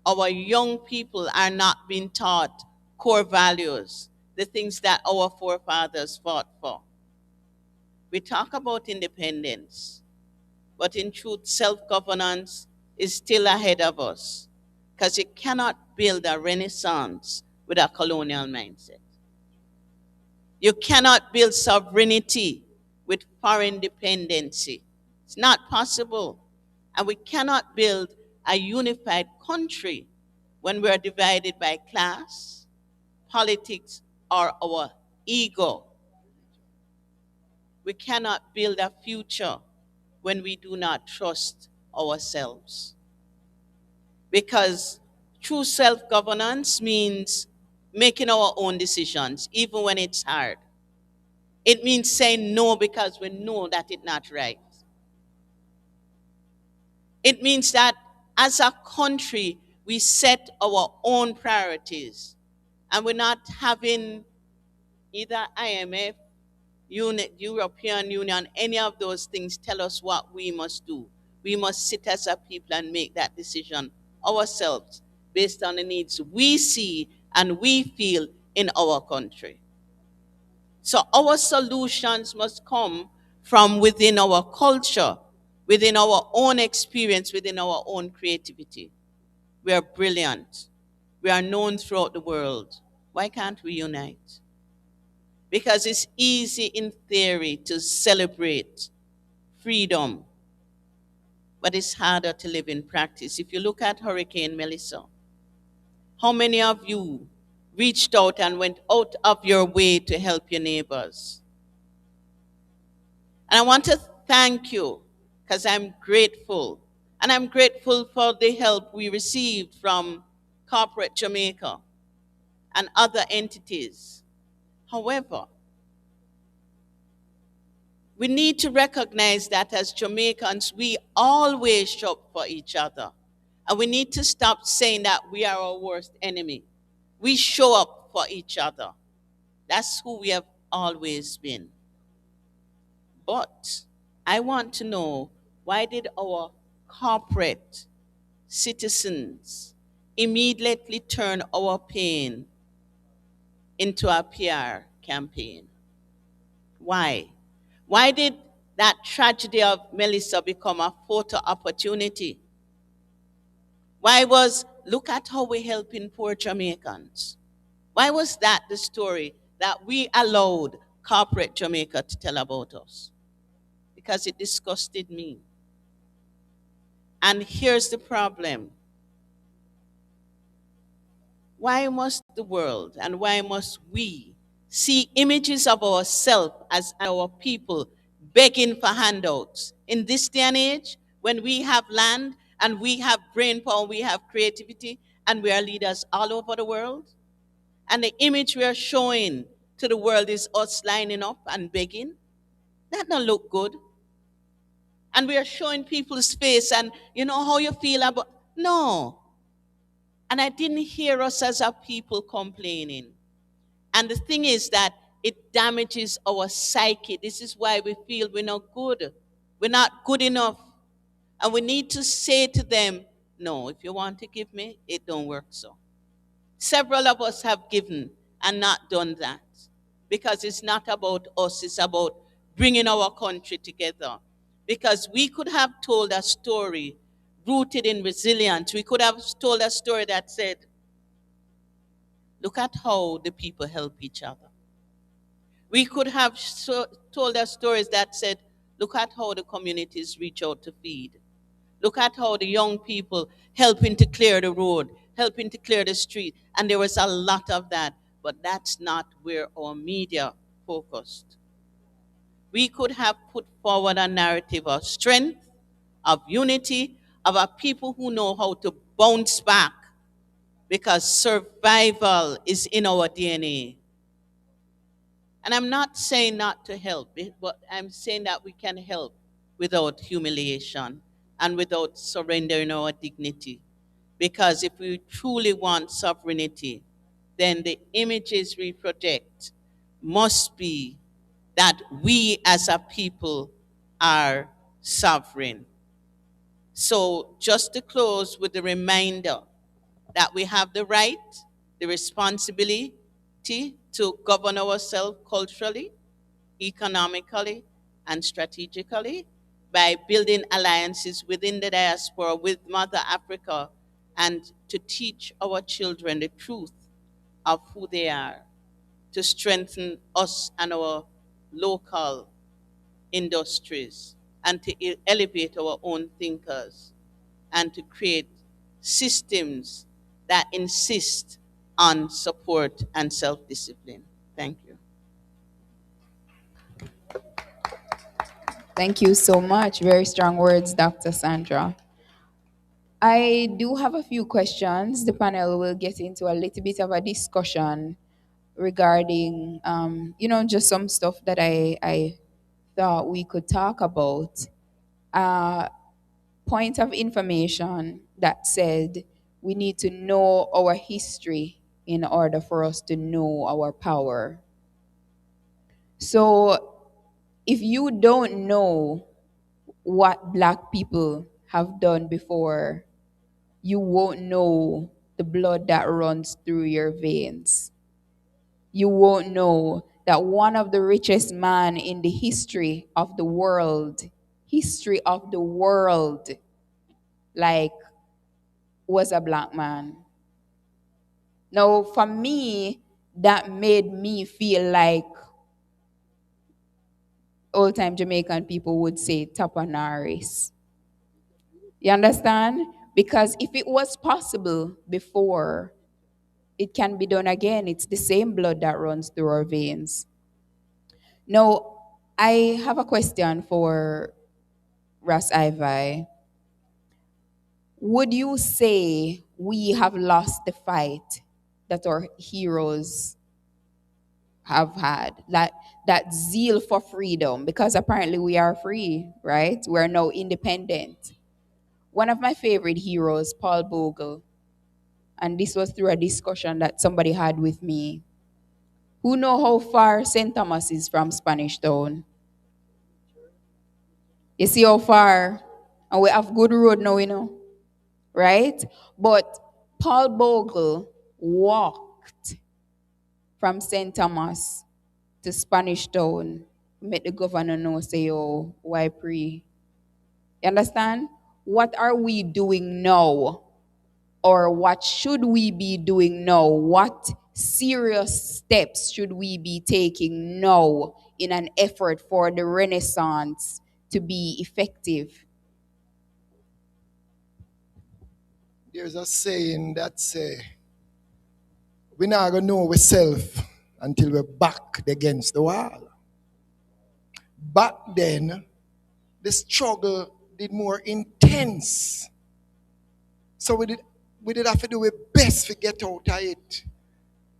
Our young people are not being taught core values, the things that our forefathers fought for. We talk about independence, but in truth, self-governance is still ahead of us, because you cannot build a renaissance with a colonial mindset. You cannot build sovereignty with foreign dependency. It's not possible. And we cannot build a unified country when we are divided by class, politics, or our ego. We cannot build a future when we do not trust ourselves. Because true self-governance means making our own decisions, even when it's hard. It means saying no because we know that it's not right. It means that as a country, we set our own priorities, and we're not having either IMF, European Union, any of those things tell us what we must do. We must sit as a people and make that decision ourselves based on the needs we see and we feel in our country. So our solutions must come from within our culture, within our own experience, within our own creativity. We are brilliant. We are known throughout the world. Why can't we unite? Because it's easy in theory to celebrate freedom, but it's harder to live in practice. If you look at Hurricane Melissa, how many of you reached out and went out of your way to help your neighbors? And I want to thank you because I'm grateful. And I'm grateful for the help we received from corporate Jamaica and other entities. However, we need to recognize that as Jamaicans, we always show up for each other. And we need to stop saying that we are our worst enemy. We show up for each other. That's who we have always been. But I want to know, why did our corporate citizens immediately turn our pain into a PR campaign? Why? Why did that tragedy of Melissa become a photo opportunity? Why was, look at how we're helping poor Jamaicans? Why was that the story that we allowed corporate Jamaica to tell about us? Because it disgusted me. And here's the problem. Why must the world and why must we see images of ourselves as our people begging for handouts in this day and age when we have land and we have brain power, we have creativity, and we are leaders all over the world? And the image we are showing to the world is us lining up and begging? That don't look good. And we are showing people's face and you know how you feel about, no. And I didn't hear us as a people complaining. And the thing is that it damages our psyche. This is why we feel we're not good. We're not good enough. And we need to say to them, no, if you want to give me, it don't work so. Several of us have given and not done that. Because it's not about us, it's about bringing our country together. Because we could have told a story rooted in resilience. We could have told a story that said, look at how the people help each other. We could have told us stories that said, look at how the communities reach out to feed. Look at how the young people helping to clear the road, helping to clear the street. And there was a lot of that, but that's not where our media focused. We could have put forward a narrative of strength, of unity, of a people who know how to bounce back, because survival is in our DNA. And I'm not saying not to help, but I'm saying that we can help without humiliation and without surrendering our dignity. Because if we truly want sovereignty, then the images we project must be that we as a people are sovereign. So just to close with the reminder that we have the right, the responsibility to govern ourselves culturally, economically, and strategically by building alliances within the diaspora with Mother Africa and to teach our children the truth of who they are, to strengthen us and our local industries and to elevate our own thinkers and to create systems that insist on support and self-discipline. Thank you. Thank you so much. Very strong words, Dr. Sandra. I do have a few questions. The panel will get into a little bit of a discussion regarding, just some stuff that I thought we could talk about. Point of information that said we need to know our history in order for us to know our power. So if you don't know what Black people have done before, you won't know the blood that runs through your veins. You won't know that one of the richest men in the history of the world, like, was a Black man. Now, for me, that made me feel like old-time Jamaican people would say tapanaris. You understand? Because if it was possible before, it can be done again. It's the same blood that runs through our veins. Now, I have a question for Ras Ivy. Would you say we have lost the fight that our heroes have had? That zeal for freedom, because apparently we are free, right? We are now independent. One of my favorite heroes, Paul Bogle, and this was through a discussion that somebody had with me. Who know how far St. Thomas is from Spanish Town? You see how far? And we have good road now, right? But Paul Bogle walked from St. Thomas to Spanish Town. Make the governor know, say, oh, why pray? You understand? What are we doing now? Or what should we be doing now? What serious steps should we be taking now in an effort for the Renaissance to be effective? There's a saying that say, we're not going to know ourselves until we're back against the wall. Back then, the struggle did more intense. So we did have to do our best to get out of it.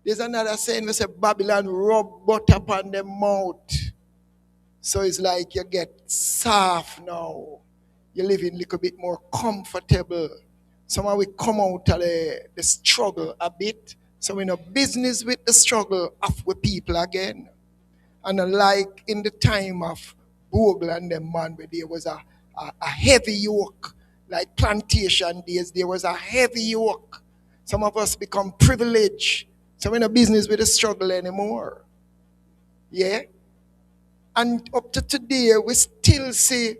There's another saying, we say Babylon rub butter upon the mouth. So it's like you get soft now. You're living a little bit more comfortable. Somehow we come out of the struggle a bit. So we're in a business with the struggle of we people again. And like in the time of Bogle and them man, where there was a heavy yoke, like plantation days, there was a heavy yoke. Some of us become privileged. So we're in a business with the struggle anymore. Yeah? And up to today, we still see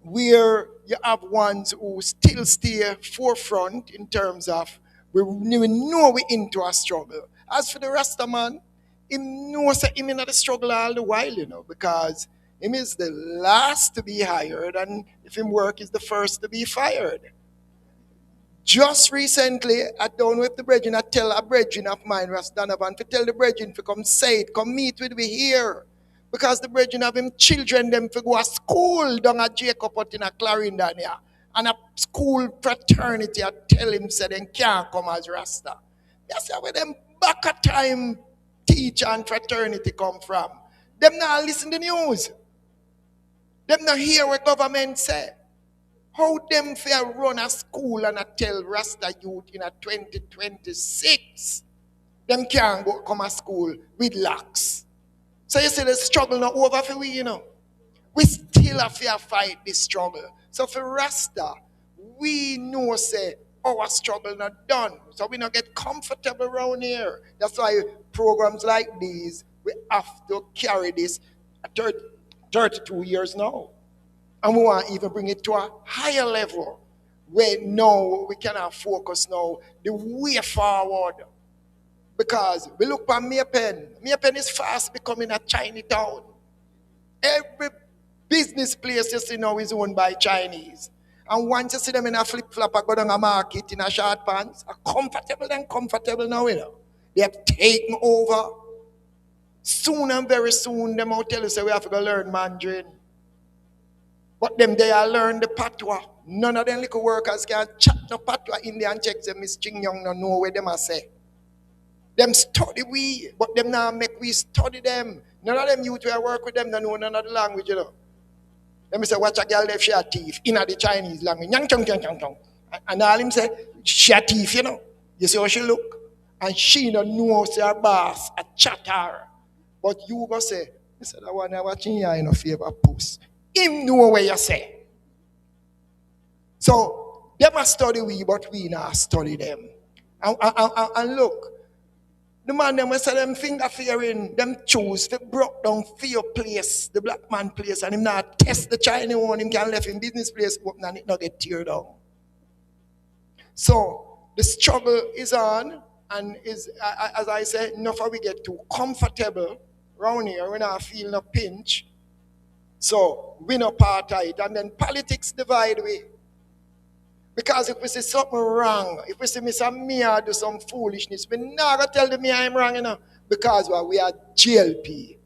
where you have ones who still stay forefront in terms of we know we're into a struggle. As for the Rasta man, him knows that him in the struggle all the while, because him is the last to be hired, and if him work is the first to be fired. Just recently, I down with the brethren, I tell a brethren of mine, Ras Donovan, to tell the brethren to come say it, come meet with me here. Because the brethren have him children them to go to school down at Jacob out in a Clarendon here. And a school fraternity I tell him say they can't come as Rasta. That's where them back at time teacher and fraternity come from. Them not listen to the news. Them not hear what government say. How them fair run a school and I tell Rasta youth in a 2026 them can't go come to school with locks. So you see the struggle not over for we, We still have to fight this struggle. So for Rasta, we know say our struggle not done. So we not get comfortable around here. That's why programs like these, we have to carry this 32 years now. And we want to even bring it to a higher level where now we cannot focus now the way forward. Because we look at Maypen. Maypen is fast becoming a Chinatown. Every business place you see now is owned by Chinese. And once you see them in a flip-flop, I go down a market in a short pants, are comfortable now, you know. They have taken over. Soon and very soon, them will tell you, say, we have to go learn Mandarin. But them, they are learn the patois. None of them little workers can chat no patois in there and check them. Miss Ching Young no know where them are say. Them study we, but them now make we study them. None of them youth who work with them don't know none of the language, you know. Let me say, watch a girl left she a thief in the Chinese language. Nyang chong chong chong chong. And all him say, she a thief, you know. You see how she look? And she don't know say her boss a chatter. But you go say, I said, I want to watch you in a favor post. Him know what you say. So, they must study we, but we not study them. And look, the man them say them finger fearing, them choose to broke down fear place, the black man place, and him not test the Chinese one, him can left in business place open and it not get teared down. So, the struggle is on, and is, as I said, enough we get too comfortable around here, we not feel no pinch. So, we no apartheid, and then politics divide we. Because if we see something wrong, if we see Mr. Mia do some foolishness, we not going to tell the Mia I'm wrong, you know, because we are GLP.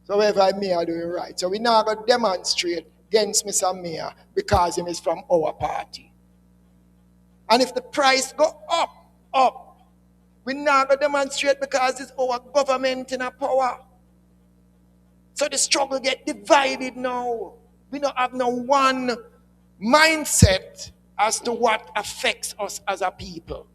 So whatever Mia doing right. So we not going to demonstrate against Mr. Mia because he is from our party. And if the price go up, we not going to demonstrate because it's our government in a power. So the struggle get divided now. We don't have no one mindset as to what affects us as a people.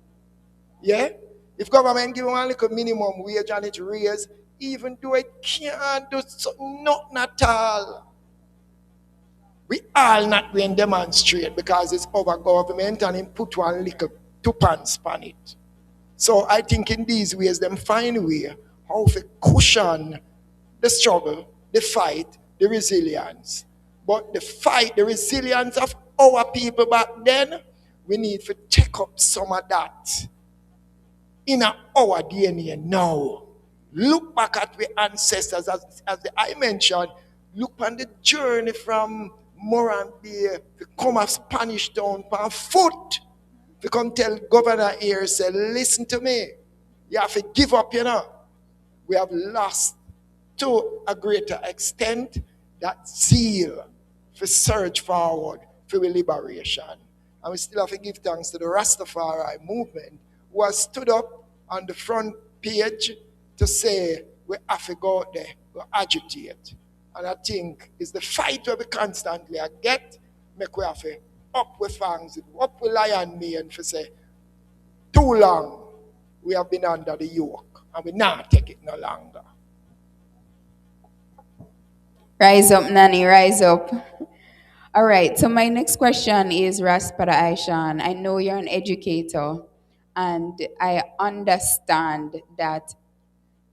Yeah? If government give one little minimum wage and it raise, even though it can't do nothing at all, we all not going to demonstrate because it's our government and it put one little twopence on it. So I think in these ways, them find a way how to cushion the struggle, the fight, the resilience. But the fight, the resilience of our people back then, we need to take up some of that in our DNA now. Look back at the ancestors, as I mentioned, look on the journey from Morambie to come a Spanish town on foot. To come tell governor here, say, listen to me, you have to give up, you know. We have lost to a greater extent that zeal for surge forward for liberation. And we still have to give thanks to the Rastafari movement who has stood up on the front page to say we have to go out there, to agitate. And I think it's the fight where we constantly get, make we have to up with fangs, up with lion mane for say, too long we have been under the yoke and we not take it no longer. Rise up, Nanny, rise up. All right, so my next question is Raspada Aishan. I know you're an educator, and I understand that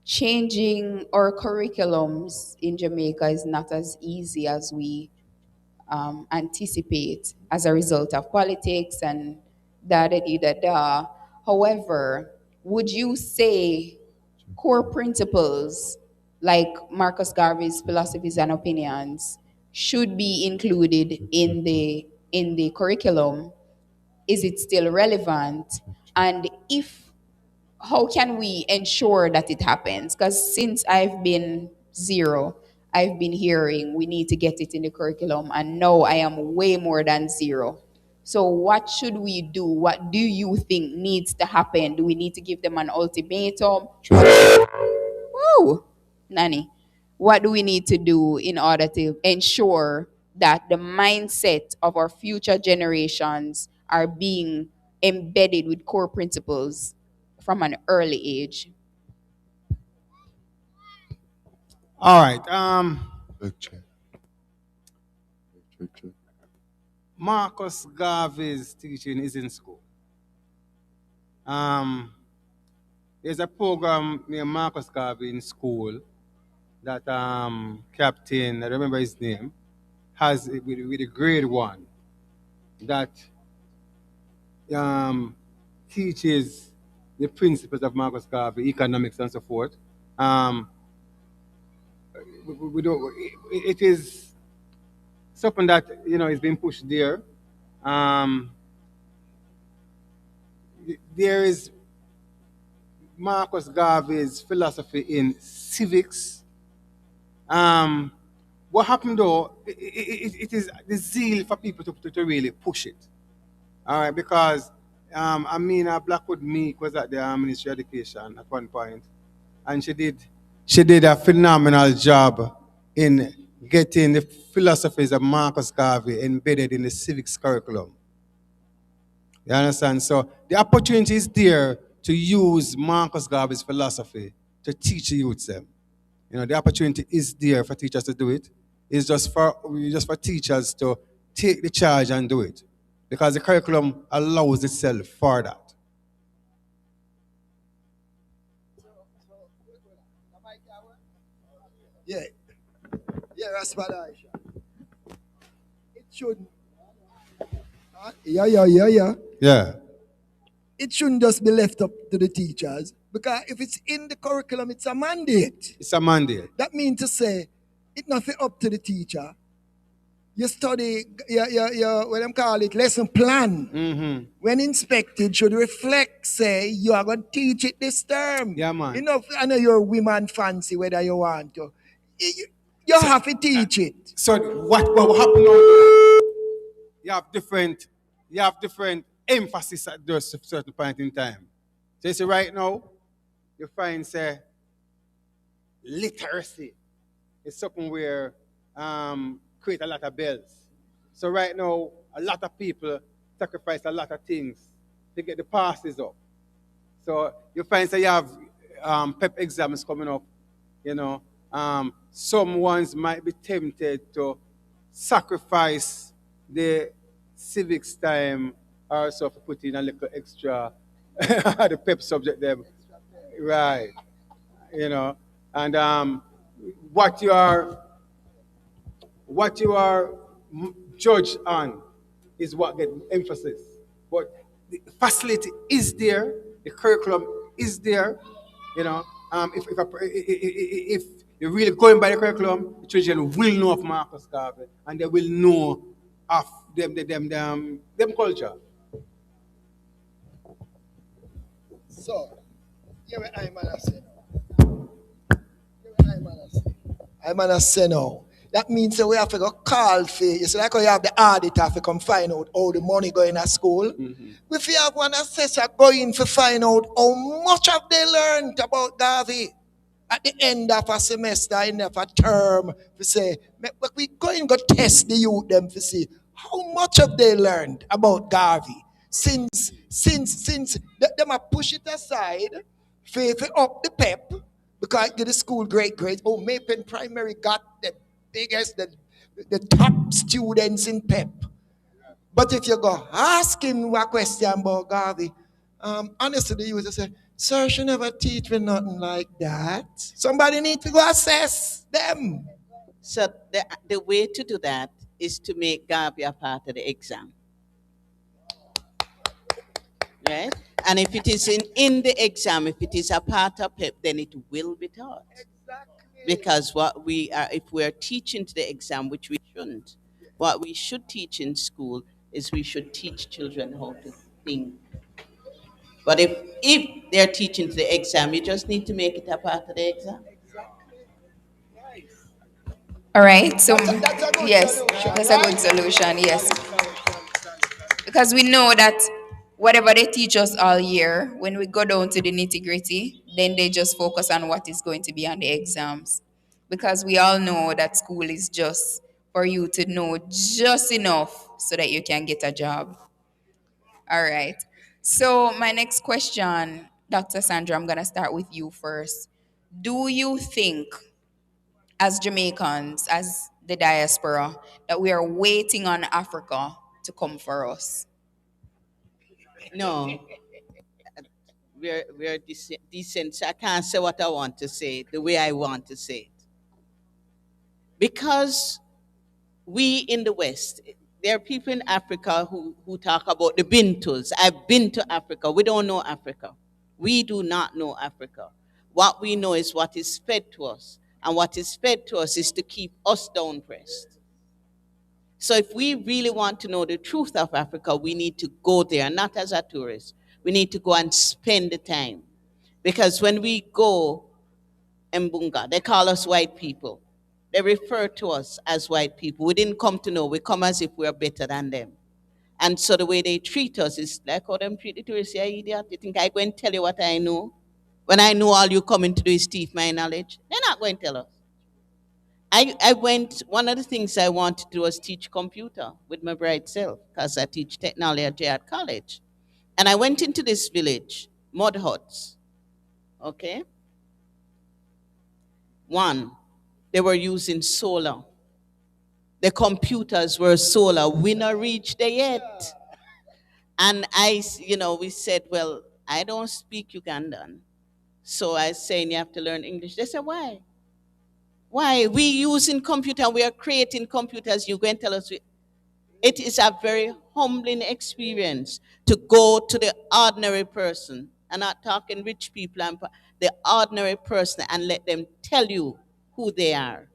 changing our curriculums in Jamaica is not as easy as we anticipate as a result of politics and da-da-dee-da-da. However, would you say core principles like Marcus Garvey's philosophies and opinions should be included in the curriculum? Is it still relevant? And if, how can we ensure that it happens? Because since I've been zero, I've been hearing we need to get it in the curriculum, and now I am way more than zero. So what should we do? What do you think needs to happen? Do we need to give them an ultimatum? Woo! Nanny, what do we need to do in order to ensure that the mindset of our future generations are being embedded with core principles from an early age? All right. Marcus Garvey's teaching is in school. There's a program near Marcus Garvey in school that Captain, I remember his name, has with a grade 1 that teaches the principles of Marcus Garvey, economics and so forth. we don't. It is something that is being pushed there. There is Marcus Garvey's philosophy in civics. What happened though? It is the zeal for people to really push it. All right, because Blackwood Meek was at the Ministry of Education at one point, and she did a phenomenal job in getting the philosophies of Marcus Garvey embedded in the civics curriculum. You understand? So the opportunity is there to use Marcus Garvey's philosophy to teach the youths them. The opportunity is there for teachers to do it. It's just for teachers to take the charge and do it, because the curriculum allows itself for that. Yeah, that's what it shouldn't. Yeah. It shouldn't just be left up to the teachers, because if it's in the curriculum, it's a mandate. It's a mandate. That means to say, it's not up to the teacher. You study, what I'm call it, lesson plan. Mm-hmm. When inspected, should reflect, say, you are going to teach it this term. Yeah, man. I know you're women fancy, whether you want to. You have to teach it. So what happened now? You have different emphasis at those certain point in time. So you see right now, you find say literacy is something where create a lot of bells. So right now, a lot of people sacrifice a lot of things to get the passes up. So you find say you have PEP exams coming up, some ones might be tempted to sacrifice the civics time or so for putting a little extra the PEP subject them. Right. And what you are judged on is what gets emphasis. But the facility is there, the curriculum is there. If you're really going by the curriculum, the children will know of Marcus Garvey and they will know of them culture. So, I'm say now. That means that we have to go call for you. So like how you have the auditor to come find out how the money going to school. Mm-hmm. If you have one assessor going to find out how much have they learned about Garvey at the end of a semester, end of a term, to say, we going to test the youth them to see how much have they learned about Garvey since them a push it aside for up the PEP because get the school great grades. Oh, Mapen Primary got the biggest, the top students in PEP. But if you go ask him a question about Garvey, honestly, the user say, sir, she never teach me nothing like that. Somebody need to go assess them. So the way to do that is to make Garvey a part of the exam. Right? And if it is in the exam, if it is a part of PEP, then it will be taught. Exactly. Because what we are, if we are teaching to the exam, which we shouldn't, what we should teach in school is we should teach children how to think. But if they're teaching to the exam, you just need to make it a part of the exam. All right. So That's a good yes, solution, that's a good solution. Yes, because we know that whatever they teach us all year, when we go down to the nitty-gritty, then they just focus on what is going to be on the exams. Because we all know that school is just for you to know just enough so that you can get a job. All right. So my next question, Dr. Sandra, I'm going to start with you first. Do you think, as Jamaicans, as the diaspora, that we are waiting on Africa to come for us? No. We're decent. So I can't say what I want to say the way I want to say it. Because we in the West, there are people in Africa who talk about the Bintus. I've been to Africa. We don't know Africa. We do not know Africa. What we know is what is fed to us. And what is fed to us is to keep us down pressed. So if we really want to know the truth of Africa, we need to go there, not as a tourist. We need to go and spend the time. Because when we go Mbunga, they call us white people. They refer to us as white people. We didn't come to know, we come as if we're better than them. And so the way they treat us is like how them treat the tourists. Yeah, idiot. You think I go and tell you what I know? When I know all you coming to do is teach my knowledge, they're not going to tell us. I went, one of the things I wanted to do was teach computer with my bright self, because I teach technology at Yaad College. And I went into this village, mud huts, okay? One, they were using solar. The computers were solar. We not reached there yet. And we said, well, I don't speak Ugandan. So I saying you have to learn English. They said, why? Why? We using computer, we are creating computers. You go and tell us. It is a very humbling experience to go to the ordinary person. I'm not talking rich people, the ordinary person, and let them tell you who they are.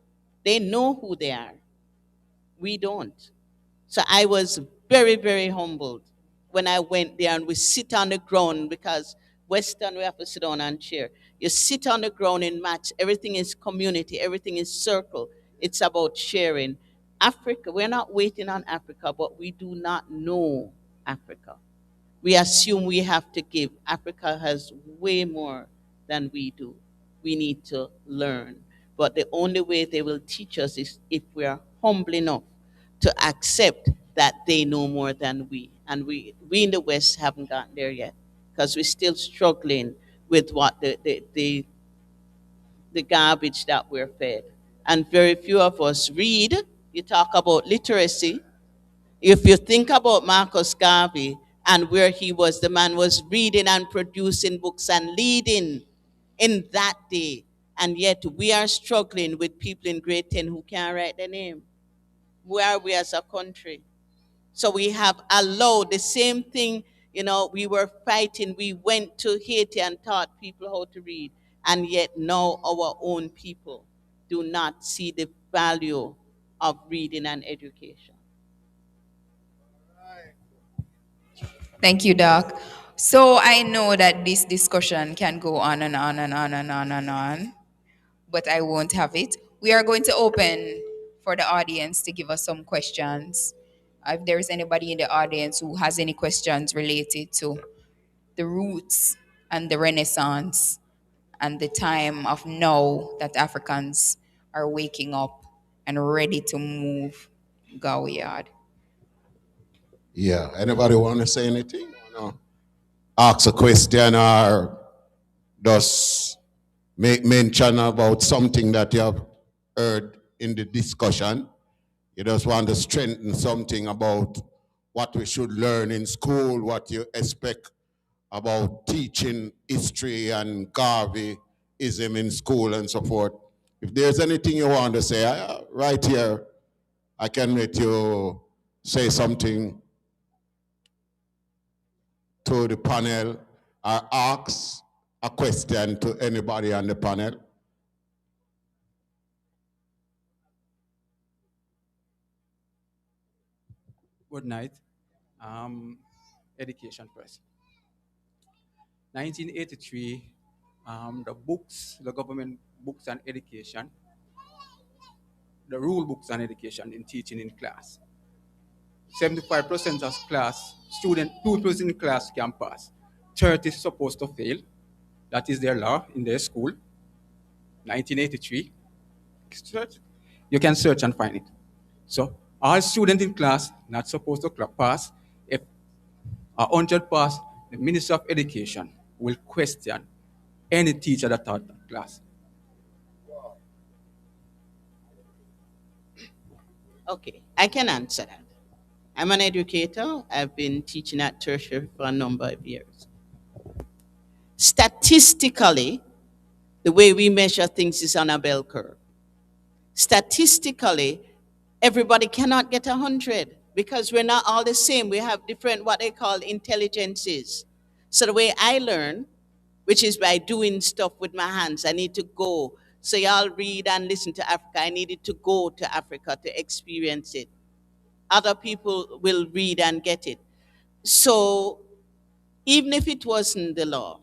They know who they are. We don't. So I was very, very humbled when I went there, and we sit on the ground, because Western, we have to sit down and chair. You sit on the ground in mats. Everything is community. Everything is circle. It's about sharing. Africa, we're not waiting on Africa, but we do not know Africa. We assume we have to give. Africa has way more than we do. We need to learn. But the only way they will teach us is if we are humble enough to accept that they know more than we. And we in the West haven't gotten there yet, because we're still struggling with what the garbage that we're fed. And very few of us read. You talk about literacy. If you think about Marcus Garvey and where he was, the man was reading and producing books and leading in that day. And yet we are struggling with people in grade 10 who can't write their name. Where are we as a country? So we have allowed the same thing, we were fighting. We went to Haiti and taught people how to read. And yet now our own people do not see the value of reading and education. Thank you, Doc. So I know that this discussion can go on and on and on and on and on, but I won't have it. We are going to open for the audience to give us some questions. If there is anybody in the audience who has any questions related to the roots and the Renaissance and the time of now that Africans are waking up and ready to move, go yard. Yeah, anybody want to say anything? No. Ask a question or just make mention about something that you have heard in the discussion. You just want to strengthen something about what we should learn in school, what you expect about teaching history and Garveyism in school and so forth. If there's anything you want to say, right here, I can let you say something to the panel or ask a question to anybody on the panel. Good night. Education first. 1983, the government books on education, the rule books on education in teaching in class. 75% of class, pupils in class can pass. 30 is supposed to fail. That is their law in their school. 1983. You can search and find it. So all students in class not supposed to pass. If 100 pass, the Minister of Education will question any teacher that taught that class. Okay, I can answer that. I'm an educator. I've been teaching at tertiary for a number of years. Statistically, the way we measure things is on a bell curve. Statistically, everybody cannot get 100 because we're not all the same. We have different, what they call intelligences. So the way I learn, which is by doing stuff with my hands, I need to go So y'all read and listen to Africa. I needed to go to Africa to experience it. Other people will read and get it. So even if it wasn't the law,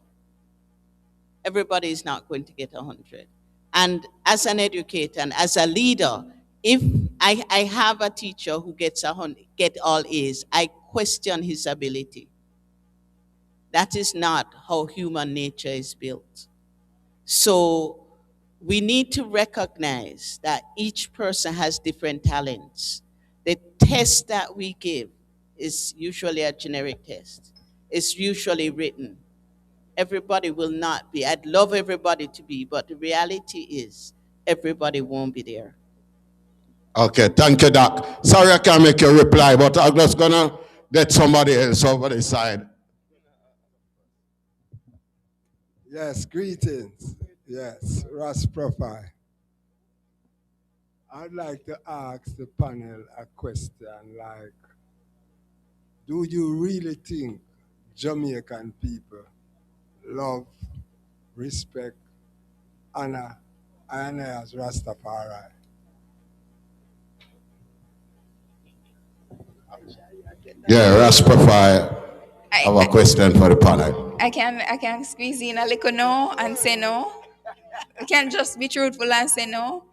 everybody is not going to get 100. And as an educator and as a leader, if I have a teacher who gets 100, get all A's, I question his ability. That is not how human nature is built. So we need to recognize that each person has different talents. The test that we give is usually a generic test. It's usually written. Everybody will not be. I'd love everybody to be, but the reality is everybody won't be there. Okay, thank you, Doc. Sorry I can't make you reply, but I'm just gonna get somebody else over the side. Yes, greetings. Yes, Ross Profile. I'd like to ask the panel a question like, do you really think Jamaican people love, respect, honor, and as Rastafari? Yeah, Rastafari. I have a question for the panel. I can squeeze in a little no and say no. I can just be truthful and say no.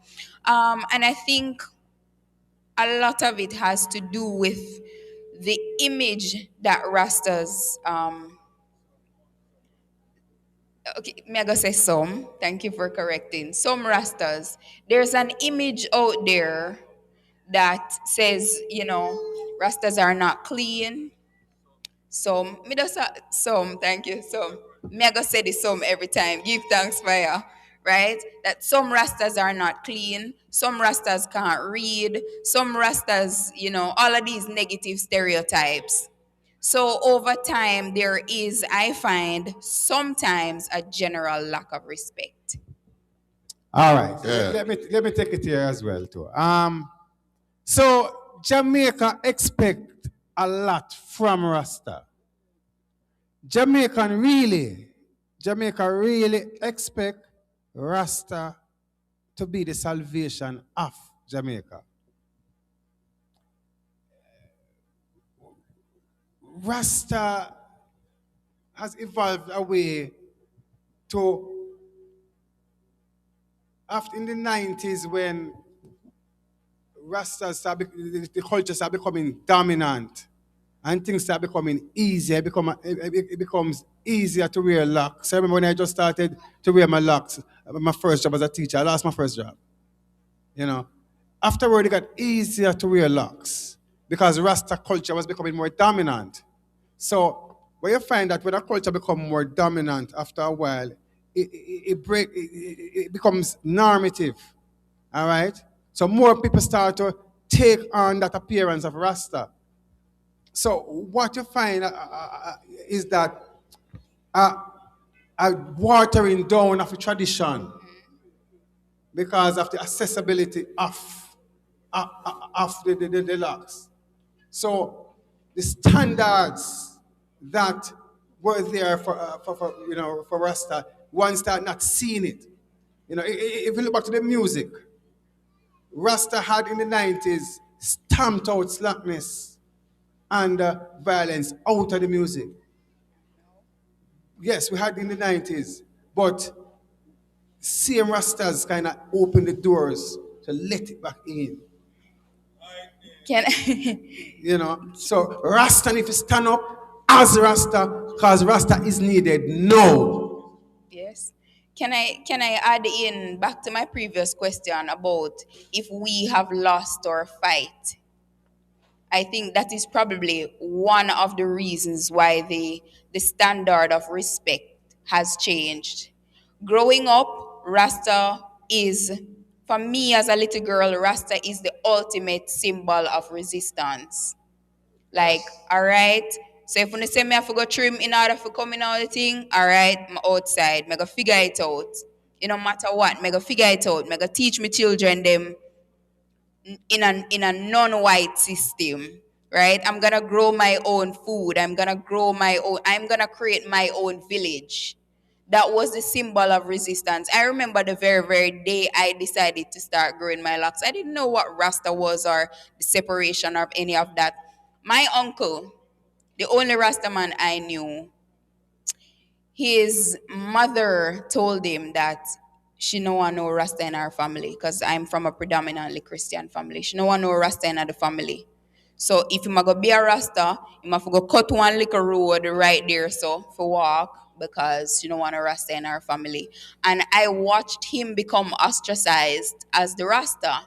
And I think a lot of it has to do with the image that Rastas, okay, me I go say some, thank you for correcting. Some Rastas, there's an image out there that says, Rastas are not clean. Some, me just some, thank you, some. Me I go say the some every time. Give thanks fire, right? That some Rastas are not clean, some Rastas can't read, some Rastas, all of these negative stereotypes. So over time, there is, I find, sometimes a general lack of respect. All right. Let me take it here as well too. So Jamaica expect a lot from Rasta. Jamaica really expect Rasta to be the salvation of Jamaica. Rasta has evolved a way to, after in the 90s when Rastas the culture started becoming dominant and things start becoming easier, it becomes easier to wear locks. I remember when I just started to wear my locks, my first job as a teacher, I lost my first job. Afterward it got easier to wear locks because Rasta culture was becoming more dominant. So when you find that when a culture becomes more dominant after a while, it becomes normative. All right? So more people start to take on that appearance of Rasta. So what you find is that a watering down of a tradition because of the accessibility of the locks. So the standards that were there for Rasta, one start not seeing it. If you look back to the music, Rasta had in the 90s stamped out slackness and violence out of the music. Yes, we had in the 90s, but same Rastas kind of opened the doors to let it back in. Can I? So Rasta, if you stand up as Rasta, because Rasta is needed, no. Yes. Can I add in back to my previous question about if we have lost our fight? I think that is probably one of the reasons why the standard of respect has changed. Growing up, Rasta is, for me as a little girl, Rasta is the ultimate symbol of resistance. Like, all right, so if you say me have to go trim in order for coming out the thing, all right, I'm outside, I'm going to figure it out. No matter what, I'm going to figure it out. I'm going to teach my children them in a non-white system, right? I'm going to grow my own food. I'm going to create my own village. That was the symbol of resistance. I remember the very, very day I decided to start growing my locks. I didn't know what Rasta was or the separation of any of that. My uncle, the only Rasta man I knew, his mother told him that she no want no Rasta in our family because I'm from a predominantly Christian family. She no want no Rasta in the family. So if you go be a Rasta, you must go cut one little road right there so for walk because she don't want a Rasta in our family. And I watched him become ostracized as the Rasta.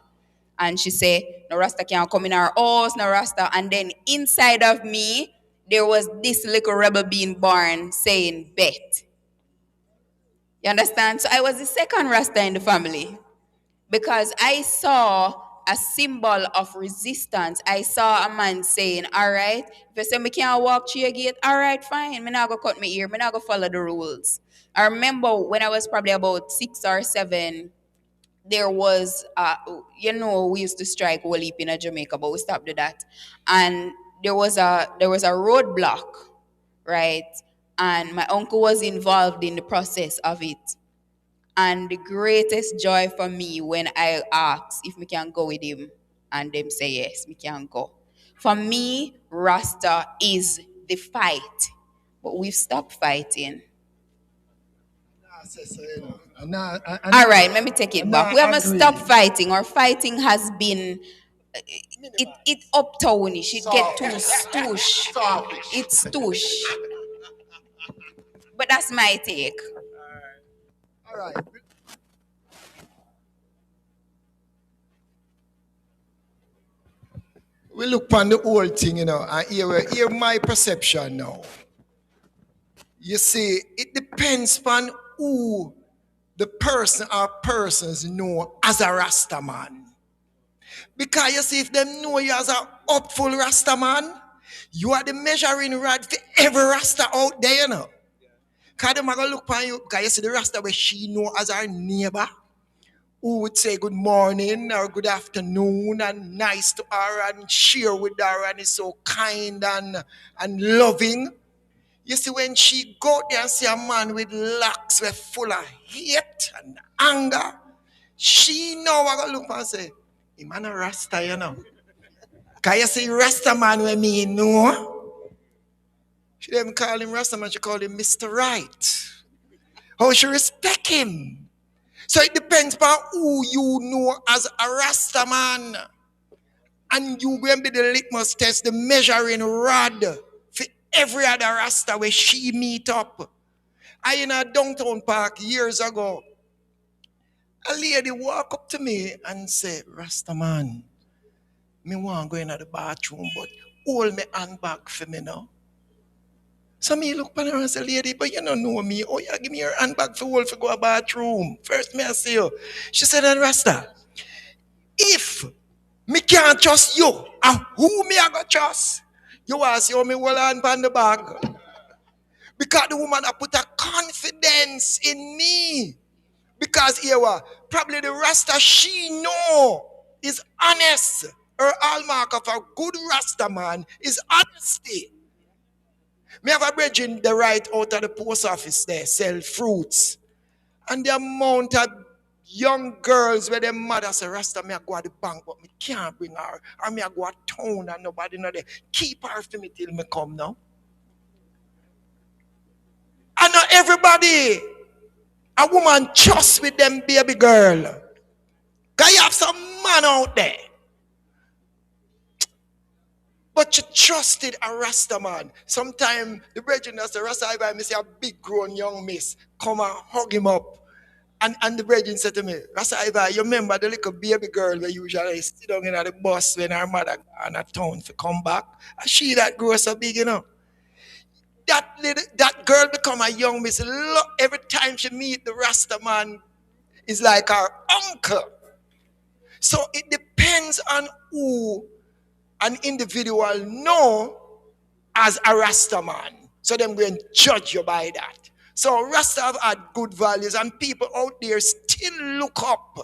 And she say, no Rasta can't come in our house, no Rasta. And then inside of me, there was this little rebel being born saying, bet. You understand? So I was the second Rasta in the family because I saw a symbol of resistance. I saw a man saying, all right, if you say me can't walk through your gate, all right, fine. Me not go cut my ear. Me not go follow the rules. I remember when I was probably about 6 or 7, there was, we used to strike whole heap in Jamaica, but we stopped do that. And there was a roadblock, right? And my uncle was involved in the process of it. And the greatest joy for me when I asked if we can go with him, and them say yes, we can go. For me, Rasta is the fight, but we've stopped fighting. All right, let me take it back. We haven't stopped fighting. Our fighting has been it uptownish. It get too stoosh. It's stoosh. But that's my take. All right. We look on the whole thing, and hear my perception now. You see, it depends on who the person or persons know as a Rasta man. Because you see, if them know you as a upful Rasta man, you are the measuring rod for every Rasta out there, Because them are going to look on you, because you see the Rasta where she know as her neighbor, who would say good morning or good afternoon and nice to her and share with her and is so kind and loving. You see, when she go there and see a man with locks were full of hate and anger, she know what to look and say, he man a Rasta, Because you see, Rasta man when me know. She didn't call him Rasta man, she called him Mr. Right. How she respect him. So it depends on who you know as a Rasta man. And you going to be the litmus test, the measuring rod for every other Rasta where she meet up. I in a downtown park years ago, a lady walk up to me and say, Rasta man, me want to go into the bathroom, but hold me handbag for me now. So me look at her and say, lady, but you don't know me. Oh, yeah, give me your handbag for hold for go to the bathroom. First me I see you. She said, Rasta, if me can't trust you, and who me I got trust? You ask you me hold hand on the bag. Because the woman I put a confidence in me. Because here, probably the Rasta she know is honest. Her hallmark of a good Rasta man is honesty. Me have a brethren the right out of the post office there, sell fruits. And the amount of young girls where their mother say, Rasta, me I go to the bank, but me can't bring her. Or me I go to town and nobody know there. Keep her for me till me come now. And not everybody, a woman trust with them baby girl. Because you have some man out there. But you trusted a Rasta man. Sometimes the brethren as the Rasta I me see a big grown young miss come and hug him up. And the brethren said to me, Rasta Iva, you remember the little baby girl where usually sit down in the bus when her mother gone a town to come back? And she that grows so big, That girl become a young miss. Look, every time she meet the Rasta man, is like her uncle. So it depends on who an individual know as a Rasta man. So them going to judge you by that. So Rasta have had good values and people out there still look up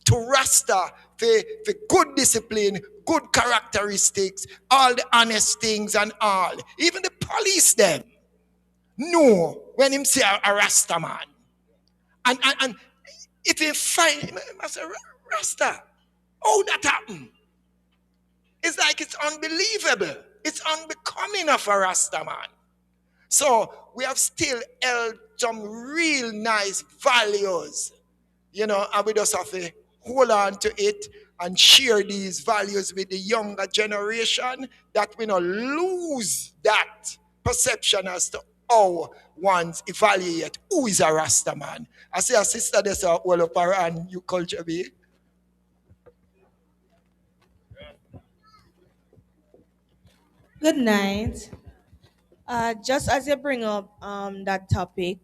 to Rasta for good discipline, good characteristics, all the honest things and all. Even the police them. know when him say a Rasta man. And if he find him, I say, Rasta, how that happen? It's like it's unbelievable. It's unbecoming of a Rasta man. So we have still held some real nice values, and we just have to hold on to it and share these values with the younger generation, that we not lose that perception as to how one's evaluate who is a Rasta man. I see a sister there's a all up her and you culture be. Good night. Just as you bring up that topic,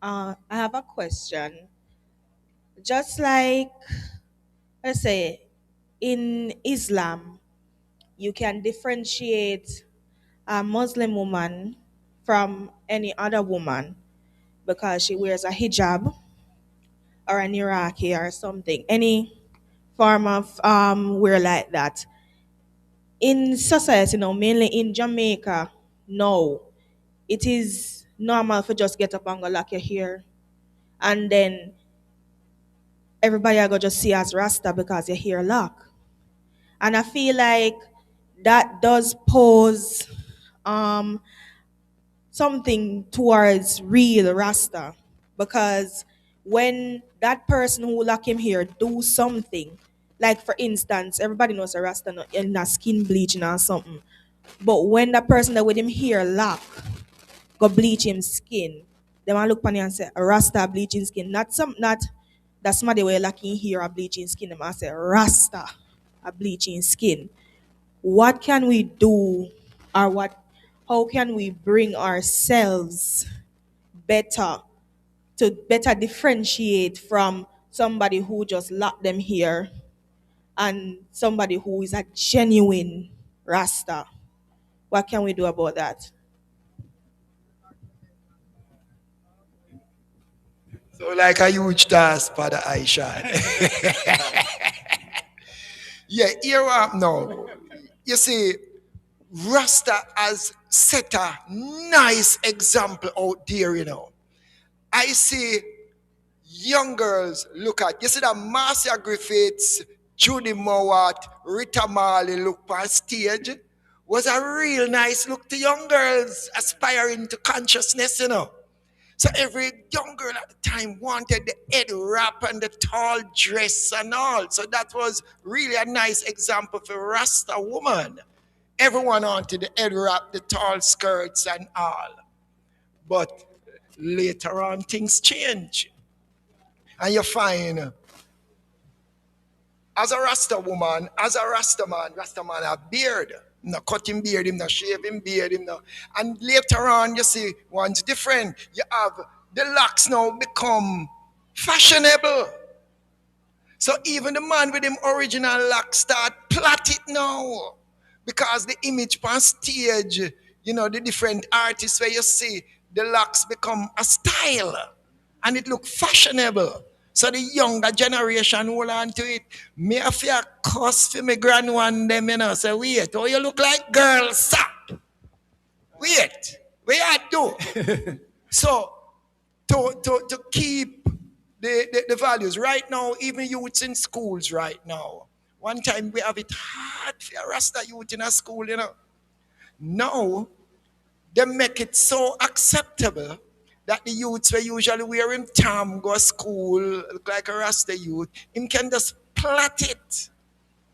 I have a question. Just like, let's say, in Islam, you can differentiate a Muslim woman from any other woman because she wears a hijab or an Iraqi or something, any form of wear like that. In society now, mainly in Jamaica, no, it is normal for just get up and go lock your hair, and then everybody are gonna just see as Rasta because your hair lock. And I feel like that does pose um, something towards real Rasta, because when that person who lock him hair do something, like for instance, everybody knows a Rasta in a skin bleaching or something, but when that person that with him hair lock go bleach him skin, they want look upon you and say a Rasta bleaching skin, not that somebody way locking hair a bleaching skin. They want say Rasta a bleaching skin. What can we do, or how can we bring ourselves better to better differentiate from somebody who just lock them here and somebody who is a genuine Rasta? What can we do about that? So like a huge task for the Aisha. Yeah, here up now. You see, Rasta has set a nice example out there. I see young girls look at, you see that Marcia Griffiths, Judy Mowat, Rita Marley look on stage, was a real nice look to young girls aspiring to consciousness. So every young girl at the time wanted the head wrap and the tall dress and all. So that was really a nice example for Rasta woman. Everyone wanted the head wrap, the tall skirts and all. But later on things change. And you find, as a Rasta woman, as a Rasta man have beard. Him not cut him beard, him not shave him beard, him not. And later on, you see, one's different. You have the locks now become fashionable. So even the man with him original locks start plait it now. Because the image on stage, the different artists where you see, the locks become a style. And it look fashionable. So the younger generation hold on to it. Me a fear cuss for me grand one them, say, wait, oh, you look like girls, sir. Wait, where you do? So, to keep the values, right now, even youths in schools right now, one time we have it hard for a Rasta youth in a school, Now, they make it so acceptable that the youths were usually wearing tam, go to school, look like a Rasta youth, him can just plait it.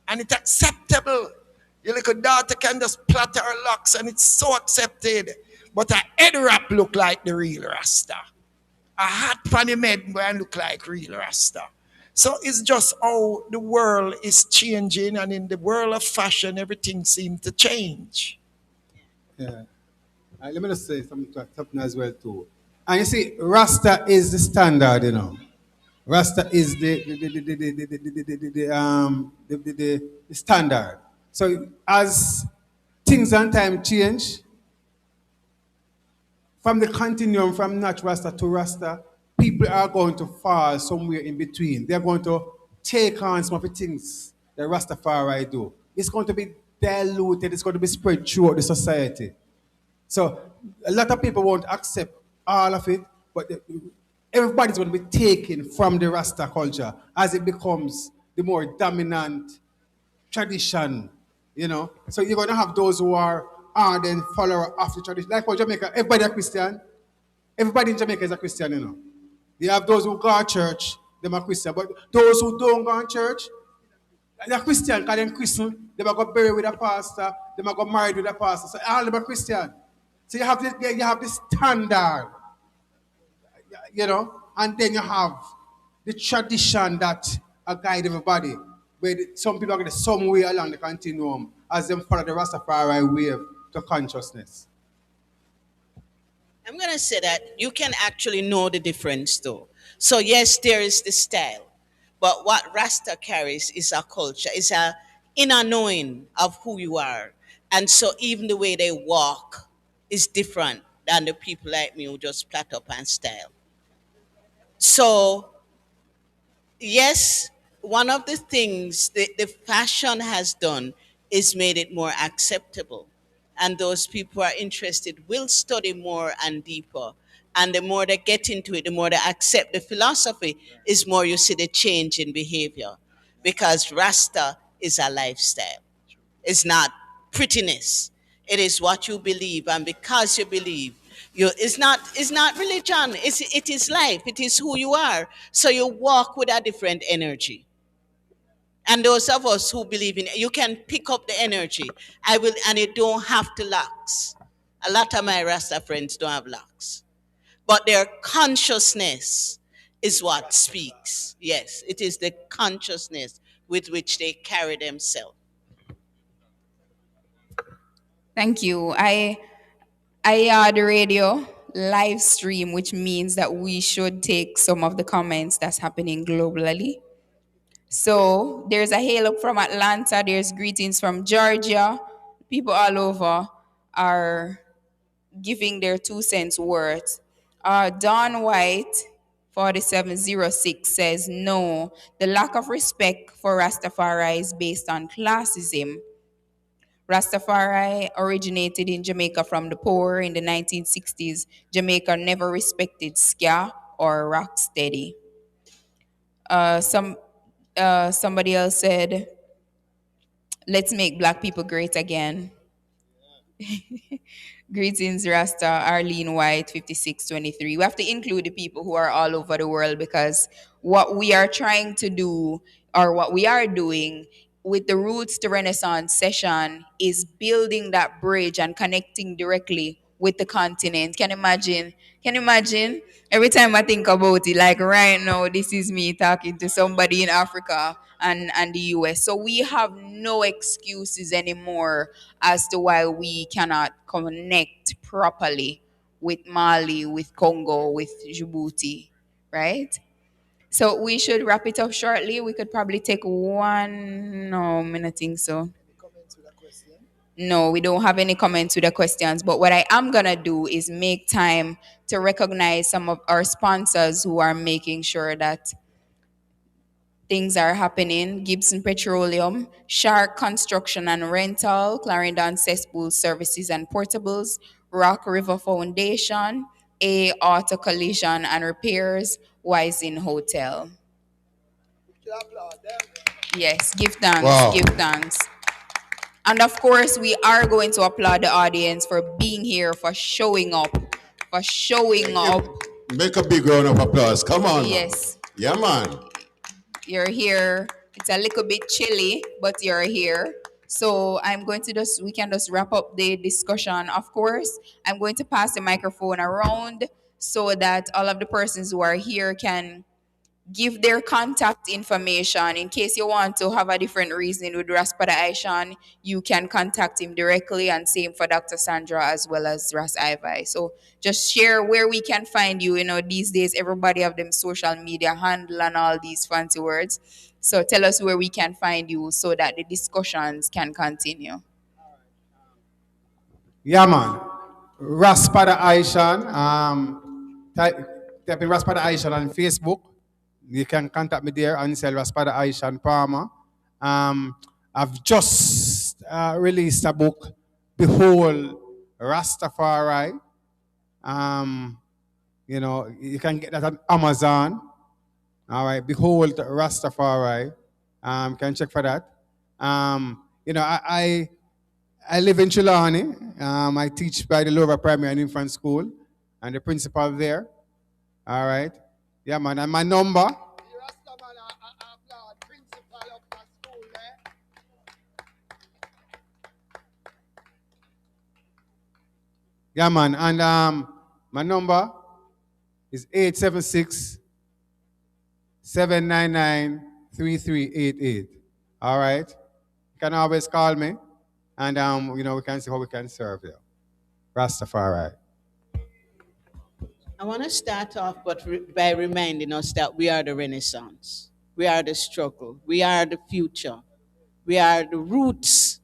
And it's acceptable. Your little daughter can just plait her locks and it's so accepted. But a head wrap look like the real Rasta. A hat pan the head and look like real Rasta. So it's just how the world is changing, and in the world of fashion, everything seems to change. Yeah. Let me just say something as well too. And you see, Rasta is the standard, Rasta is the standard. So as things and time change, from the continuum from not Rasta to Rasta, people are going to fall somewhere in between. They're going to take on some of the things that Rastafari do. It's going to be diluted. It's going to be spread throughout the society. So a lot of people won't accept all of it, but everybody's going to be taken from the Rasta culture as it becomes the more dominant tradition, you know. So you're going to have those who are ardent follower of the tradition. Like for Jamaica, everybody a Christian. Everybody in Jamaica is a Christian, you know. You have those who go to church, them are Christian. But those who don't go to church, they're Christian, because they're Christian. They might go buried with a pastor, they might go married with a pastor. So all of them are Christian. So you have this standard, you know, and then you have the tradition that guide everybody. Where some people are going some way along the continuum as them follow the Rastafari wave to consciousness. I'm going to say that you can actually know the difference though. So yes, there is the style, but what Rasta carries is a culture, is a inner knowing of who you are. And so even the way they walk is different than the people like me who just plat up and style. So yes, one of the things the fashion has done is made it more acceptable. And those people who are interested will study more and deeper. And the more they get into it, the more they accept the philosophy, is more you see the change in behavior. Because Rasta is a lifestyle. It's not prettiness. It is what you believe, and because you believe, it's not religion. It is life. It is who you are. So you walk with a different energy. And those of us who believe in it, you can pick up the energy. And you don't have to lax. A lot of my Rasta friends don't have lax, but their consciousness is what speaks. Yes, it is the consciousness with which they carry themselves. Thank you. I Yaad Radio live stream, which means that we should take some of the comments that's happening globally. So there's a hail up from Atlanta, there's greetings from Georgia. People all over are giving their 2 cents worth. Don White, 4706, says no, the lack of respect for Rastafari is based on classism. Rastafari originated in Jamaica from the poor in the 1960s. Jamaica never respected ska or rocksteady. Somebody else said, let's make black people great again. Greetings, Rasta, Arlene White, 5623. We have to include the people who are all over the world, because what we are trying to do, or what we are doing with the Roots to Renaissance session, is building that bridge and connecting directly with the continent. Can you imagine? Can you imagine? Every time I think about it, like right now, this is me talking to somebody in Africa and the US. So we have no excuses anymore as to why we cannot connect properly with Mali, with Congo, with Djibouti, right? So we should wrap it up shortly. We could probably take one, no, I don't think so. No, we don't have any comments with the questions. But what I am going to do is make time to recognize some of our sponsors who are making sure that things are happening. Gibson Petroleum, Shark Construction and Rental, Clarendon Cesspool Services and Portables, Rock River Foundation, A Auto Collision and Repairs, Wisen Hotel. Yes, give thanks, wow. Give thanks. And of course, we are going to applaud the audience for being here, for showing up, for showing up. Make a big round of applause. Come on. Yes. Yeah, man. You're here. It's a little bit chilly, but you're here. So we can just wrap up the discussion. Of course, I'm going to pass the microphone around so that all of the persons who are here can give their contact information. In case you want to have a different reasoning with Raspada Aishan, you can contact him directly, and same for Dr. Sandra as well as Ras Ivy. So just share where we can find you. You know, these days everybody have them social media handle and all these fancy words. So tell us where we can find you so that the discussions can continue. Yeah, man. Raspada Aishan. Type in Raspada Aishan on Facebook. You can contact me there and sell Raspada Aishan Palmer. I've just released a book, Behold Rastafari. You know, you can get that on Amazon. All right, Behold Rastafari. Can check for that. You know, I live in Trelawney. I teach by the Lower Primary and Infant School. And the principal there. All right. Yeah, man. And my number. Yeah, man. And my number is 876-799-3388. All right. You can always call me. And, you know, we can see how we can serve you. Rastafari. I want to start off by reminding us that we are the Renaissance. We are the struggle. We are the future. We are the roots.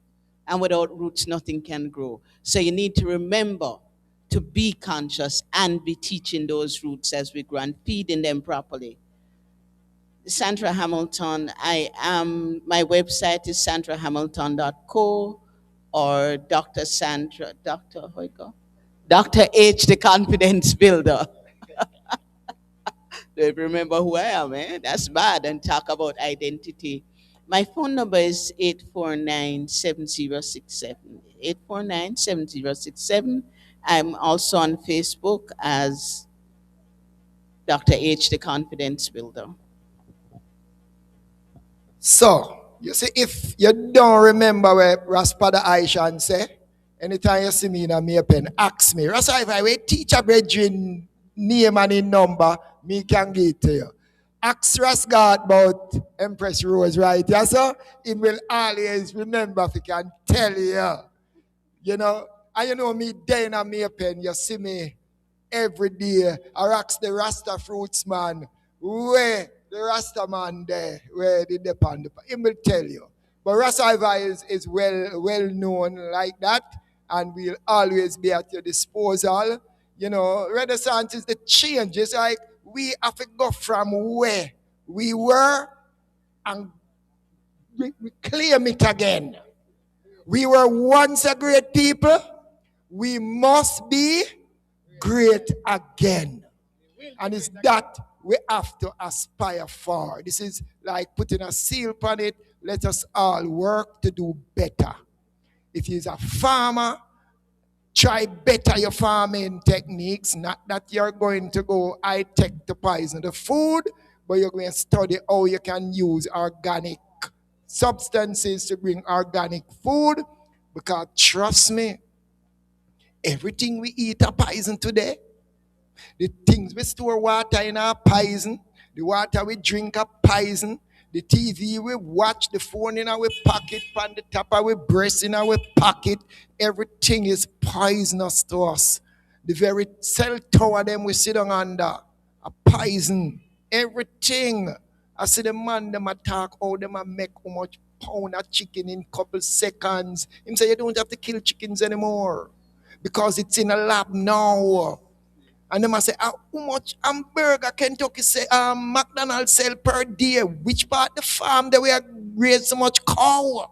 And without roots, nothing can grow. So you need to remember to be conscious and be teaching those roots as we grow and feeding them properly. Sandra Hamilton, my website is sandrahamilton.co or Dr. Sandra, Dr. H, the Confidence Builder. Don't remember who I am, eh? That's bad. And talk about identity. My phone number is 849-7067. 849-7067. I'm also on Facebook as Dr. H, the Confidence Builder. So, you see, if you don't remember what Raspada Aishan say, anytime you see me in a me pen, ask me. Rasa, if I wait teach a brethren name and in number, me can give it to you. Ask Rasgard about Empress Rose, right? Yeah, so he will always remember if he can tell you. You know, and you know me there in a me pen, you see me every day. I ask the Rasta Fruits man, where the Rasta man there, where the depend, he will tell you. But Rasta is well known like that, and will always be at your disposal. You know, Renaissance is the change. It's like we have to go from where we were and reclaim it again. We were once a great people. We must be great again. And it's that we have to aspire for. This is like putting a seal upon it. Let us all work to do better. If you're a farmer, try better your farming techniques. Not that you're going to go high-tech to poison the food, but you're going to study how you can use organic substances to bring organic food. Because trust me, everything we eat are poison today. The things we store water in are poison. The water we drink are poison. The TV we watch, the phone in our pocket, on the top of our breast in our pocket, everything is poisonous to us. The very cell tower them we sit on under are poison. Everything. I see the man them attack how them make how much pound of chicken in couple seconds. Him say you don't have to kill chickens anymore because it's in a lab now. And they must say, how much hamburger Kentucky say McDonald's sell per day? Which part of the farm that we are raise so much cow?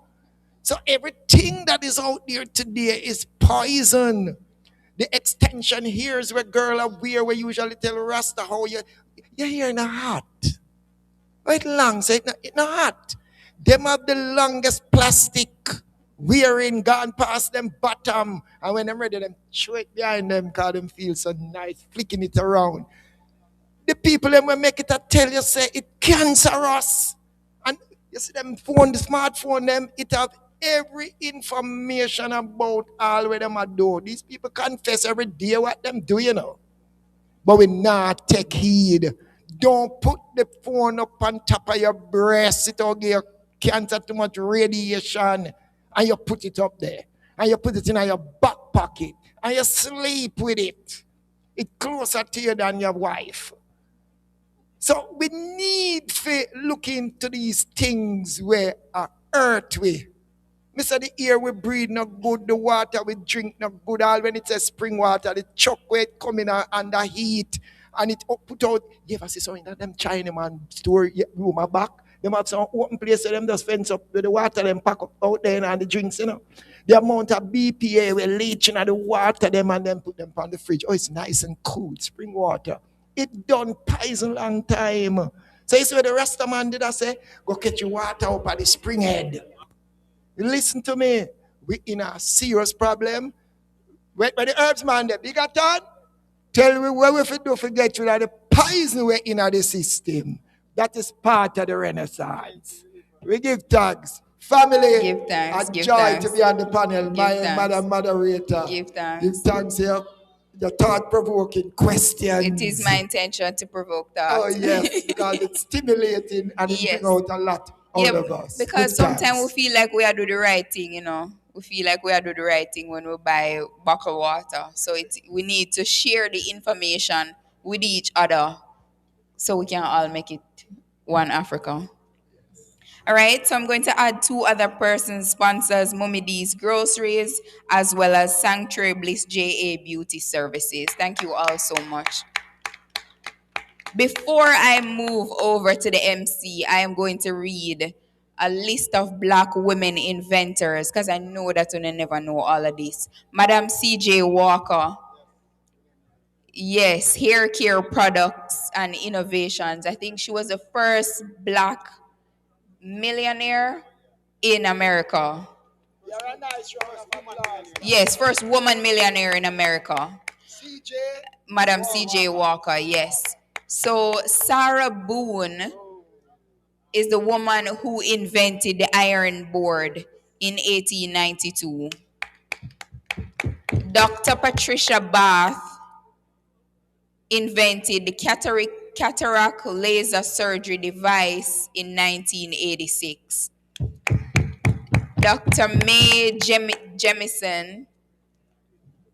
So everything that is out there today is poison. The extension here is where girl are wear. We usually tell Rasta how you're here in a hat. Right long, so it's not hot. Them have the longest plastic wearing gone past them bottom, and when them ready, them throw it behind them because them feel so nice, flicking it around. The people them will make it a tell you say it cancerous. And you see them phone, the smartphone them, it have every information about all where them are do. These people confess every day what them do, you know. But we not take heed. Don't put the phone up on top of your breast. It will give you cancer, too much radiation. And you put it up there. And you put it in your back pocket. And you sleep with it. It's closer to you than your wife. So we need to look into these things where are earth we. Mr. The air we breathe not good, the water we drink not good. All when it's a spring water, the chuck where it coming under heat. And it put out, you ever see something that them China man store room back? Them have some open place so them just fence up with the water them pack up out there and the drinks, you know. The amount of BPA we leaching at the water them and then put them on the fridge. Oh, it's nice and cool, spring water. It done poison long time. So you see what the Rasta man did I say? Go catch your water up at the spring head. You listen to me. We in a serious problem. Wait by the herbs man, the bigger thought. Tell me what we do forget you that the poison we in the system. That is part of the Renaissance. We give thanks. Family, Give thanks. a Give joy thanks. to be on the panel. Give My thanks. madam moderator. Give thanks. Give thanks here. The thought-provoking questions. It is my intention to provoke that. Oh yes, because it's stimulating and it Yes. brings out a lot out of us. Because Give sometimes thanks. we feel like we are do the right thing, you know. We feel like we are do the right thing when we buy bottled water. So we need to share the information with each other so we can all make it one Africa. All right, so I'm going to add 2 other persons sponsors, Mommy D's Groceries, as well as Sanctuary Bliss JA Beauty Services. Thank you all so much. Before I move over to the MC, I am going to read a list of Black women inventors, because I know that you never know all of this. Madam C.J. Walker. Yes, hair care products and innovations. I think she was the first Black millionaire in America. Yes, first woman millionaire in America. Madam C.J. Walker, yes. So Sarah Boone is the woman who invented the iron board in 1892. Dr. Patricia Bath invented the cataract laser surgery device in 1986. Dr. Mae Jemison,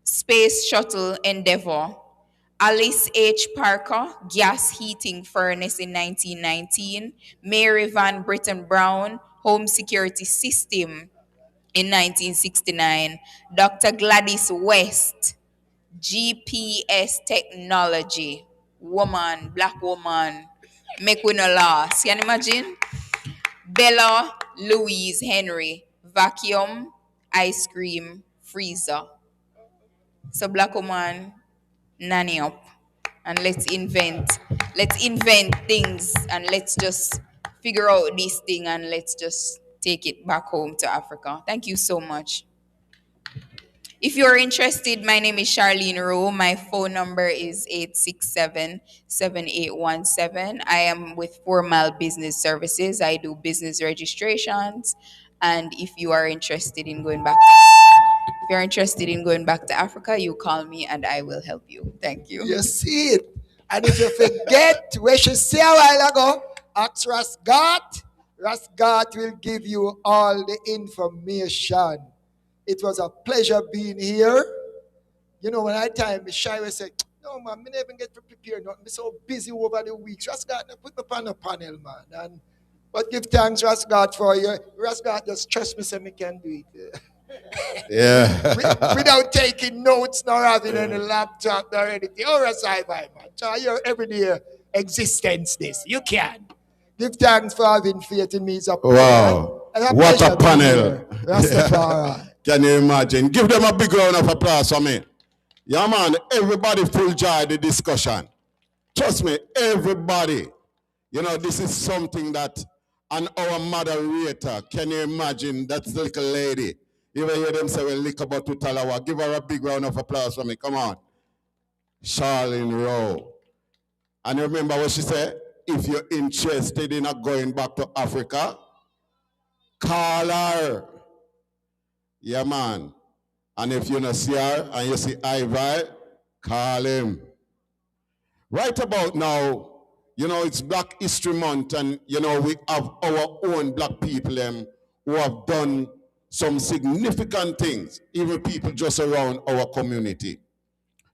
Space Shuttle Endeavour. Alice H. Parker, gas heating furnace in 1919. Mary Van Britten Brown, home security system in 1969. Dr. Gladys West, GPS technology. Woman, Black woman, make we no last. Can you imagine? Bella Louise Henry, vacuum, ice cream, freezer. So Black woman, nanny up, and let's invent things, and let's just figure out this thing, and let's just take it back home to Africa. Thank you so much. If you're interested, my name is Charlene Rowe. My phone number is 867-7817. I am with 4 Mile Business Services. I do business registrations, and if you are interested in going back to Africa, you call me and I will help you. Thank you. You see it. And if you forget where she said a while ago, ask Rasgat. Rasgat will give you all the information. It was a pleasure being here. You know, when I time Shy was say, no man, I never get to prepare nothing. I'm so busy over the weeks. Rasgat put me on a panel, man. But give thanks, Rasgat, for you. Rasgat just trust me so I can do it. Yeah. Without taking notes nor having any laptop nor anything. Or a sci-fi, man. So your everyday existence this. You can. Give thanks for having faith in me. It's a Wow. What a panel. Rastafari. Can you imagine? Give them a big round of applause for me. Yeah, man. Everybody full joy the discussion. Trust me, everybody. You know, this is something that, and our moderator, can you imagine that little lady? You ever hear them say, well, lick about to Talawa. Give her a big round of applause for me. Come on. Charlene Rowe. And remember what she said? If you're interested in going back to Africa, call her. Yeah, man. And if you don't see her and you see Ivy, call him. Right about now, you know, it's Black History Month, and, you know, we have our own Black people who have done some significant things, even people just around our community.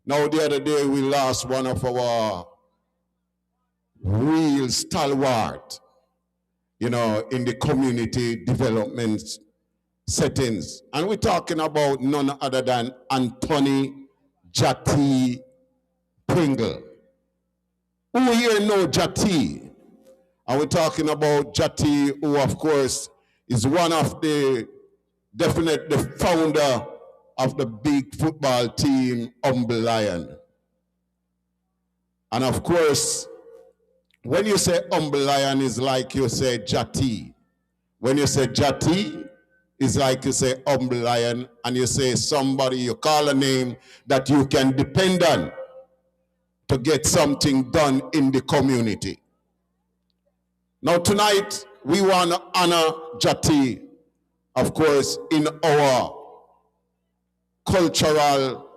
Now, the other day, we lost one of our real stalwart, you know, in the community development settings. And we're talking about none other than Anthony Jati Pringle. Who here know Jati? And we're talking about Jati, who of course is one of the definitely the founder of the big football team, Humble Lion. And of course, when you say Humble Lion, is like you say Jati. When you say Jati, it's like you say Humble Lion, and you say somebody, you call a name that you can depend on to get something done in the community. Now tonight, we want to honor Jati, of course, in our cultural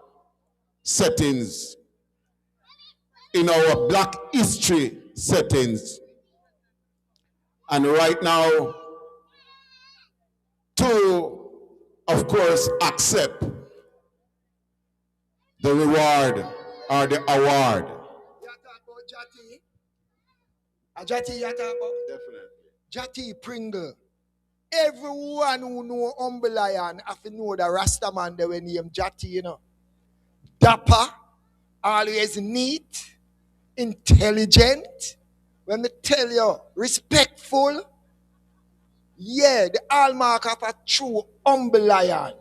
settings, in our Black history settings. And right now, to, of course, accept the reward or the award. Jati, definitely. Jati Pringle. Everyone who know Humble Lion have to know the Rastaman they were named Jati, you know. Dapper, always neat, intelligent. When me tell you, respectful. Yeah, the hallmark of a true Humble Lion.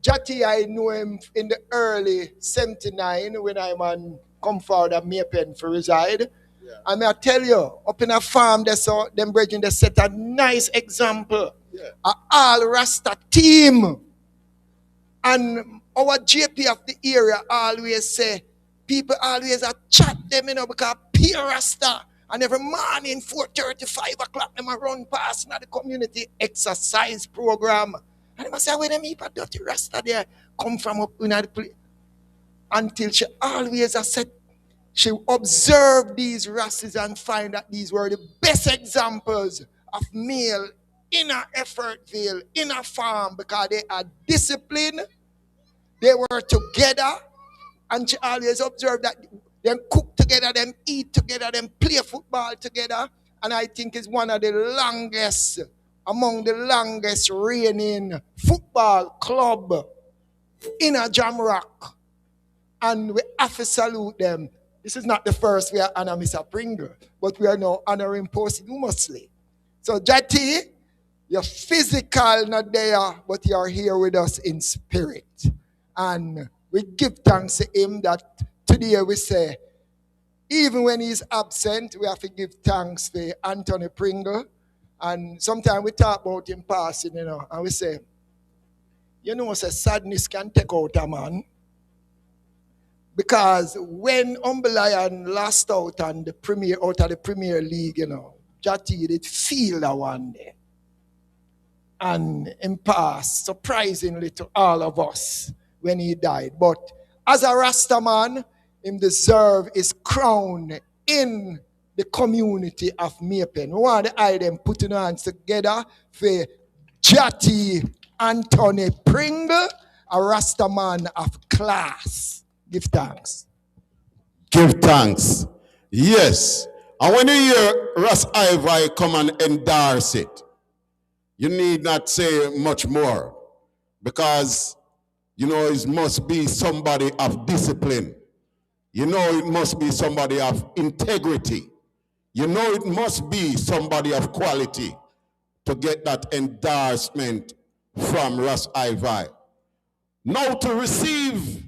Jati, I know him in the early 79 when I'm on come forward at Maypen for reside. Yeah. And I tell you, up in a farm, they saw them brethren, they set a nice example. Yeah. A all Rasta team. And our JP of the area always say, people always a chat them, you know, because pure Rasta. And every morning, 4:30, 5 o'clock, them a run past in the community exercise program. And they must say, where them people dirty Rasta there come from up in the place. Until she always has said, she observed these Rastas and find that these were the best examples of male in a Effortville, in a farm, because they are disciplined, they were together, and she always observed that them cook together, them eat together, them play football together, and I think it's one of the longest, among the longest reigning football club in a Jamrock. And we have to salute them. This is not the first we are honoring Mr. Pringle, but we are now honoring posthumously. So Jati, you're physical not there, but you are here with us in spirit. And we give thanks to him that today we say, even when he's absent, we have to give thanks for Anthony Pringle. And sometimes we talk about him passing, you know, and we say, you know, say sadness can take out a man. Because when Humble Lion lost out on the out of the Premier League, you know, Jati did feel that one day. And in past, surprisingly to all of us, when he died. But as a Rasta man, him deserve his crown in the community of Maypen. We want to eye them putting hands together for Jati Anthony Pringle, a Rasta man of class. Give thanks. Give thanks. Yes. And when you hear Ras Ivy come and endorse it, you need not say much more. Because, you know, it must be somebody of discipline. You know, it must be somebody of integrity. You know, it must be somebody of quality to get that endorsement from Ras Ivy. Now to receive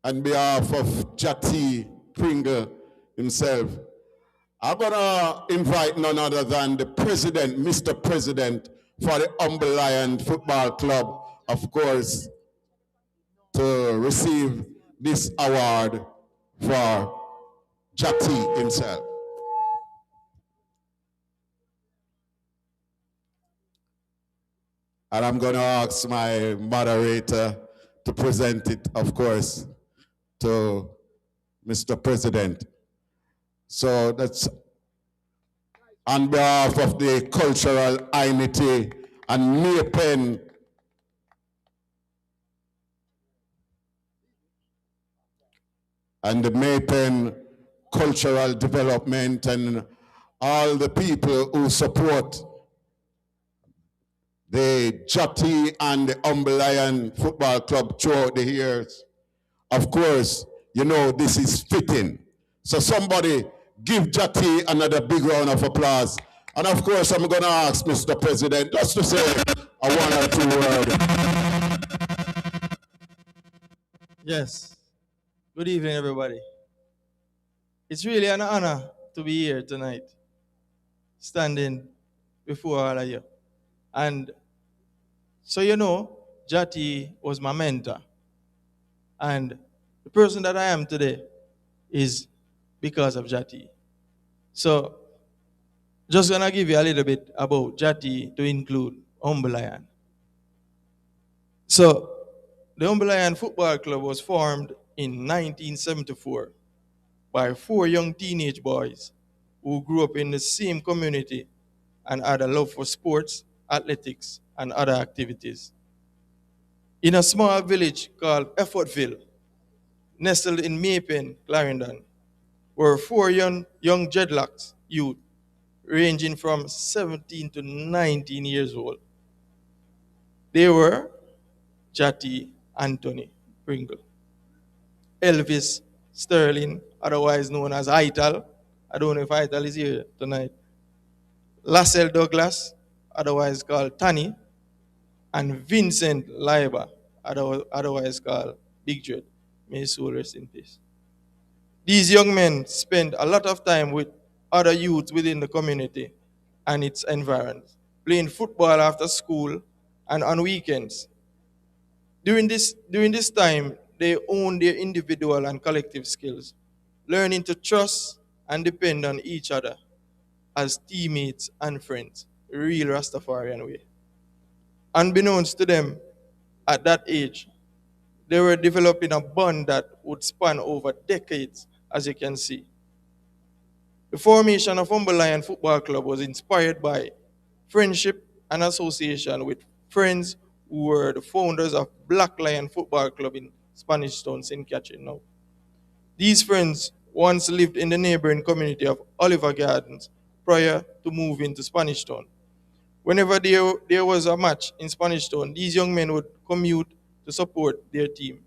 on behalf of Jati Pringle himself, I'm going to invite none other than the president, Mr. President, for the Humble Lion Football Club, of course, to receive this award for Jati himself. And I'm going to ask my moderator to present it, of course, to Mr. President. So that's on behalf of the cultural INITY and Maypen and the Maypen cultural development and all the people who support the Jati and the Humble Lion Football Club throughout the years. Of course, you know this is fitting. So somebody give Jati another big round of applause And of course, I'm going to ask Mr. President just to say a one or two words. Yes. Good evening, everybody. It's really an honor to be here tonight, standing before all of you. And so you know, Jati was my mentor. And the person that I am today is because of Jati. So just gonna give you a little bit about Jati to include Humble Lion. So the Humble Lion Football Club was formed in 1974 by 4 young teenage boys who grew up in the same community and had a love for sports, athletics, and other activities. In a small village called Effortville, nestled in Maypen, Clarendon, were 4 young dreadlocks youth ranging from 17 to 19 years old. They were Jati Anthony Pringle, Elvis Sterling, otherwise known as Ital. I don't know if Ital is here tonight. Lassell Douglas, otherwise called Tanny, and Vincent Leiber, otherwise called Big Dread. May his soul rest in peace. These young men spent a lot of time with other youths within the community and its environs, playing football after school and on weekends. During this time, they honed their individual and collective skills, learning to trust and depend on each other as teammates and friends, a real Rastafarian way. Unbeknownst to them, at that age, they were developing a bond that would span over decades, as you can see. The formation of Humble Lion Football Club was inspired by friendship and association with friends who were the founders of Black Lion Football Club in Spanish Town, St. Catherine now. These friends once lived in the neighboring community of Oliver Gardens prior to moving to Spanish Town. Whenever there was a match in Spanish Town, these young men would commute to support their team.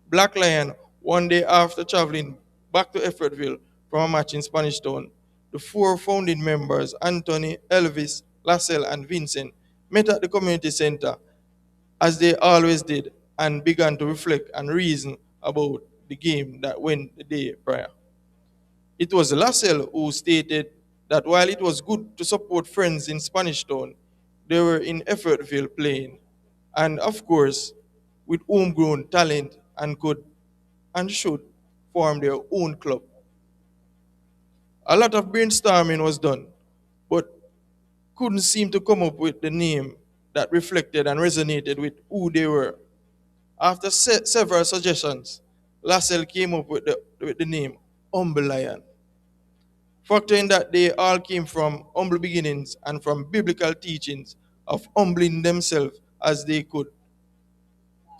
Black Lion, one day after traveling back to Effortville from a match in Spanish Town, the 4 founding members, Anthony, Elvis, Lassell, and Vincent, met at the community center, as they always did, and began to reflect and reason about the game that went the day prior. It was Lassell who stated that while it was good to support friends in Spanish Town, they were in Effortville playing, and of course, with homegrown talent, and could and should form their own club. A lot of brainstorming was done, but couldn't seem to come up with the name that reflected and resonated with who they were. After several suggestions, Lassell came up with the name Humble Lion, factoring that they all came from humble beginnings and from biblical teachings of humbling themselves as they could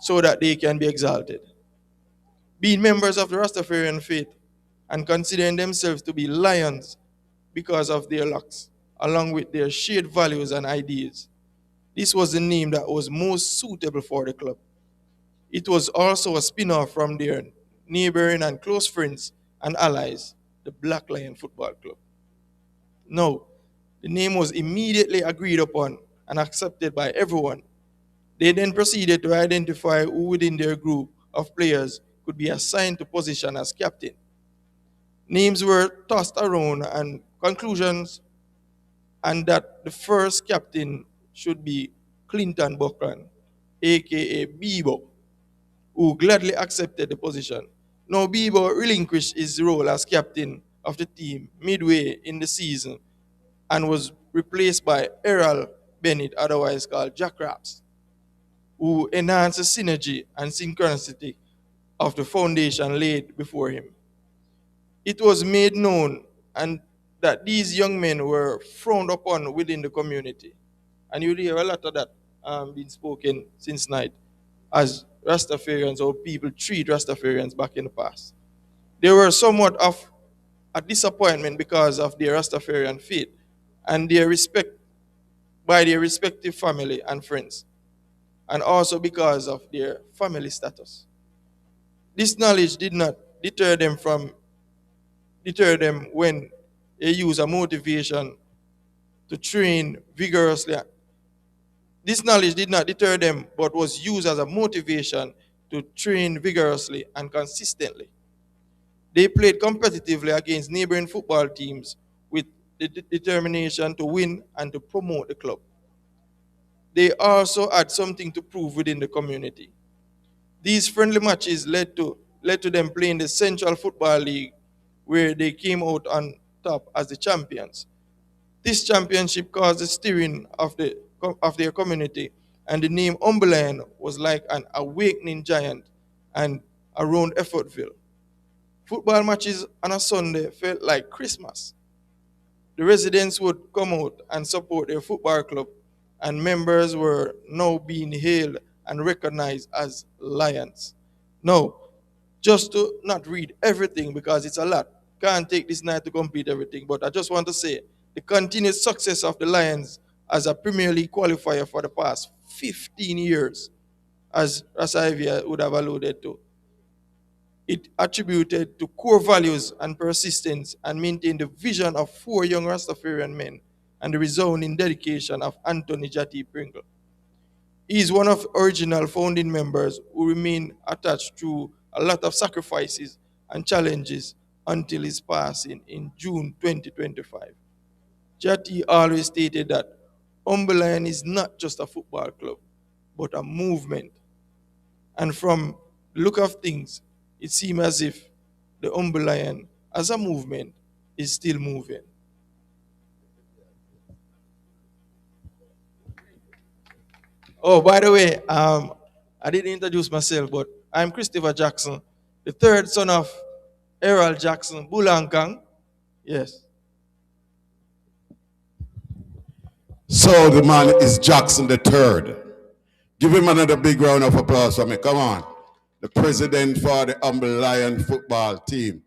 so that they can be exalted. Being members of the Rastafarian faith and considering themselves to be lions because of their locks, along with their shared values and ideas. This was the name that was most suitable for the club. It was also a spin-off from their neighboring and close friends and allies, the Black Lion Football Club. Now, the name was immediately agreed upon and accepted by everyone. They then proceeded to identify who within their group of players could be assigned to position as captain. Names were tossed around and conclusions, and that the first captain should be Clinton Buckland, aka Bebo, who gladly accepted the position. Now Bebo relinquished his role as captain of the team midway in the season and was replaced by Errol Bennett, otherwise called Jack Raps, who enhanced the synergy and synchronicity of the foundation laid before him. It was made known and that these young men were frowned upon within the community. And you'll hear a lot of that being spoken since night as Rastafarians or people treat Rastafarians back in the past. They were somewhat of a disappointment because of their Rastafarian faith and their respect by their respective family and friends, and also because of their family status. This knowledge did not deter them when they use a motivation to train vigorously. This knowledge did not deter them, but was used as a motivation to train vigorously and consistently. They played competitively against neighboring football teams with the determination to win and to promote the club. They also had something to prove within the community. These friendly matches led to them playing the Central Football League, where they came out on top as the champions. This championship caused the stirring of their community, and the name Umberland was like an awakening giant and around Effortville. Football matches on a Sunday felt like Christmas. The residents would come out and support their football club, and members were now being hailed and recognized as lions. Now, just to not read everything because it's a lot, can't take this night to complete everything, but I just want to say the continued success of the Lions as a Premier League qualifier for the past 15 years, as Rasivia would have alluded to, it attributed to core values and persistence and maintained the vision of 4 young Rastafarian men and the resounding dedication of Anthony Jati Pringle. He is one of the original founding members who remain attached to a lot of sacrifices and challenges until his passing in June 2025. Jati always stated that Umberland is not just a football club, but a movement. And from the look of things, it seems as if the Umberland as a movement is still moving. Oh, by the way, I didn't introduce myself, but I'm Christopher Jackson, the third son of Errol Jackson, Bulankang. Yes. So the man is Jackson the third. Give him another big round of applause for me. Come on. The president for the Humble Lion football team.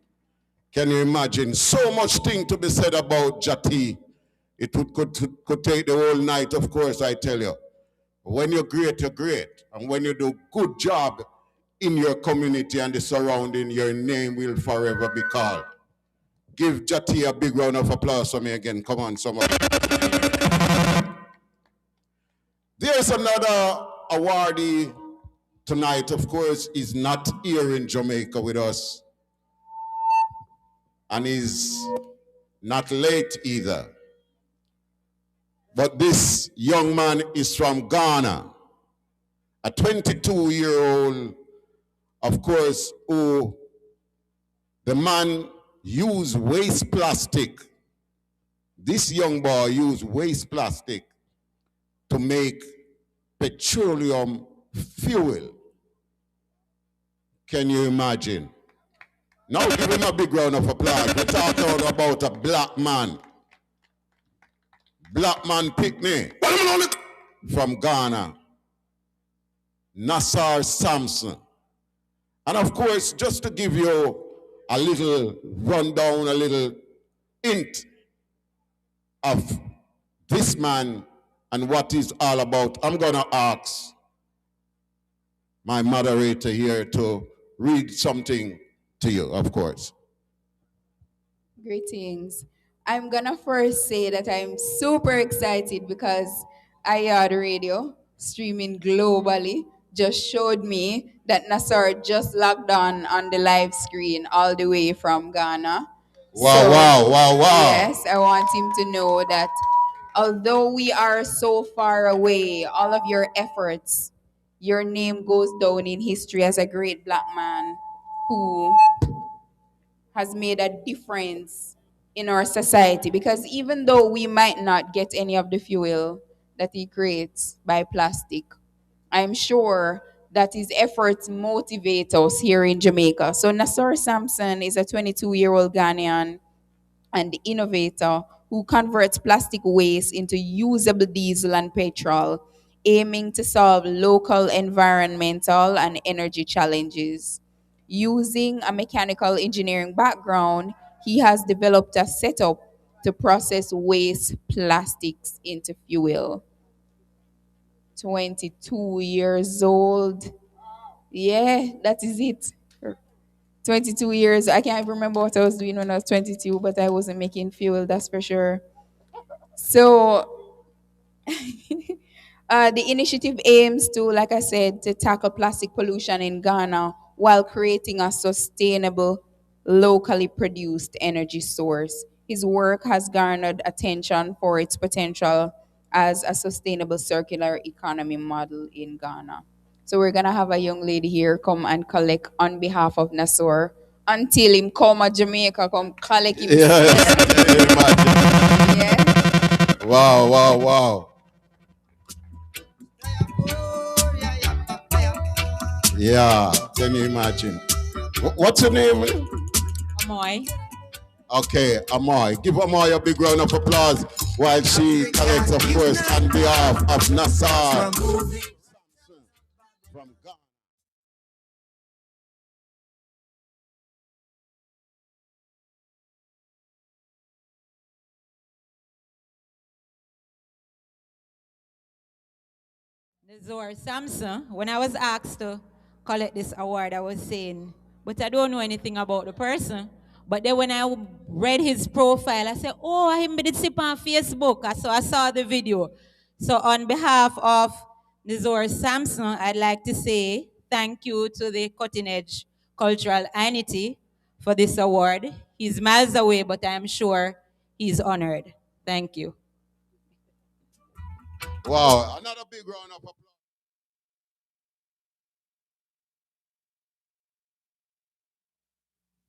Can you imagine? So much thing to be said about Jati. It could take the whole night, of course, I tell you. When you're great, you're great. And when you do good job in your community and the surrounding, your name will forever be called. Give Jati a big round of applause for me again. Come on, somebody. There's another awardee tonight, of course, is not here in Jamaica with us. And he's not late either. But this young man is from Ghana, a 22-year-old, of course, who the man used waste plastic. This young boy used waste plastic to make petroleum fuel. Can you imagine? Now give him a big round of applause. We're talking about a black man. Black man picnic from Ghana. Nassar Sampson. And of course, just to give you a little rundown, a little hint of this man and what he's all about, I'm gonna ask my moderator here to read something to you, of course. Greetings. I'm gonna first say that I'm super excited because Yaad Radio, streaming globally, just showed me that Nassar just logged on the live screen all the way from Ghana. Wow, wow. Yes, I want him to know that although we are so far away, all of your efforts, your name goes down in history as a great black man who has made a difference in our society. Because even though we might not get any of the fuel that he creates by plastic, I'm sure that his efforts motivate us here in Jamaica. So Nassar Sampson is a 22-year-old Ghanaian and innovator who converts plastic waste into usable diesel and petrol, aiming to solve local environmental and energy challenges. Using a mechanical engineering background, he has developed a setup to process waste plastics into fuel. 22 years old. Yeah, that is it. 22 years. I can't remember what I was doing when I was 22, but I wasn't making fuel, that's for sure. So the initiative aims to, like I said, to tackle plastic pollution in Ghana while creating a sustainable, locally produced energy source. His work has garnered attention for its potential as a sustainable circular economy model in Ghana. So we're gonna have a young lady here come and collect on behalf of Nasor until him come to Jamaica, come collect him. Yes, can you imagine? Yeah. Wow, wow, wow. Yeah, can you imagine? What's your name? Amoy. Okay, Amoy. Give Amoy a big round of applause while she collects, of course, on behalf of Nassar. From Ghana. Nazor Samson, when I was asked to collect this award, I was saying, but I don't know anything about the person. But then when I read his profile, I said, oh, I did see on Facebook. So I saw the video. So on behalf of Nazor Samson, I'd like to say thank you to the Cutting Edge Cultural INITY for this award. He's miles away, but I'm sure he's honored. Thank you. Wow, another big round of applause.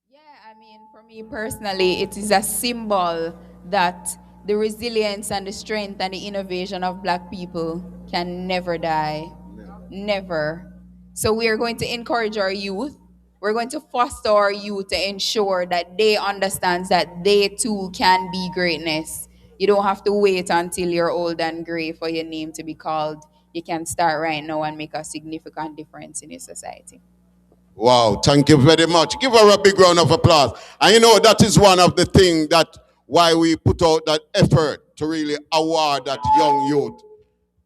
Yeah, I mean, for me personally, it is a symbol that the resilience and the strength and the innovation of Black people can never die. Never. So we are going to encourage our youth. We're going to foster our youth to ensure that they understand that they too can be greatness. You don't have to wait until you're old and gray for your name to be called. You can start right now and make a significant difference in your society. Wow, thank you very much. Give her a big round of applause. And you know, that is one of the things that why we put out that effort to really award that young youth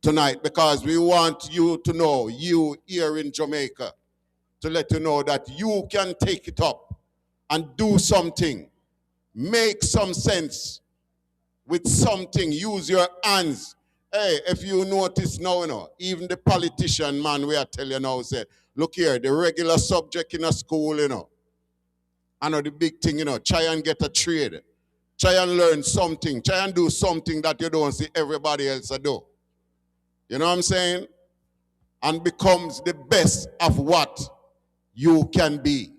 tonight, because we want you to know, you here in Jamaica, to let you know that you can take it up and do something, make some sense with something, use your hands. Hey, if you notice now, you know, even the politician, man, we are telling you now, say, look here, the regular subject in a school, you know, I know the big thing, you know, try and get a trade. Try and learn something. Try and do something that you don't see everybody else do. You know what I'm saying? And becomes the best of what you can be.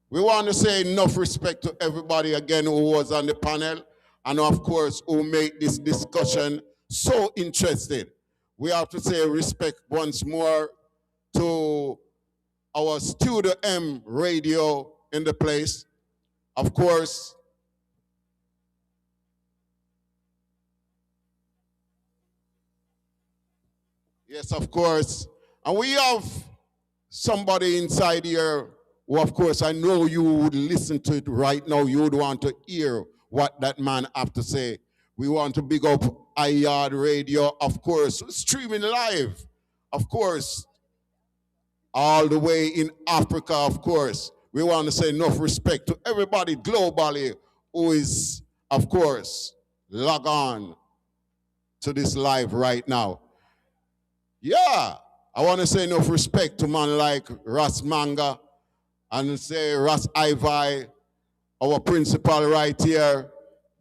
We want to say enough respect to everybody again who was on the panel and of course who made this discussion so interesting. We have to say respect once more to our Studio M radio in the place. Of course, yes, of course. And we have somebody inside here who, of course, I know you would listen to it right now. You would want to hear what that man have to say. We want to big up Yaad Radio, of course, streaming live, of course, all the way in Africa, of course. We want to say enough respect to everybody globally who is, of course, log on to this live right now. Yeah, I want to say enough respect to man like Ras Manga and say Ras Ivy, our principal right here,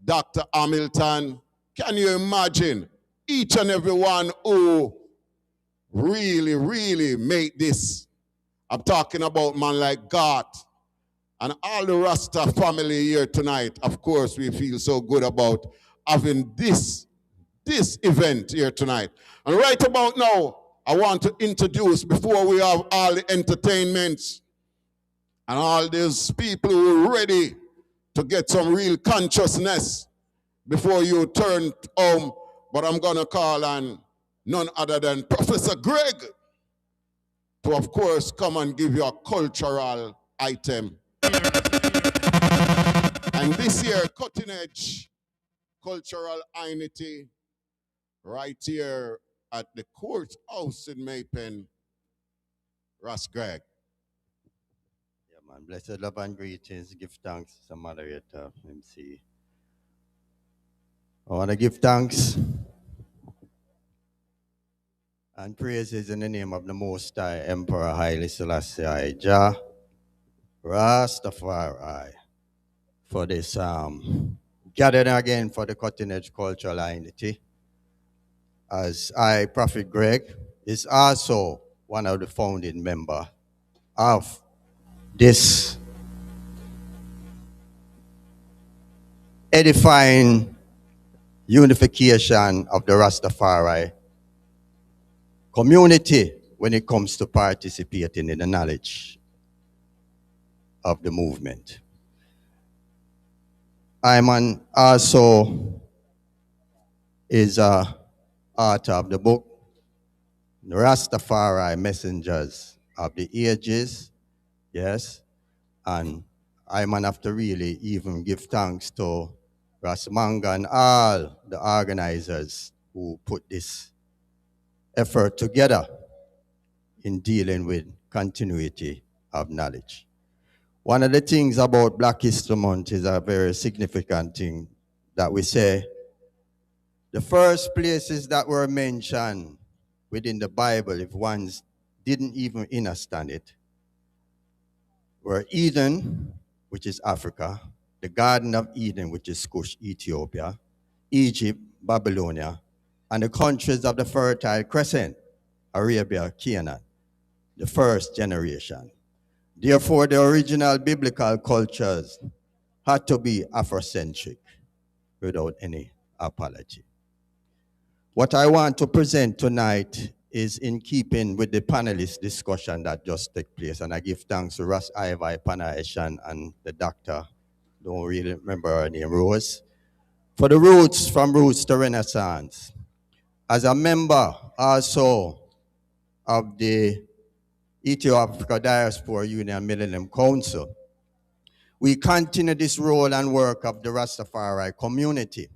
Dr. Hamilton. Can you imagine each and every one who really, really made this? I'm talking about man like God and all the Rasta family here tonight. Of course, we feel so good about having this event here tonight. And right about now, I want to introduce, before we have all the entertainments and all these people who are ready to get some real consciousness before you turn home, but I'm going to call on none other than Professor Greg to, of course, come and give you a cultural item. And this year, Cutting Edge Cultural INITY, right here at the courthouse in Maypen, Ross Greg. Yeah, man. Blessed love and greetings. Give thanks to the moderator, MC. I want to give thanks and praises in the name of the Most High Emperor Haile Selassie I, Jah Rastafari, for this gathering again for the Cutting Edge Cultural INITY. As I, Prophet Greg, is also one of the founding members of this edifying unification of the Rastafari community when it comes to participating in the knowledge of the movement. Ayman also is a author of the book, The Rastafari Messengers of the Ages, yes, and Ayman have to really even give thanks to Rasmanga and all the organizers who put this effort together in dealing with continuity of knowledge. One of the things about Black History Month is a very significant thing that we say the first places that were mentioned within the Bible, if ones didn't even understand it, were Eden, which is Africa, the Garden of Eden, which is Kush, Ethiopia, Egypt, Babylonia, and the countries of the Fertile Crescent, Arabia, Canaan, the first generation. Therefore, the original biblical cultures had to be Afrocentric without any apology. What I want to present tonight is in keeping with the panelist discussion that just took place, and I give thanks to Russ Ivy, Panayeshan, and the doctor, don't really remember her name, Rose, for the roots, from roots to Renaissance. As a member also of the Ethiopia Diaspora Union Millennium Council, we continue this role and work of the Rastafari community.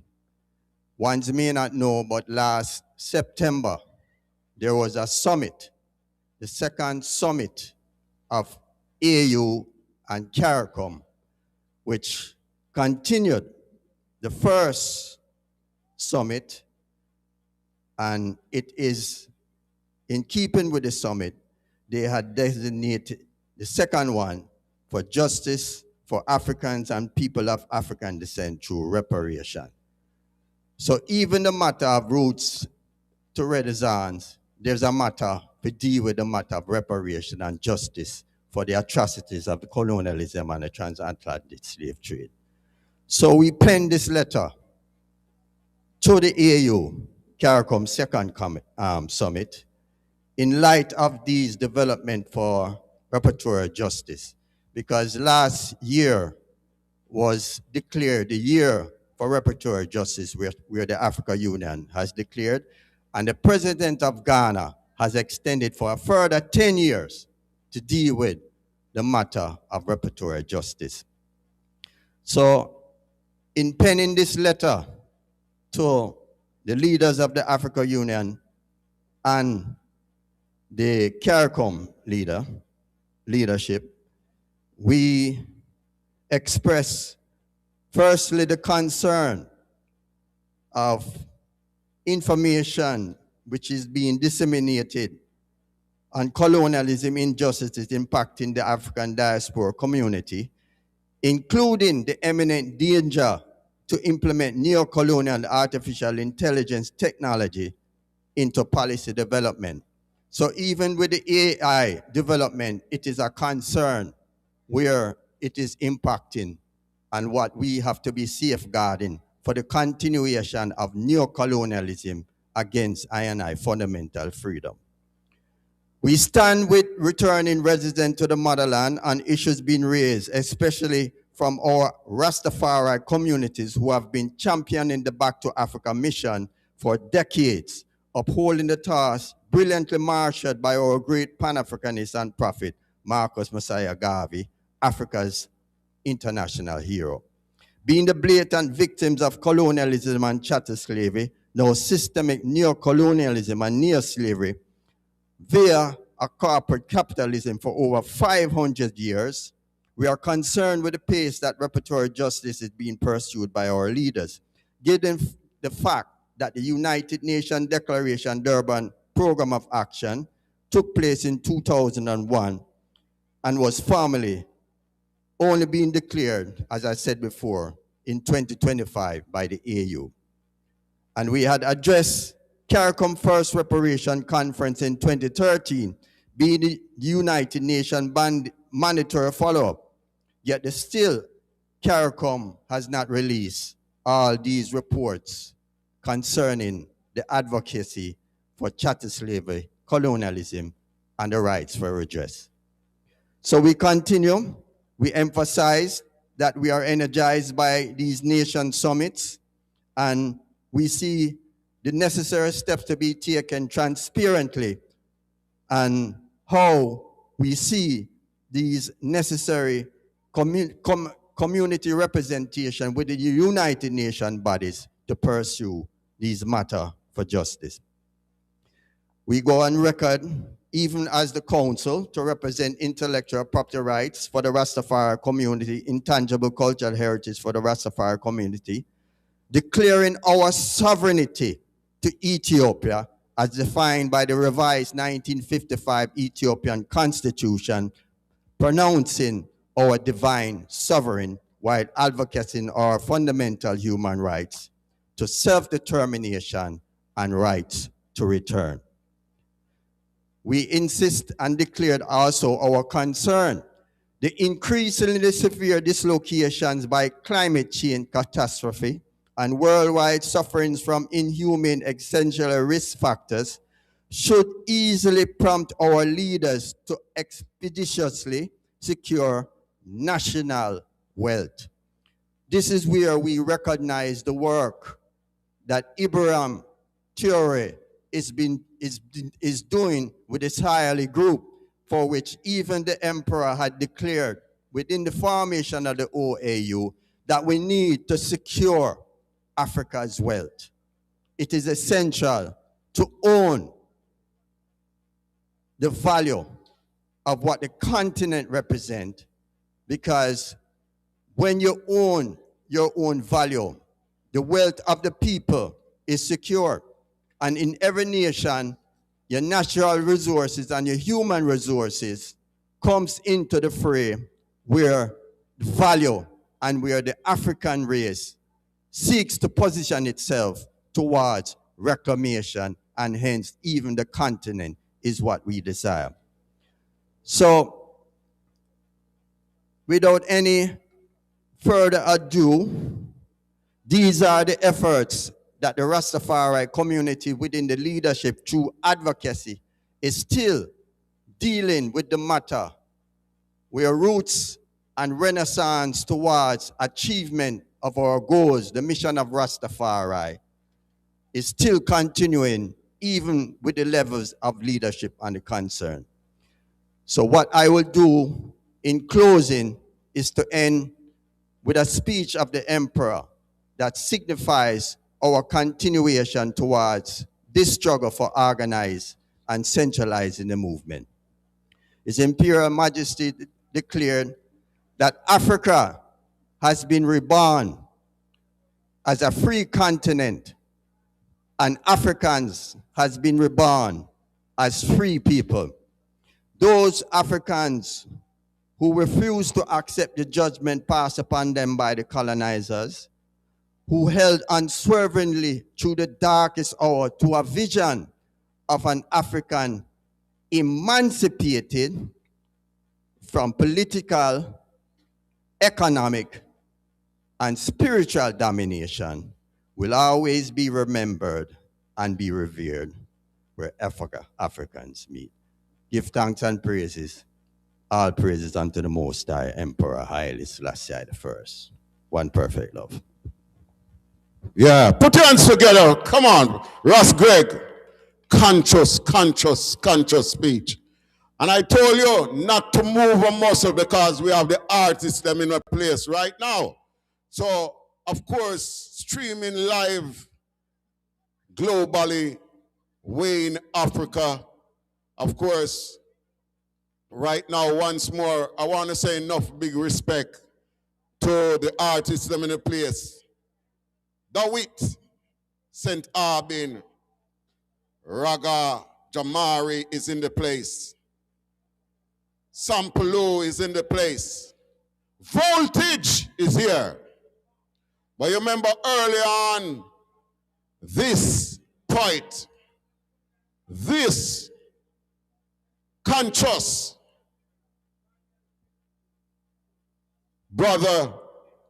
Ones may not know, but last September, there was a summit, the second summit of AU and CARICOM, which continued the first summit, and it is in keeping with the summit, they had designated the second one for justice for Africans and people of African descent through reparation. So even the matter of roots to Renaissance, there's a matter to deal with the matter of reparation and justice for the atrocities of the colonialism and the transatlantic slave trade. So we penned this letter to the AU, CARICOM second summit, in light of these development for reparatory justice, because last year was declared the year for reparatory justice where the African Union has declared, and the president of Ghana has extended for a further 10 years to deal with the matter of reparatory justice. So in penning this letter to the leaders of the African Union and the CARICOM leadership, we express firstly the concern of information which is being disseminated on colonialism injustices impacting the African diaspora community, including the imminent danger to implement neo-colonial artificial intelligence technology into policy development. So even with the AI development, it is a concern where it is impacting and what we have to be safeguarding for the continuation of neo-colonialism against INI fundamental freedom. We stand with returning residents to the motherland and issues being raised, especially from our Rastafari communities who have been championing the Back to Africa mission for decades, upholding the task brilliantly marshaled by our great Pan-Africanist and prophet, Marcus Messiah Garvey, Africa's international hero. Being the blatant victims of colonialism and chattel slavery, now systemic neo-colonialism and neo-slavery, via a corporate capitalism for over 500 years, we are concerned with the pace that reparatory justice is being pursued by our leaders, given the fact that the United Nations Declaration Durban Program of Action took place in 2001 and was formally only being declared, as I said before, in 2025 by the AU. And we had addressed CARICOM First Reparation Conference in 2013, being the United Nations mandatory follow-up. Yet still, CARICOM has not released all these reports concerning the advocacy for chattel slavery, colonialism, and the rights for redress. So we continue. We emphasize that we are energized by these nation summits, and we see the necessary steps to be taken transparently, and how we see these necessary community representation with the United Nations bodies to pursue these matters for justice. We go on record, even as the council, to represent intellectual property rights for the Rastafari community, intangible cultural heritage for the Rastafari community, declaring our sovereignty to Ethiopia as defined by the revised 1955 Ethiopian Constitution, pronouncing our divine sovereign while advocating our fundamental human rights to self-determination and rights to return. We insist and declared also our concern, the increasingly severe dislocations by climate change catastrophe and worldwide sufferings from inhumane existential risk factors should easily prompt our leaders to expeditiously secure national wealth. This is where we recognize the work that Ibrahim Traore is doing with his Harvey group, for which even the emperor had declared within the formation of the OAU that we need to secure Africa's wealth. It is essential to own the value of what the continent represents, because when you own your own value, the wealth of the people is secure. And in every nation, your natural resources and your human resources comes into the fray where the value and where the African race seeks to position itself towards reclamation, and hence even the continent is what we desire. So, without any further ado, these are the efforts that the Rastafari community within the leadership through advocacy is still dealing with the matter, where roots and renaissance towards achievement of our goals, the mission of Rastafari, is still continuing even with the levels of leadership and the concern. So what I will do in closing is to end with a speech of the emperor that signifies our continuation towards this struggle for organized and centralizing the movement. His Imperial Majesty declared that Africa has been reborn as a free continent, and Africans has been reborn as free people. Those Africans who refuse to accept the judgment passed upon them by the colonizers, who held unswervingly through the darkest hour to a vision of an African emancipated from political, economic, and spiritual domination, will always be remembered and be revered where Africans meet. Give thanks and praises. All praises unto the Most High Emperor Haile Selassie I. One perfect love. Yeah, put your hands together. Come on, Ross Gregg. Conscious speech. And I told you not to move a muscle because we have the artists them in a place right now. So, of course, streaming live globally, way in Africa. Of course, right now, once more, I want to say enough big respect to the artists them in the place. The wit, St. Arbin, Raga, Jamari is in the place. Sampalo is in the place. Voltage is here. But you remember early on, this point, this conscious brother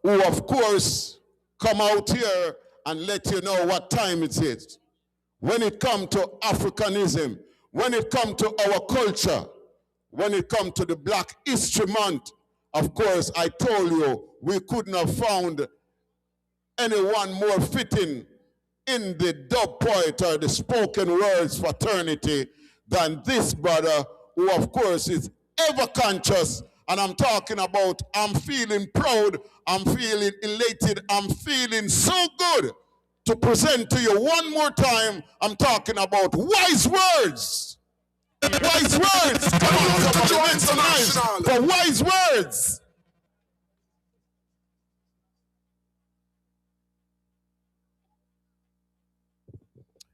who of course come out here and let you know what time it is. When it comes to Africanism, when it comes to our culture, when it comes to the Black History Month, of course, I told you we couldn't have found anyone more fitting in the dub poet or the spoken words fraternity than this brother who, of course, is ever conscious. And I'm talking about, I'm feeling proud, I'm feeling elated, I'm feeling so good to present to you one more time. I'm talking about wise words. Wise words. Come on, make some noise for wise words.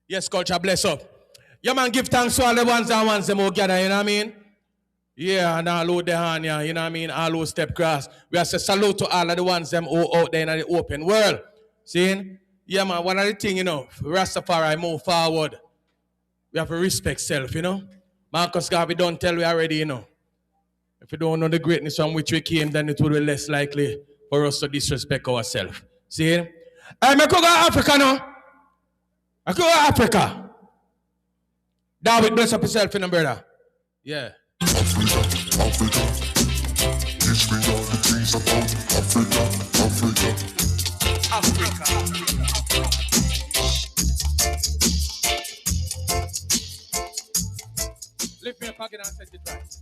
Yes, culture, bless up. Yeah, man, give thanks to all the ones that wants them all gather, you know what I mean? Yeah, and all who the hand, yeah, you know what I mean? All who step cross. We have to salute to all of the ones them who out there in the open world. See? Yeah, man, one of the things, you know, Rastafari move forward. We have to respect self, you know? Marcus Garvey don't tell we already, you know. If we don't know the greatness from which we came, then it will be less likely for us to disrespect ourselves. See? I go to Africa now. I go to Africa. David, bless up yourself, you know, brother. Yeah. Africa, Africa. Teach me all the things about Africa, Africa. Lift your pocket and set it right.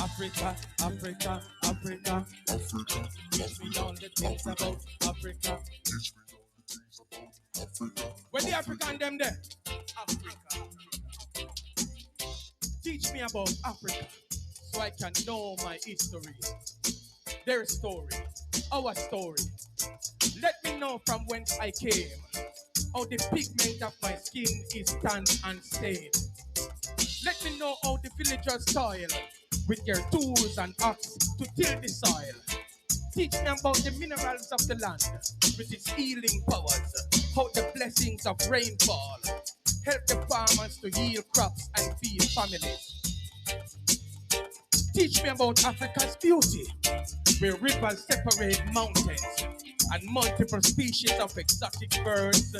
Africa, Africa, Africa. Africa, teach me all the things about Africa. Teach me all the things about Africa. Where the African them there? Africa. Teach me about Africa so I can know my history. Their story, our story. Let me know from whence I came. How the pigment of my skin is tanned and stained. Let me know how the villagers toil with their tools and axe to till the soil. Teach me about the minerals of the land with its healing powers. How the blessings of rainfall help the farmers to yield crops and feed families. Teach me about Africa's beauty, where rivers separate mountains and multiple species of exotic birds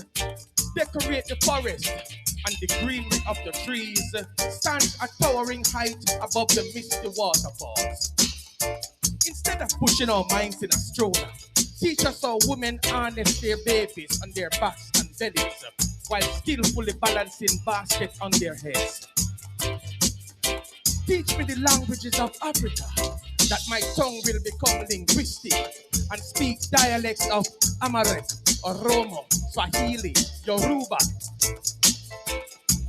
decorate the forest, and the greenery of the trees stands at towering height above the misty waterfalls. Instead of pushing our minds in a stroller, teach us how women harness their babies on their backs and bellies while skillfully balancing baskets on their heads. Teach me the languages of Africa, that my tongue will become linguistic and speak dialects of Amharic, Oromo, Swahili, Yoruba.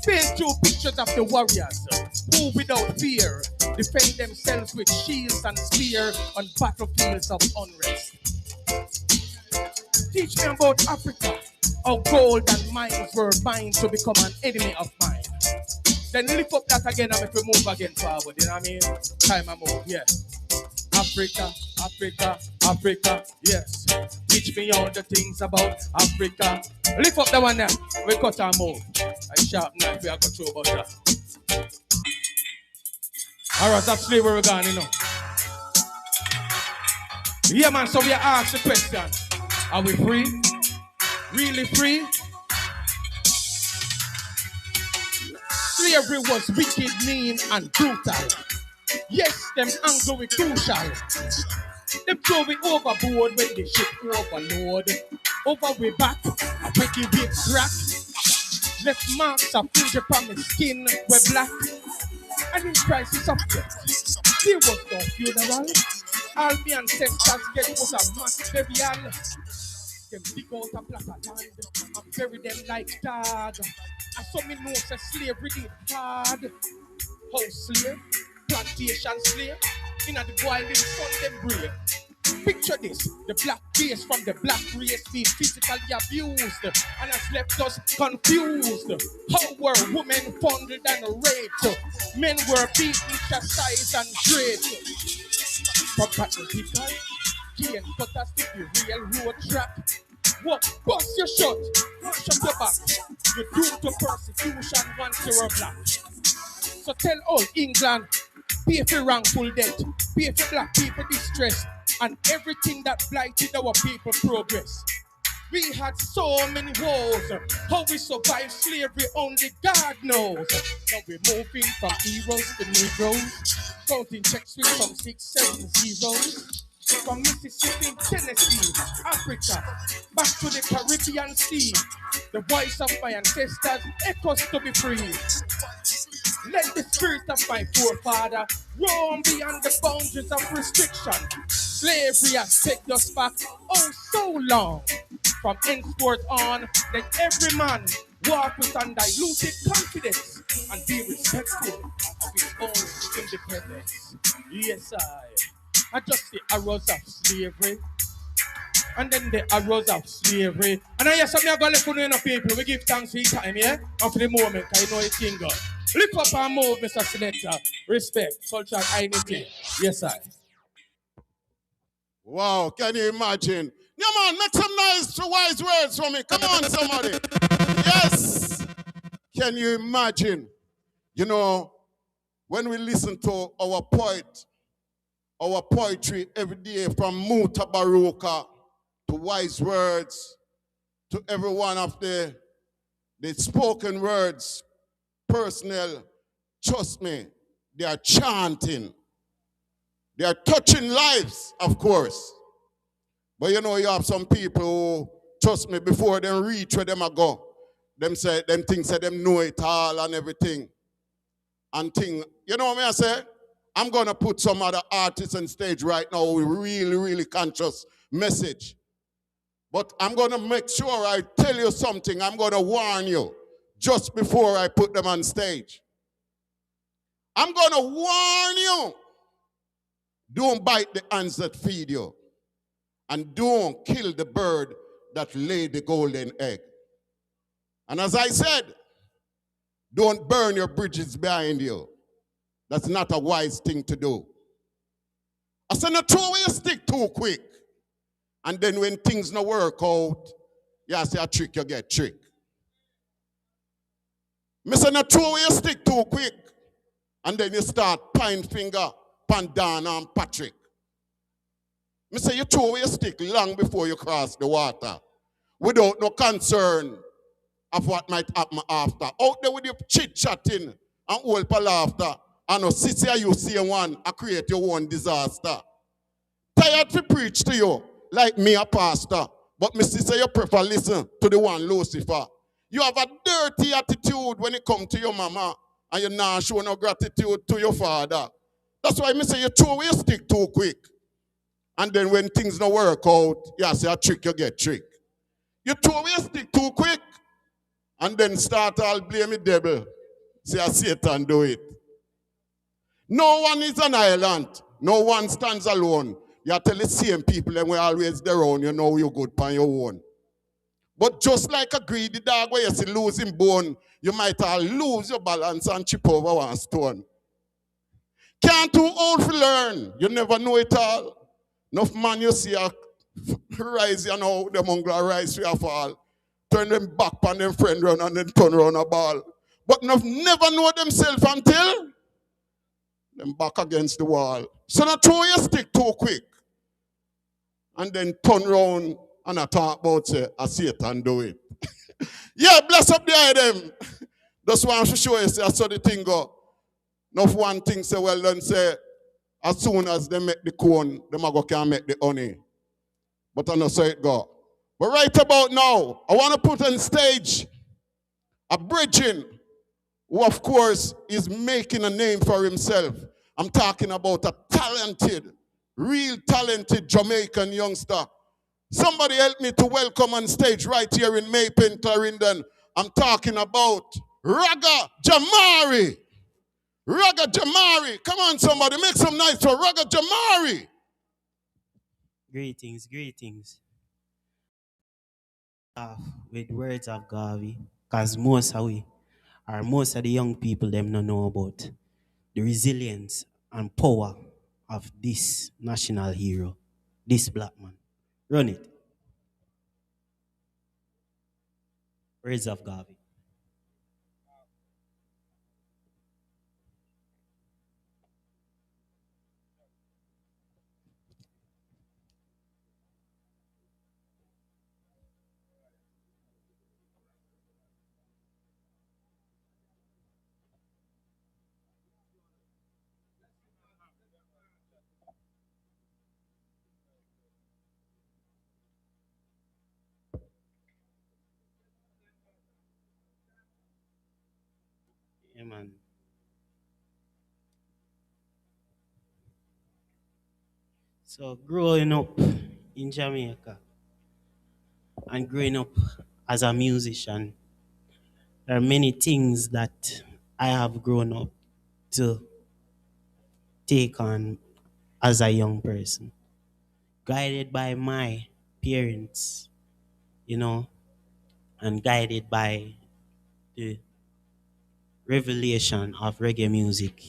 Paint two pictures of the warriors who, without fear, defend themselves with shields and spear on battlefields of unrest. Teach me about Africa, how gold and mines were mined to become an enemy of mine. Then lift up that again and make we move again forward, you know what I mean? Time I move, yeah. Africa, Africa, Africa, yes. Teach me all the things about Africa. Lift up the one there, we cut and move. A sharp knife, we are going through butter. Alright, that's where we're going, you know. Yeah, man, so we ask the question. Are we free? Really free? Slavery was wicked, mean, and brutal. Yes, them angry with crucial. Them throw we overboard when the ship overload. Over we back, a pretty big crack. Left marks of finger from the skin, we're black. And in crisis of death, there was no funeral. All the ancestors get was a mass burial. Them dig out a plot of land and bury them like dog. And some me know say slavery did hard. House slave, plantation slave, in the boiling sun them brave. Picture this, the black race from the black race being physically abused and has left us confused. How were women fondled and raped? Men were beaten, chastised and raped. From cotton picker, key and cutters to the railroad track. What? Bust your shot, push up your back. You're doomed to persecution once you're black. So tell all England, pay for wrongful death, pay for black people distress, and everything that blighted our people progress. We had so many wars. How we survived slavery only God knows. Now we're moving from heroes to Negroes, counting checks with some 6, 7 zeros. From Mississippi, Tennessee, Africa, back to the Caribbean Sea. The voice of my ancestors echoes to be free. Let the spirit of my forefather roam beyond the boundaries of restriction. Slavery has taken us back oh so long. From henceforth on, let every man walk with undiluted confidence and be respectful of his own independence. Yes, I just the arrows of slavery. And then the arrows of slavery. And I hear something I'm going to let you know, people. We give thanks for the time, yeah? And for the moment, I know it's king. Lift up and move, Mr. Selector. Respect, culture, INITY. Yes, I. Wow, can you imagine? Yeah, man, make some noise for wise words for me. Come on, somebody. Yes. Can you imagine? You know, when we listen to our poetry every day from Muta Baruka to wise words to every one of the spoken words, personal, trust me, they are chanting. They are touching lives, of course. But you know, you have some people who, trust me, before they reach where them go, them things say them know it all and everything. And you know what I say? I'm going to put some other artists on stage right now with really, really conscious message. But I'm going to make sure I tell you something. I'm going to warn you just before I put them on stage. I'm going to warn you. Don't bite the hands that feed you. And don't kill the bird that laid the golden egg. And as I said, don't burn your bridges behind you. That's not a wise thing to do. I said, not throw away your stick too quick. And then when things don't work out, you say a trick, you get trick. I said, not throw away your stick too quick. And then you start pine finger, Pandana and Patrick. I say, you throw away your stick long before you cross the water. Without no concern of what might happen after. Out there with your chit-chatting and all laughter. And no sissy you see one, I create your own disaster. Tired to preach to you, like me a pastor. But me sister, you prefer listen to the one Lucifer. You have a dirty attitude when it comes to your mama. And you not show no gratitude to your father. That's why me say you throw away your stick too quick. And then when things don't work out, you say a trick, you get trick. You throw away your stick too quick. And then start all blame the devil. Say a Satan do it. No one is an island. No one stands alone. You tell the same people and we're always their own. You know you're good on your own. But just like a greedy dog where you see losing bone, you might all lose your balance and chip over one stone. Can't too old to learn. You never know it all. Enough man you see a rise, you know, the mongrel rise for a fall. Turn them back on them friend run and then turn around a ball. But enough never know themselves until them back against the wall. So not throw your stick too quick. And then turn around and I talk about say, I see it and do it. Yeah, bless up the item. Just want to show you, say, I saw the thing go. Enough one thing say, well done, say, as soon as they make the cone, the mago can make the honey. But I know so it go. But right about now, I want to put on stage a bridging who, of course, is making a name for himself. I'm talking about a talented, real talented Jamaican youngster. Somebody help me to welcome on stage right here in Maypen, Clarendon. I'm talking about Raga Jamari. Raga Jamari. Come on, somebody, make some noise for Raga Jamari. Greetings, greetings. With words of Garvey, because most of the young people them don't know about the resilience and power of this national hero, this black man. Run it. Words of Garvey. Yeah, man. So growing up in Jamaica and growing up as a musician, there are many things that I have grown up to take on as a young person, guided by my parents, and guided by the revelation of reggae music.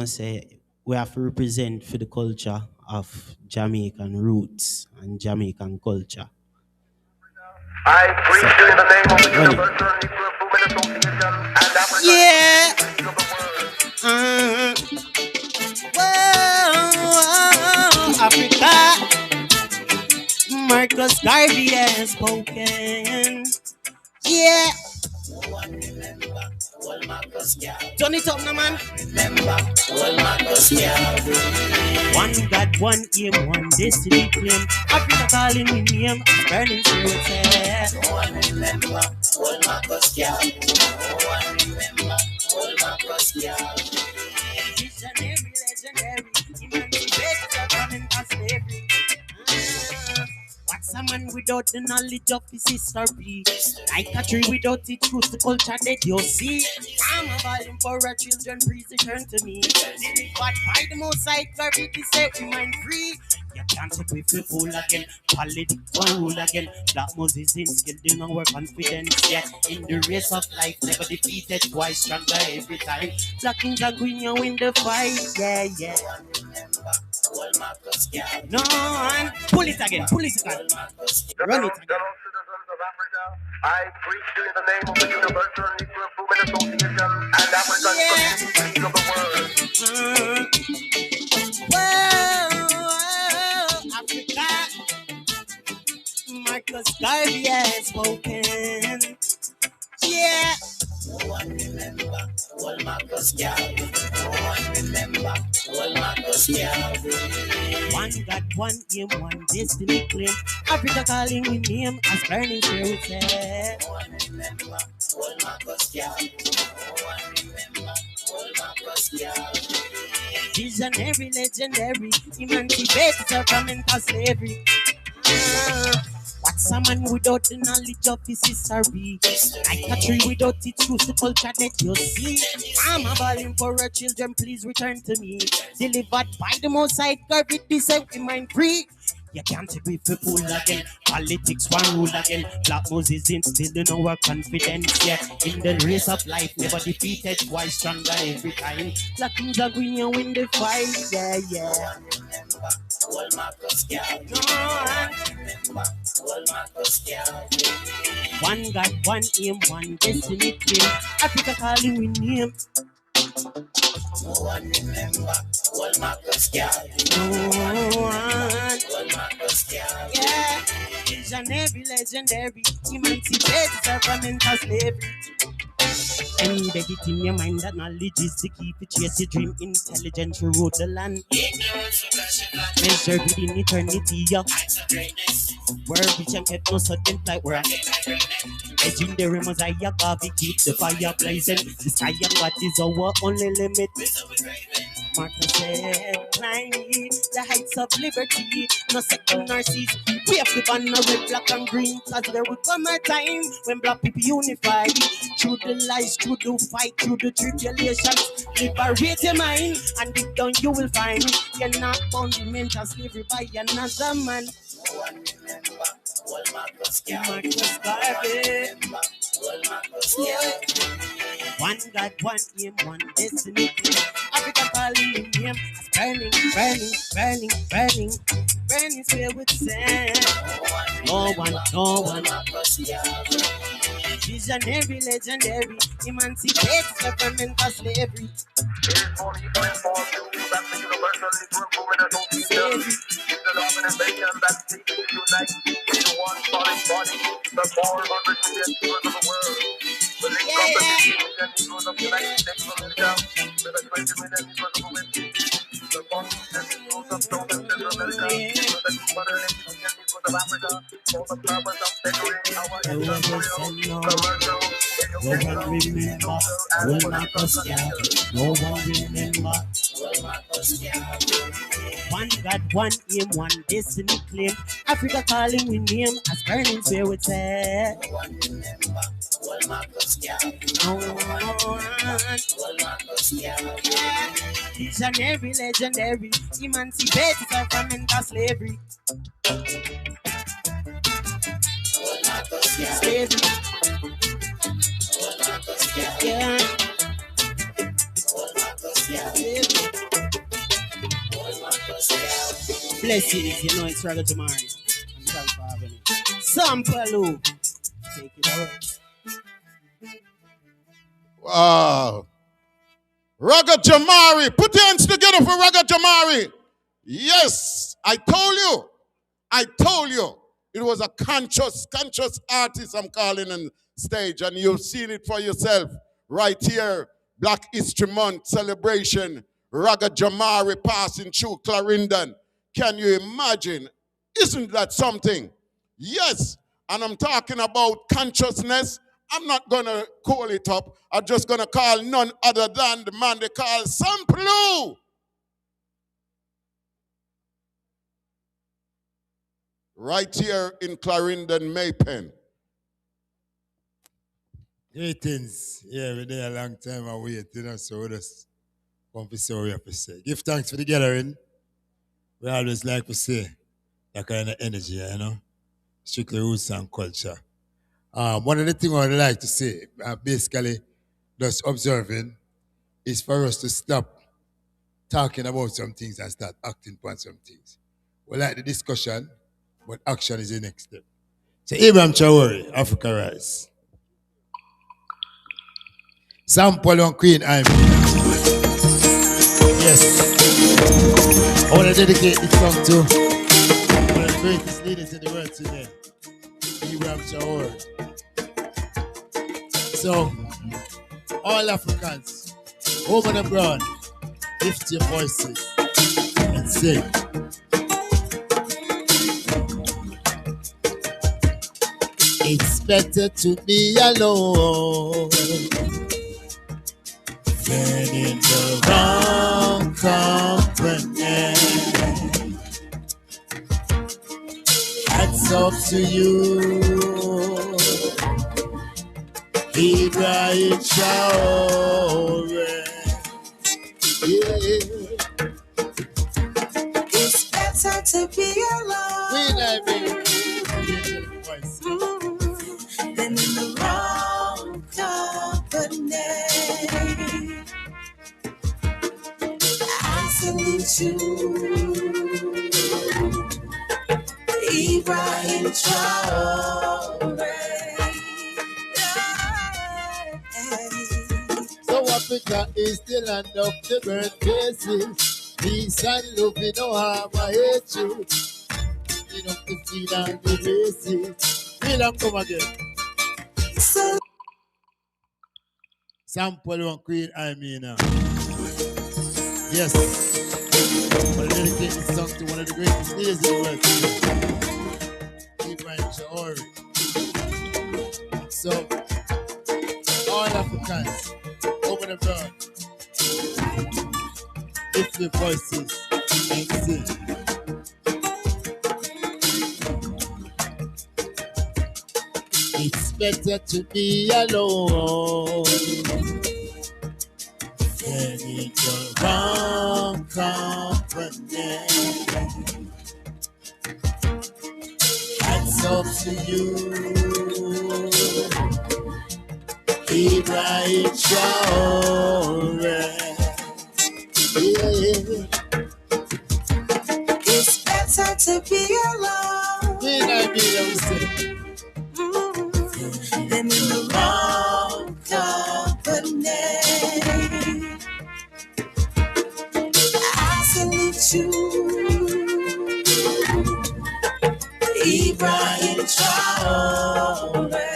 Say we have to represent for the culture of Jamaican roots and Jamaican culture. I preach in the name of the Universal Negro Women Association and African Africa, Marcus Garvey has spoken. Yeah. No one remember, old Marcus Garvey. Turn it up now, man. Remember, old Marcus Garvey. One God, one aim, one destiny claim. Africa calling me name, burning spirit. No one remember, old Marcus Garvey. No one remember, old Marcus Garvey. Visionary, legendary, emancipated from slavery. What's a man without the knowledge of his history? Like a tree without its roots, the culture that you see. I'm a volume for our children, please return to me. Delivered by the most high, gravity set we mind free. You can't take with the fool again, politics one rule again. Black Moses in skill, do not work confidence. Yeah, in the race of life, never defeated, twice stronger every time. Black King and Queen, you win the fight. Yeah, yeah. No, and pull it again, pull it again. Run it again. I preach in the name of the Universal Negro Women Association and African communities of the world. Africa, Marcus Garvey has spoken. Yeah. No one remember, old Marcus Garvey. No one remember, old Marcus Garvey. One God, one aim, one destiny claim. Africa calling with name as burning spirit. No one remember, old Marcus Garvey. No one remember, old Marcus Garvey. Visionary, legendary, emancipated from mental slavery. What's a man without the knowledge of his history? Like a tree without its roots, the culture that you see. I'm a volume for our children, please return to me. Delivered by the most high, gravity set we mind free. You can't agree for fool again. Politics one rule again. Black Moses instilled in our confidence. Yeah, in the race of life, never defeated, twice stronger every time. Black Kings are green, you win the fight. Yeah, yeah. Old Marcus Garvey. No one remember, old Marcus Garvey. One God, one aim, one destiny claim. Africa calling with name. No one remember, old Marcus Garvey. No one, old Marcus Garvey. Yeah, visionary, legendary, emancipated from mental slavery. Embed it in your mind that knowledge is the key to chase your dream. Intelligence who ruled the land. Measure within eternity, yeah. Where rich and kept no sudden flight, where legendary Messiah, Garvey keep the fire blazing. The sky and what is our only limit. Martha said, climbing the heights of liberty. No second nor cease. We have to ban red, black, and green. Cause there will come a time when black people unify. Through the lies, through the fight, through the tribulations. Liberate your mind, and deep down you will find you're not bound in mental slavery by another man. No one remember, all Marcus Garvey. One God, one aim, one destiny. Africa calling in him as burning, burning, burning, burning. Burning filled with sand. No one. Visionary, legendary, emancipate from mental slavery. No one remember, will Marcus Garvey. No one remember, will Marcus Garvey. One God, one aim, one destiny claim. Africa calling with name as burning where we say. No one remember, will Marcus Garvey. No one, will Marcus Garvey. Visionary, legendary, emancipated from mental slavery. Slavery. Yeah. Blessings, you know it's Raga Jamari. I'm trying for having it. Sample, take it away. Wow. Raga Jamari. Put your hands together for Raga Jamari. Yes, I told you. It was a conscious artist I'm calling on stage, and you've seen it for yourself right here. Black History Month celebration. Raga Jamari passing through Clarendon. Can you imagine? Isn't that something? Yes, and I'm talking about consciousness. I'm not going to call it up. I'm just going to call none other than the man they call Sample. Right here in Clarendon, Maypen. Greetings. Yeah, we're there a long time and wait, so we just come to say what we have to say. Give thanks for the gathering. We always like to say that kind of energy, strictly roots and culture. One of the things I would like to say, basically, just observing, is for us to stop talking about some things and start acting upon some things. We like the discussion, but action is the next step. So Abraham Traore, Africa Rise. Sample on Queen Ivy. Yes. I want to dedicate this song to one of the greatest leaders in the world today, Abraham Traore. So, all Africans, home and abroad, lift your voices and sing. It's better to be alone than in the wrong company. That's up to you, Abraham Traore. Yeah. It's better to be alone than in the wrong company. I salute you, Abraham Traore. So Africa is the land of the birthplaces. Peace and love, we no harm or hatred. Enough to feed and the races. Feel and come again. Sample one Queen Imena. Yes. I'll dedicate this song to one of the greatest leaders in the world today, Abraham Traore. So, all Africans, over the world, If the voices ain't sing. It's better to be alone than in the wrong company. Hats off to you, Ibrahim Traore. Yeah. It's better to be alone than in the wrong company. I salute you, Ibrahim Traore.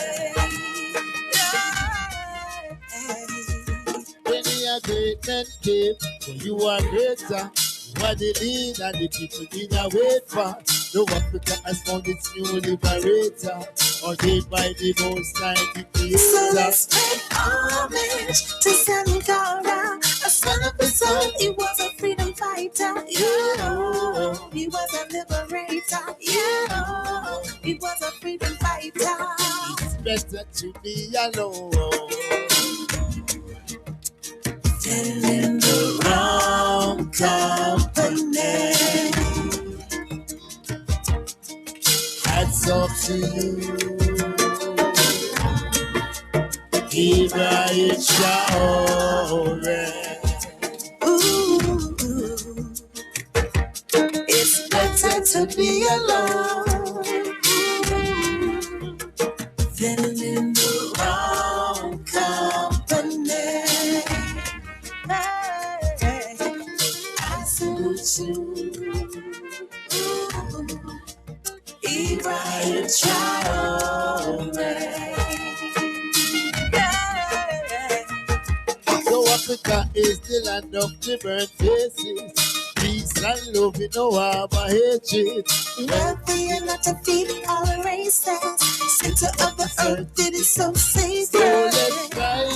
When you are great men came, when you are greater, you are the lead and the people need a wait for. No Africa has found its new liberator, ordained by the Most High, the Creator. So let's pay homage to Sankara, a son of the sun. He was a freedom fighter. Yeah, he was a liberator. Yeah, he was a freedom fighter. It's better to be alone than in the wrong company. Hats off to you, Ibrahim Traore. Ooh, it's better to be alone than in the wrong company. I salute you, Ibrahim Traore. So Africa is the land of different faces, peace and love, no harm or hatred. Wealthy and not to feed all races, center of the earth, it is so safe. So let's fight.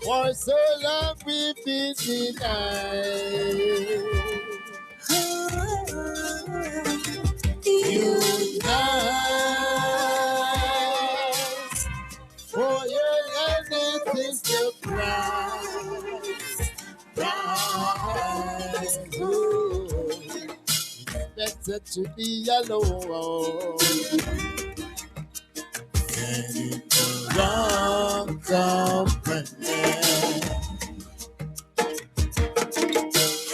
For so long we've been denied. Unite. For your land is the prize. Ooh, it's better to be alone than in the wrong company.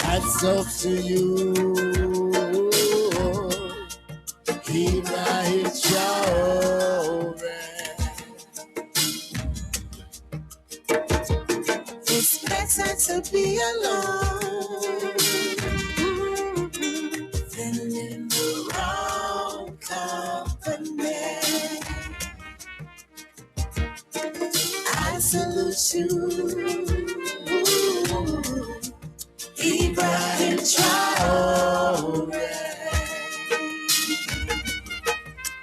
Hats off to you, Ibrahim Traore. It's better to be alone than in the wrong company. I salute you, Ibrahim Traore.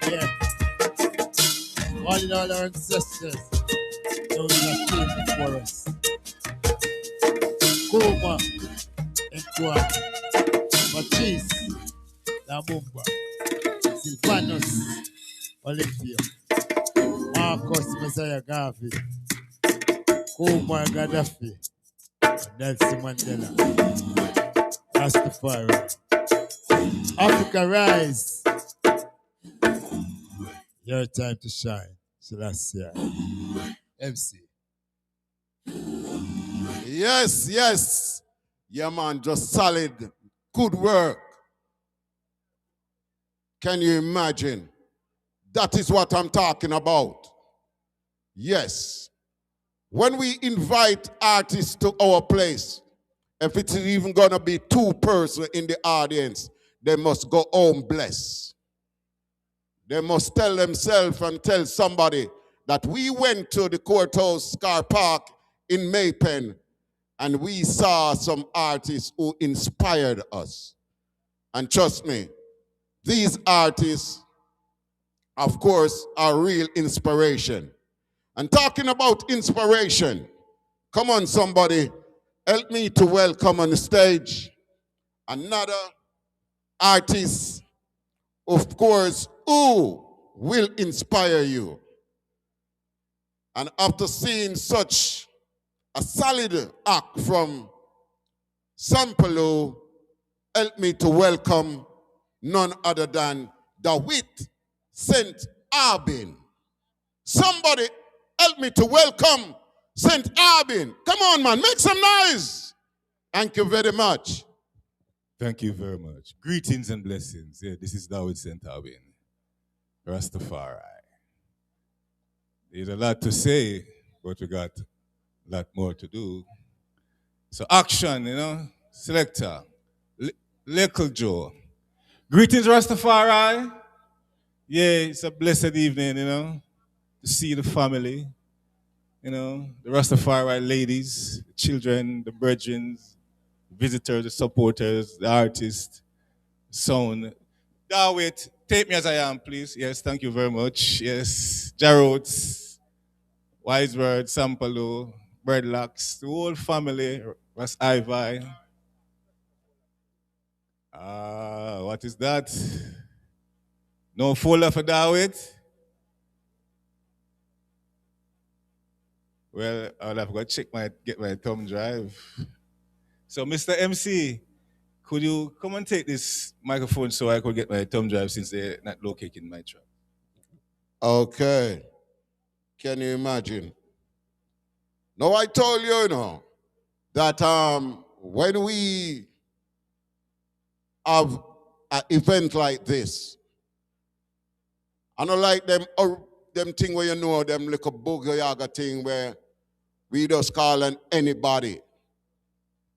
Yeah. All our ancestors, those that came before us. Kuma, Nkwa, Patrice, Namumba, Sylvanus, Olympia, Marcus Messiah Garvey, Kuma Gaddafi, Nelson Mandela, Rastafari. Africa rise. Your time to shine. Selassie. MC. Yes, yes. Yeah, man, just solid. Good work. Can you imagine? That is what I'm talking about. Yes. When we invite artists to our place, if it's even going to be 2 persons in the audience, they must go home blessed. They must tell themselves and tell somebody that we went to the courthouse car park in Maypen and we saw some artists who inspired us. And trust me, these artists, of course, are real inspiration. And talking about inspiration, Come on, somebody. Help me to welcome on the stage another artist, of course, who will inspire you. And after seeing such a solid act from Sampalo, help me to welcome none other than Dawit St. Arbin. Somebody help me to welcome St. Arbin. Come on, man, make some noise. Thank you very much. Thank you very much. Greetings and blessings. Yeah, this is Dawit St. Arbin, Rastafari. There's a lot to say, but we got a lot more to do. So action, selector, Little Joe. Greetings, Rastafari. Yeah, it's a blessed evening, to see the family, the Rastafari ladies, the children, the brethren, visitors, the supporters, the artists, sound. Dawit, take me as I am, please. Yes, thank you very much. Yes, Jarrods, Wise Word, Sampalo, Breadlocks, the whole family, Ras Ivy. What is that? No folder for Dawit? Well, I'll have to check get my thumb drive. So, Mr. MC, could you come and take this microphone so I could get my thumb drive since they're not located in my truck? Okay. Can you imagine? No, I told you, that when we have an event like this, I don't like them thing where them little booger yaga thing where we just call on anybody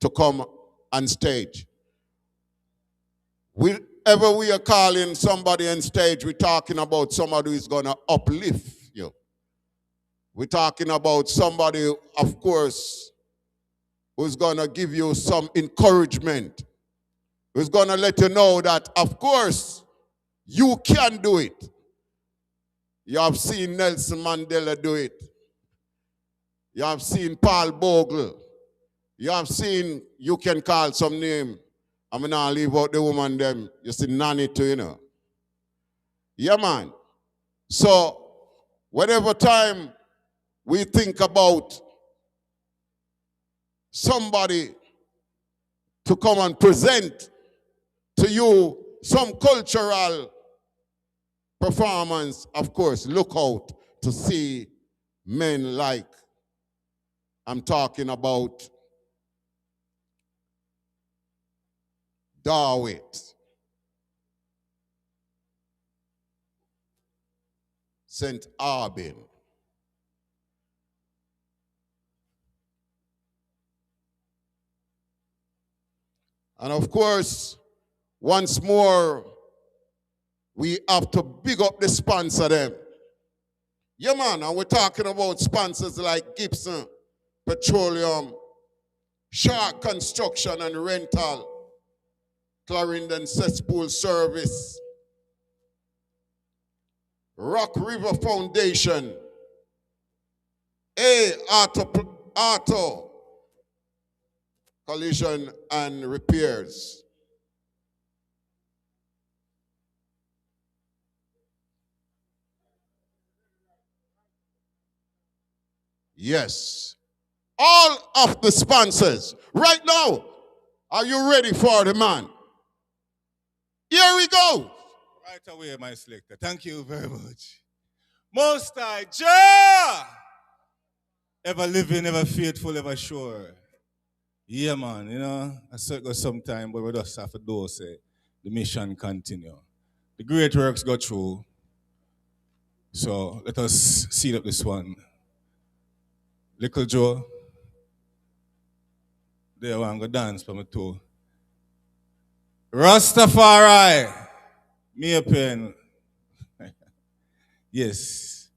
to come on stage. Whenever we are calling somebody on stage, we're talking about somebody who's going to uplift you. We're talking about somebody, of course, who's going to give you some encouragement, who's going to let you know that, of course, you can do it. You have seen Nelson Mandela do it. You have seen Paul Bogle. You have seen, you can call some name. I'm going to leave out the woman them. You see Nanny too, Yeah, man. So, whatever time we think about somebody to come and present to you some cultural performance, of course, look out to see men like I'm talking about Dawit St. Arbin. And of course, once more, we have to big up the sponsor them. Yeah, man, and we're talking about sponsors like Gibson, Petroleum, Shark Construction and Rental, Clarendon Cesspool Service, Rock River Foundation, Auto Collision and Repairs. Yes. All of the sponsors. Right now, are you ready for the man? Here we go. Right away, my selector. Thank you very much. Most High Jah! Ever living, ever faithful, ever sure. Yeah, man, I said it goes sometime, but we just have to do say the mission continue. The great works go through. So let us seal up this one. Little Joe, they want to dance for me too. Rastafari, me a pen. Yes,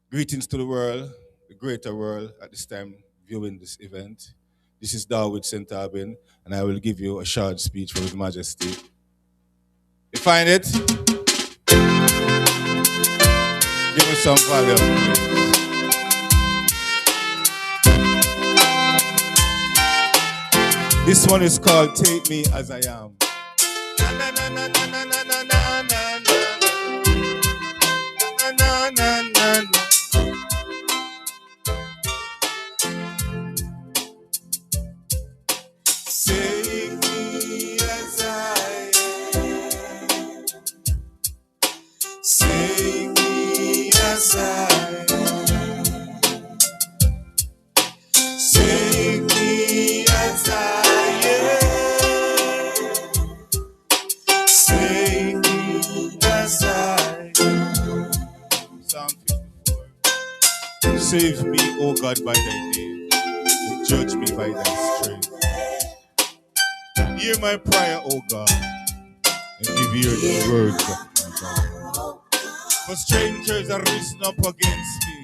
greetings to the world, the greater world at this time viewing this event. This is Dawit St. Arbin, and I will give you a short speech for His Majesty. You find it? Give me some volume, please. This one is called Take Me As I Am. Take me as I am. Take me as I am. Take me as I am. Take me as I am. Psalm 54. Save me, O God, by thy name, and judge me by thy strength. Hear my prayer, O God, and give ear to the words of my God. For strangers are risen up against me,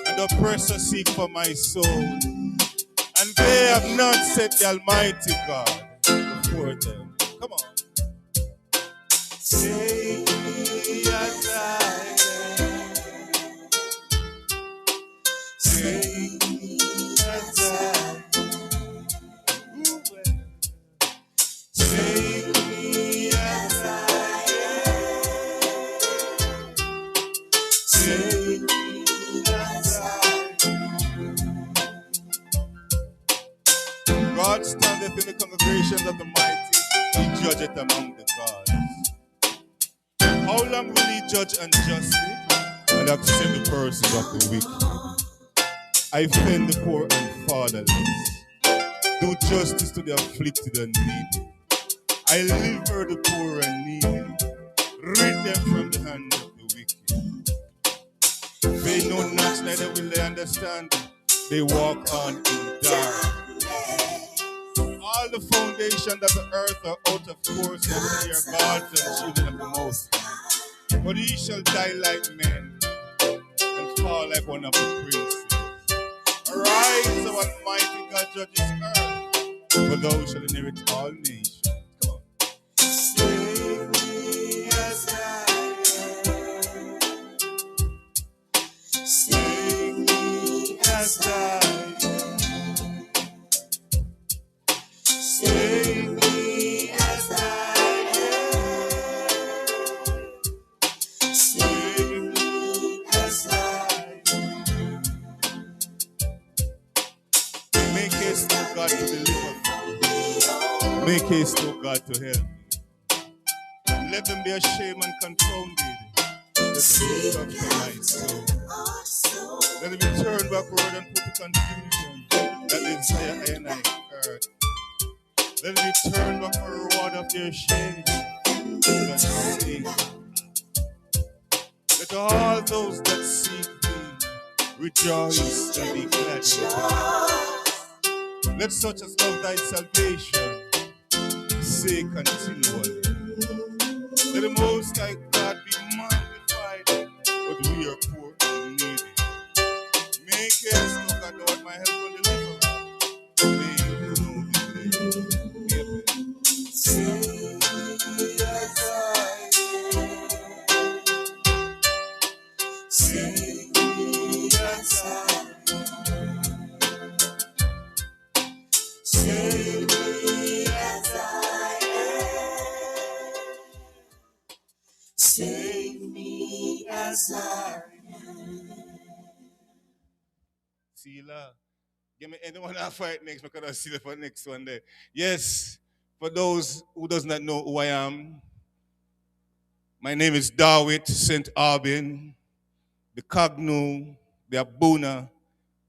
and oppressors seek for my soul. And they have not set the Almighty God before them. Come on. Take me as I am. Take me as I am. Take me as I am. Take me as I am. God standeth in the congregation of the mighty, he judgeth among the gods. How long will he judge unjustly and accept the purses of the wicked? I defend the poor and fatherless. Do justice to the afflicted and needy. I deliver the poor and needy. Rid them from the hand of the wicked. They know not, neither will they understand. They walk on in dark. All the foundation of the earth are out of course, and they are gods and children of the Most High. But he shall die like men and fall like one of the princes. Arise, O Almighty God, judge this earth, for thou shalt inherit all nations. Take me as I am. Take me as I am. Take me as I am. Take me as I am. Make haste, O God, to deliver me. Make haste, O God, to help me. Let them be ashamed and confounded that they of my soul. Let them be turned backward and put to confusion that desire and I heard. Let them be turned back for a reward of their shame. Let all those that seek thee rejoice and be glad. Let such as love thy salvation say continually. Let the Most High God be magnified, but we are poor and needy. Make haste, O God, Lord, my help and deliverer. Make no delay. Amen. Take me as I am. Take me as I am. Take me as I am. Take me as I am. Sila. Give me anyone that fight next because I'll see the for next one there. Yes, for those who does not know who I am, my name is Dawit St. Albin, the Cogno, the Abuna,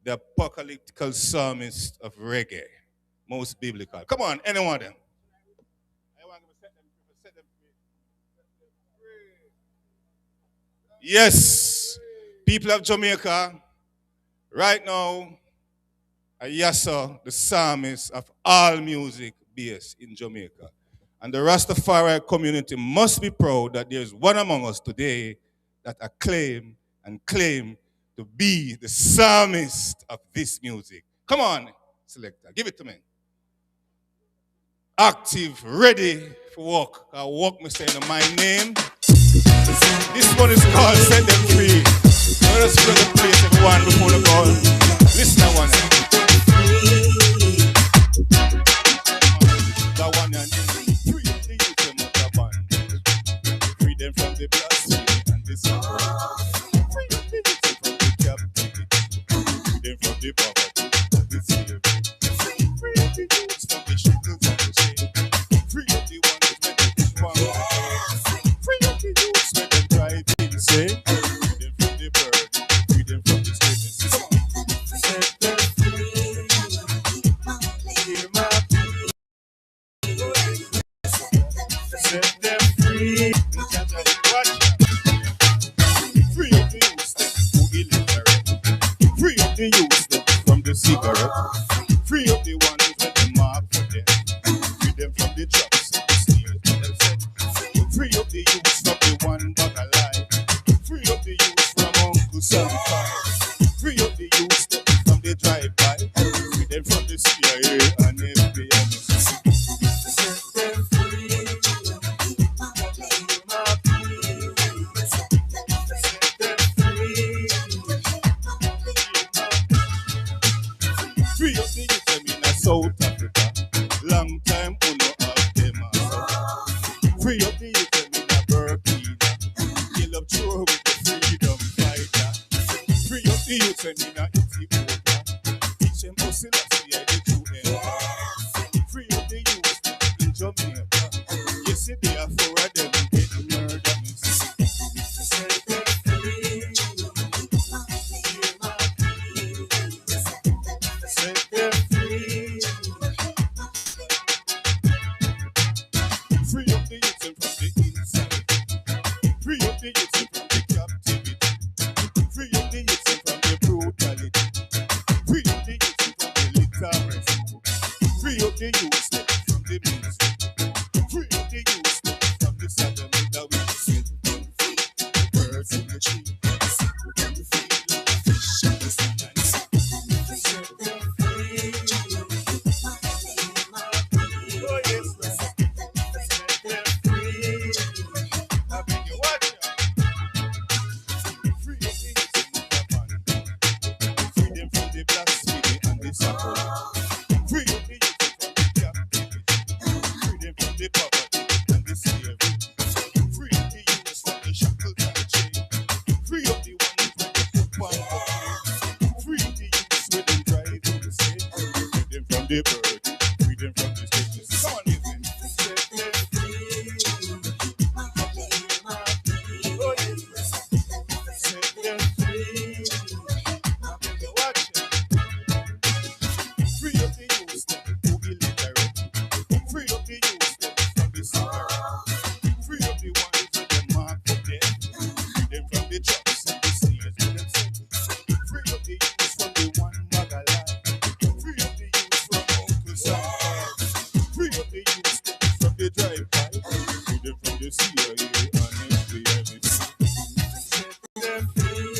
the apocalyptical psalmist of reggae. Most biblical. Come on, any one of them. Yes, people of Jamaica, right now, Ayasa, the psalmist of all music based in Jamaica. And the Rastafari community must be proud that there is one among us today that acclaim and claim to be the psalmist of this music. Come on, selector, give it to me. Active, ready for work. I walk me saying my name. This one is called Set Them Free. Let us play the place everyone before the call. Listen to one. the blasphemy and the suffering. Free up the youth from the captivity. Free them from the poverty and the slavery. Free up the youth from the shackles and the chains. Free up the ones when they do one. Free up the youth when they drive insane. Free them from the burden. Free them from the slavery. Come on. Set them free. Hear my plea. Set them free. Watch out. Free up the youth who illiterate. Free up the youth from the cigarette. Free up the ones with the mark for them. Free them from the traps and the snares. Free up the youth from the one bag of lie. Free up the youth from Uncle Sam Pie. Free up the youth from the drive-by. Free them from the CIA and FBI. Set them free. Free up the youth them in South Africa. Long time uno have them also. Free up the youth them in Burkina. Kill up Chor with the freedom fighter. Free up the youth them in Ethiopia. Teach them Selassie the true end. Free up the youth in Jamaica. Yesterday a four of them get murdered. Set them free. Set them free. Free up the youth from the inside. Free up the youth from the captivity. Free up the youth from the brutality. Free up the youth from the literacy. Free up the youth from the ministry. Free up the youth from the sodomy that we sit on feet. Birds in the tree. Sit on feet. Fish in the sea and sea. Set them free. Oh yes, Lord. Set them free. I beg you, watch out. Free up the youth in Japan. Free them from the blasphemy and the suffering. Free up the youth from the captivity. Free them from the poverty and the slavery. Free up the youth from the shackles and the chains. Free up the ones when they put one up. Free the youth when they drive in the state. Free them from the burden. Free them from the sickness. Come on, listen. Set them free. Oh, yes. Set them free. Watch it. Free up the youth who illiterate. Free up the youth from the cigarette. Free up the ones with the mark for death. Free them from the traps and the snares with them set. Free up the youth from the one bag of lie. Free up the youth from Uncle Sam Pie. Free up the youth from the drive-by. Free them from the CIA and FBI. Set them free.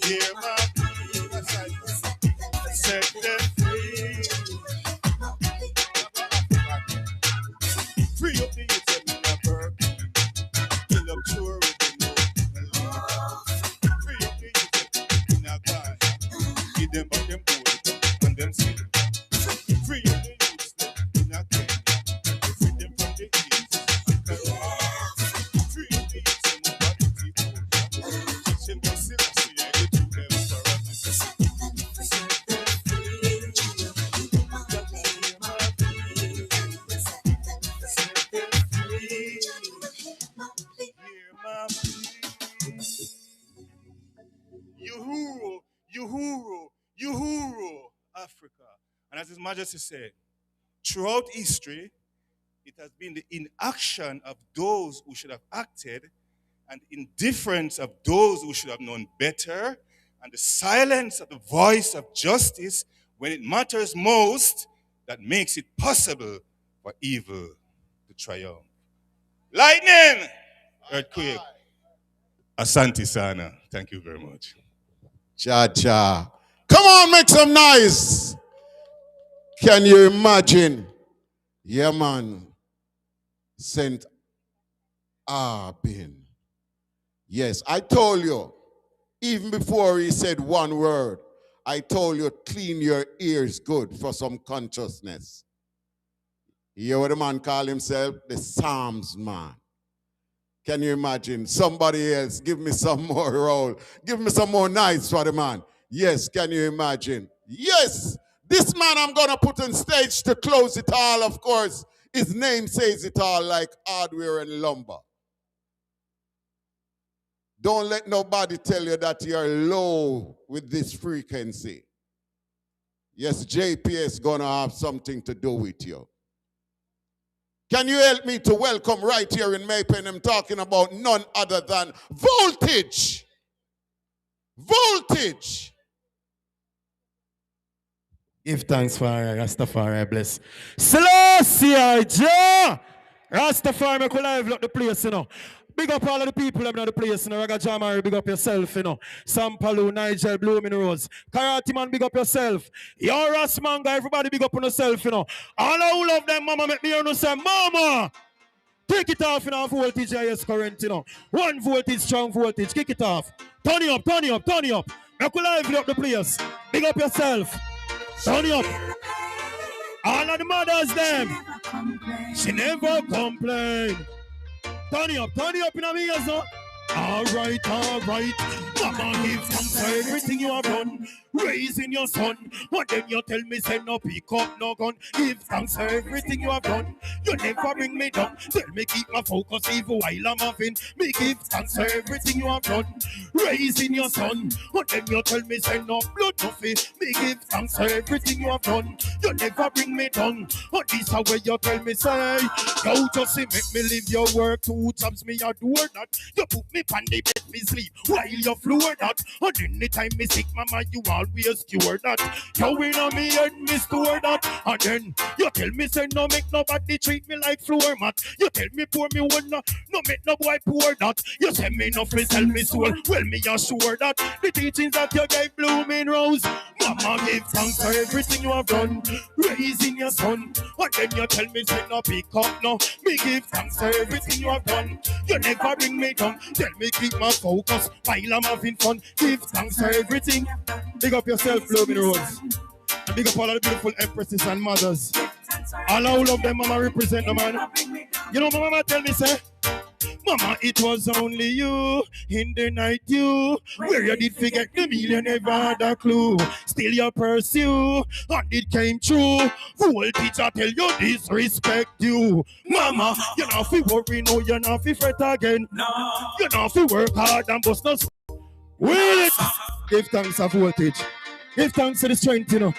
Hear my plea. Set them free. Free up the youth them in a Burkina. Kill up Chor with the no. Free up the youth them in a Ghana. Give them back them gold and them silver. Free up the youth them in a Kenya. Free them from the east and Caribbean. Free up the youth them over Ethiopia. Teach them to Selassie the true emperor. Set them free. Set them free. Hear my plea. Uhuru, Uhuru, Uhuru, Africa. And as His Majesty said, throughout history, it has been the inaction of those who should have acted and the indifference of those who should have known better and the silence of the voice of justice when it matters most that makes it possible for evil to triumph. Lightning! Earthquake. Asante Sana. Thank you very much. Cha cha. Come on, make some noise. Can you imagine? Yeah, man. St. Arbin. Yes, I told you, even before he said one word, I told you, clean your ears good for some consciousness. You hear what the man call himself? The Psalms man. Can you imagine? Somebody else, give me some more roll. Give me some more nights for the man. Yes, can you imagine? Yes, this man I'm gonna put on stage to close it all, of course. His name says it all, like hardware and lumber. Don't let nobody tell you that you're low with this frequency. Yes, JPS gonna have something to do with you. Can you help me to welcome right here in Maypen? I'm talking about none other than Voltage. Voltage. Give thanks for Rastafari, bless. Selassie, Jah! Rastafari, make we live up the place, you know. Big up all of the people in the place, you know. Raga Jamari, big up yourself, you know. Sam Palu, Nigel, Blooming Rose. Karate Man, big up yourself. Yo, Rasmanga, everybody big up on yourself, you know. All of them, mama, make me hear you say, mama! Take it off in our voltage, yes, current, you know. 1 voltage, strong voltage, kick it off. Turn it up, turn it up, turn it up. Make we live up the place. Big up yourself. Turn it up. All of the mothers, them. She never complain. Turn it up in our ears, no? All right. Mama, give thanks for everything you have done. Raising your son. And then you tell me, say no pick up, no gun. Give thanks for everything you have done. You never bring me down. Tell me keep my focus even while I'm having. Me give thanks for everything you have done. Raising your son. And then you tell me, say no blood, nothing. Me give thanks for everything you have done. You never bring me down. And this is where you tell me, say, yo, just see, make me live your work. 2 jobs me adore that. You put me on the bed, me sleep while you floor that. And anytime me sick, mama, you always cure that. You in on me head, me store that. And then you tell me, say, no make nobody treat me like floor mat. You tell me pour me one, no make no boy pour that. You say me no free sell me soul, well me assure that. The teachings that you gave Blooming Rose. Mama give thanks for everything you have done. Raising your son. And then you tell me, say, no pick up, no. Me give thanks for everything you have done. You never bring me down. Tell me keep my focus while I'm having fun. Give thanks for everything. Big up yourself, Blooming Rose. And big up all of the beautiful empresses and mothers. All of them, mama, represent the man. You know, my mama tell me, say, mama, it was only you in the night, you where you did forget the million, never had a clue. Still you pursue, and it came true. Fool teacher tell you disrespect you. Mama, you know if you worry, no, you know if you fret again. No. You know if you work hard and bust no. Will it? Give thanks for voltage. Give thanks for the strength, you know.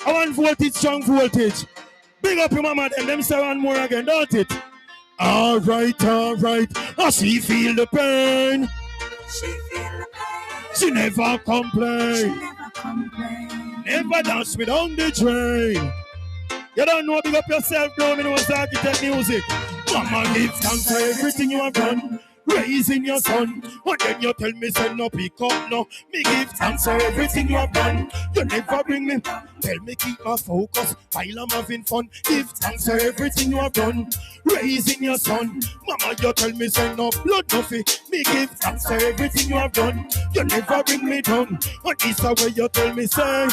I want voltage, strong voltage. Big up your mama, them say one more again, don't it? All right. Oh, she feel the pain. She never complain. Never dance me down the drain. You don't know, big up yourself, Blooming Rose Architect Music. Mama, give thanks for everything you have done. Raising your son. And then you tell me, say, no pick up, no. Me give thanks for everything you have done. You never bring me. Tell me keep my focus while I'm having fun. Give thanks for everything you have done. Raising your son. Mama, you tell me, say, no blood, nothing. Me give thanks for everything you have done. You never bring me down. And this is where you tell me, say,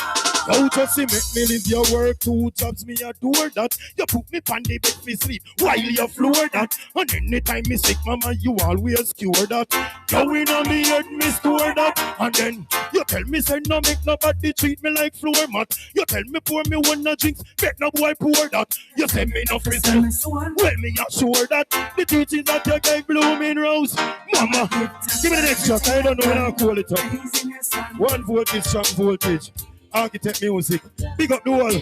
don't just see make me live your work. 2 jobs me adore that. You put me on the bed me sleep while you floor that. And anytime me sick, mama, you always cure that. Going on me head, me store that. And then you tell me, say, no make nobody treat me like floor mat. You tell me pour me one no drinks, make no boy pour that. You say me no free sell, well me assure that. The teachings that you gave Blooming Rose. Mama, give me the next shot, I don't know when I'll call it up. 1 voltage, strong voltage. Architect Music. Big up the whole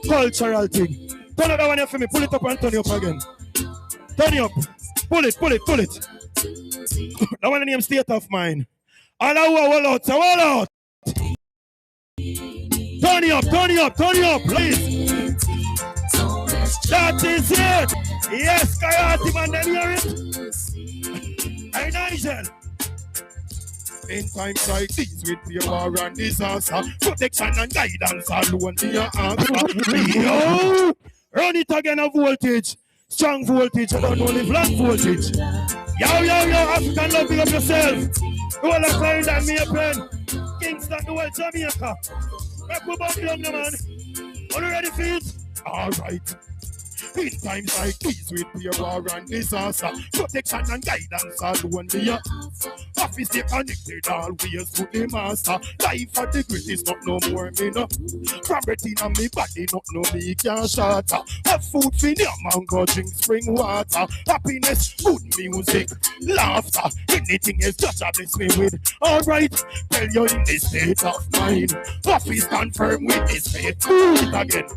cultural thing. Turn that one here for me, pull it up and turn it up again. Turn it up. Pull it. That one name State of Mind. All out. Turn it up, please. That is it. Yes, Kayati man, then hear it. Hey, Nigel. In times like these with fear, war and disaster, protection and guidance alone be your answer. Yo! Run it again, a voltage. Strong voltage, I don't know the black voltage. Yo, African love, big up yourself. You all are flying that me a pen. Kingston, the world, Jamaica. Make we back down, man. Are you ready for it? All right. In times like these with fear, war and disaster, protection and guidance alone me a office stay connected always to the master. Life for the greatest, not no more me no. From breath in me body, not no me can shatter. Have food for your mango, drink spring water. Happiness, good music, laughter. Anything else just a bless me with. Alright, tell you in this state of mind. Office confirm with this faith. Do it again.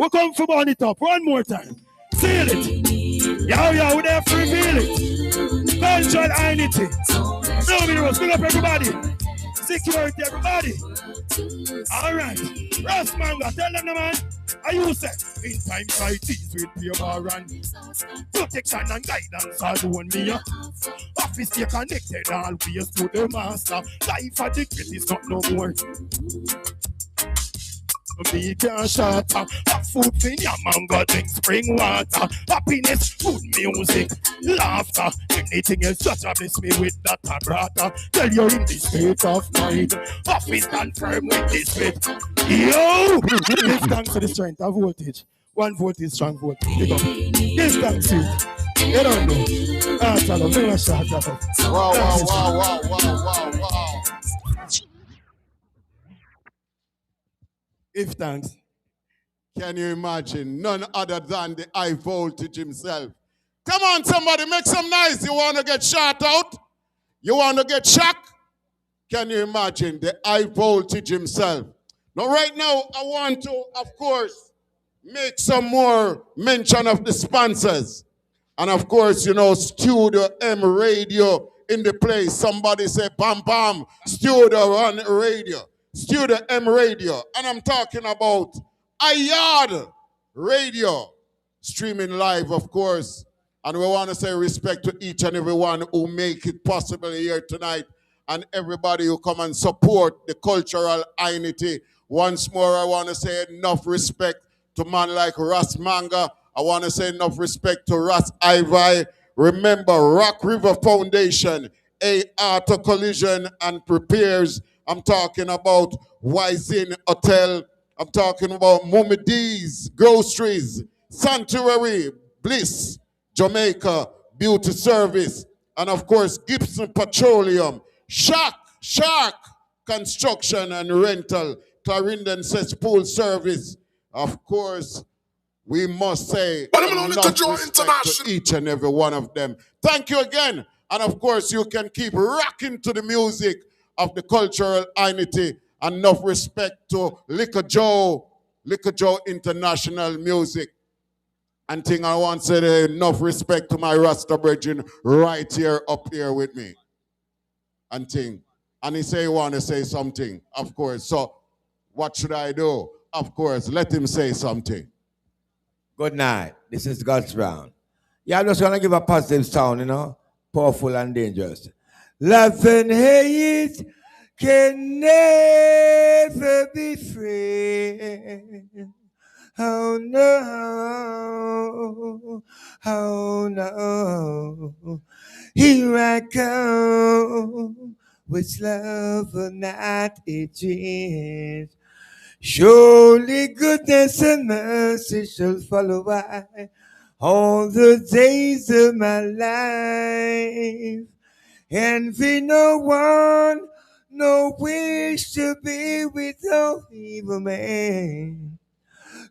We come for burn it up one more time. Seal it. Yo, we there to reveal it. Cultural INITY. No mirrors, big up everybody. Security, everybody. Alright. Ross Manga, tell them the man. Are you say? In times like these with fear and protection and guidance alone me a office stay connected always to the master. Life for the greatest, not no more. Me can shatter. Have food for your mango, drink spring water. Happiness, good music, laughter. Anything else just a bless me with that brother. Tell you in this state of mind. Office confirm with this faith. Yo! Give thanks to the strength of voltage. One volt is strong volt. Give thanks to it. You don't know. Answer them. Never shout that up. Wow. Give thanks. Can you imagine? None other than the high voltage himself. Come on, somebody, make some noise. You want to get shot out? You want to get shocked? Can you imagine the high voltage himself? Now, right now, I want to, of course, make some more mention of the sponsors. And of course, you know, Studio M Radio in the place. Somebody say, bam, bam, Studio on Radio. Studio M Radio. And I'm talking about Yaad Radio. Streaming live, of course. And we want to say respect to each and everyone who make it possible here tonight. And everybody who come and support the cultural INITY. Once more, I want to say enough respect to man like Ras Manga. I want to say enough respect to Ras Ivy. Remember, Rock River Foundation, A Auto Collision and Repairs. I'm talking about Wizin Hotel. I'm talking about Mummy D's Groceries, Sanctuary, Bliss, Jamaica, Beauty Service, and of course, Gibson Petroleum, Shark Construction and Rental, Clarendon Cesspool Service. Of course, we must say enough respect to each and every one of them. Thank you again. And of course, you can keep rocking to the music of the cultural INITY. And enough respect to Liquor Joe International Music. And thing I want to say enough respect to my Rasta brethren right here up here with me. And thing. And he say he want to say something, of course. So what should I do? Of course, let him say something. Good night. This is Gus Brown. Yeah, I'm just going to give a positive sound, you know, powerful and dangerous. Love and hate can never be free. Oh no, oh no. Here I come with love and not a dream. Surely goodness and mercy shall follow I all the days of my life. Envy no one, no wish to be with no evil man.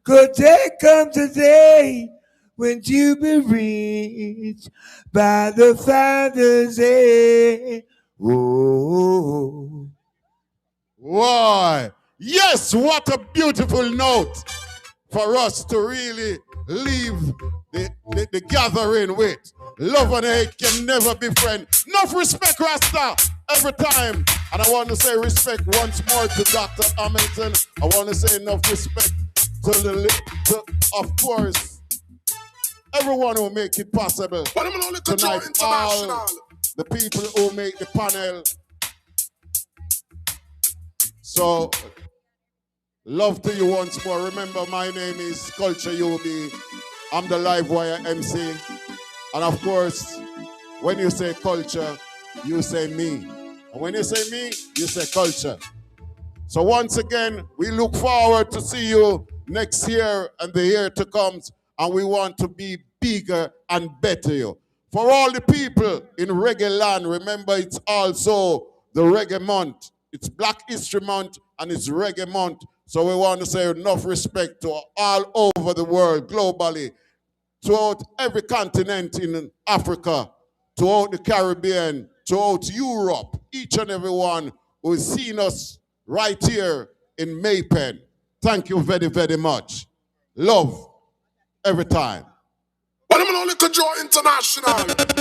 Could there come today when you be reached by the Father's hand? Oh. Why? Yes, what a beautiful note for us to really leave the gathering with. Love and hate can never be friends. Enough respect, Rasta, every time. And I want to say respect once more to Dr. Hamilton. I want to say enough respect to of course, everyone who make it possible. Tonight, all the people who make the panel. So, love to you once more. Remember, my name is Culture UB. I'm the Live Wire MC. And of course, when you say culture, you say me. And when you say me, you say culture. So once again, we look forward to see you next year and the year to come. and we want to be bigger and better. Yo. For all the people in reggae land, remember it's also the reggae month. It's Black History Month and it's reggae month. So we want to say enough respect to all over the world, globally, throughout every continent in Africa, throughout the Caribbean, throughout Europe, each and every one who has seen us right here in Maypen. Thank you very, very much. Love every time. But I'm only Joe International.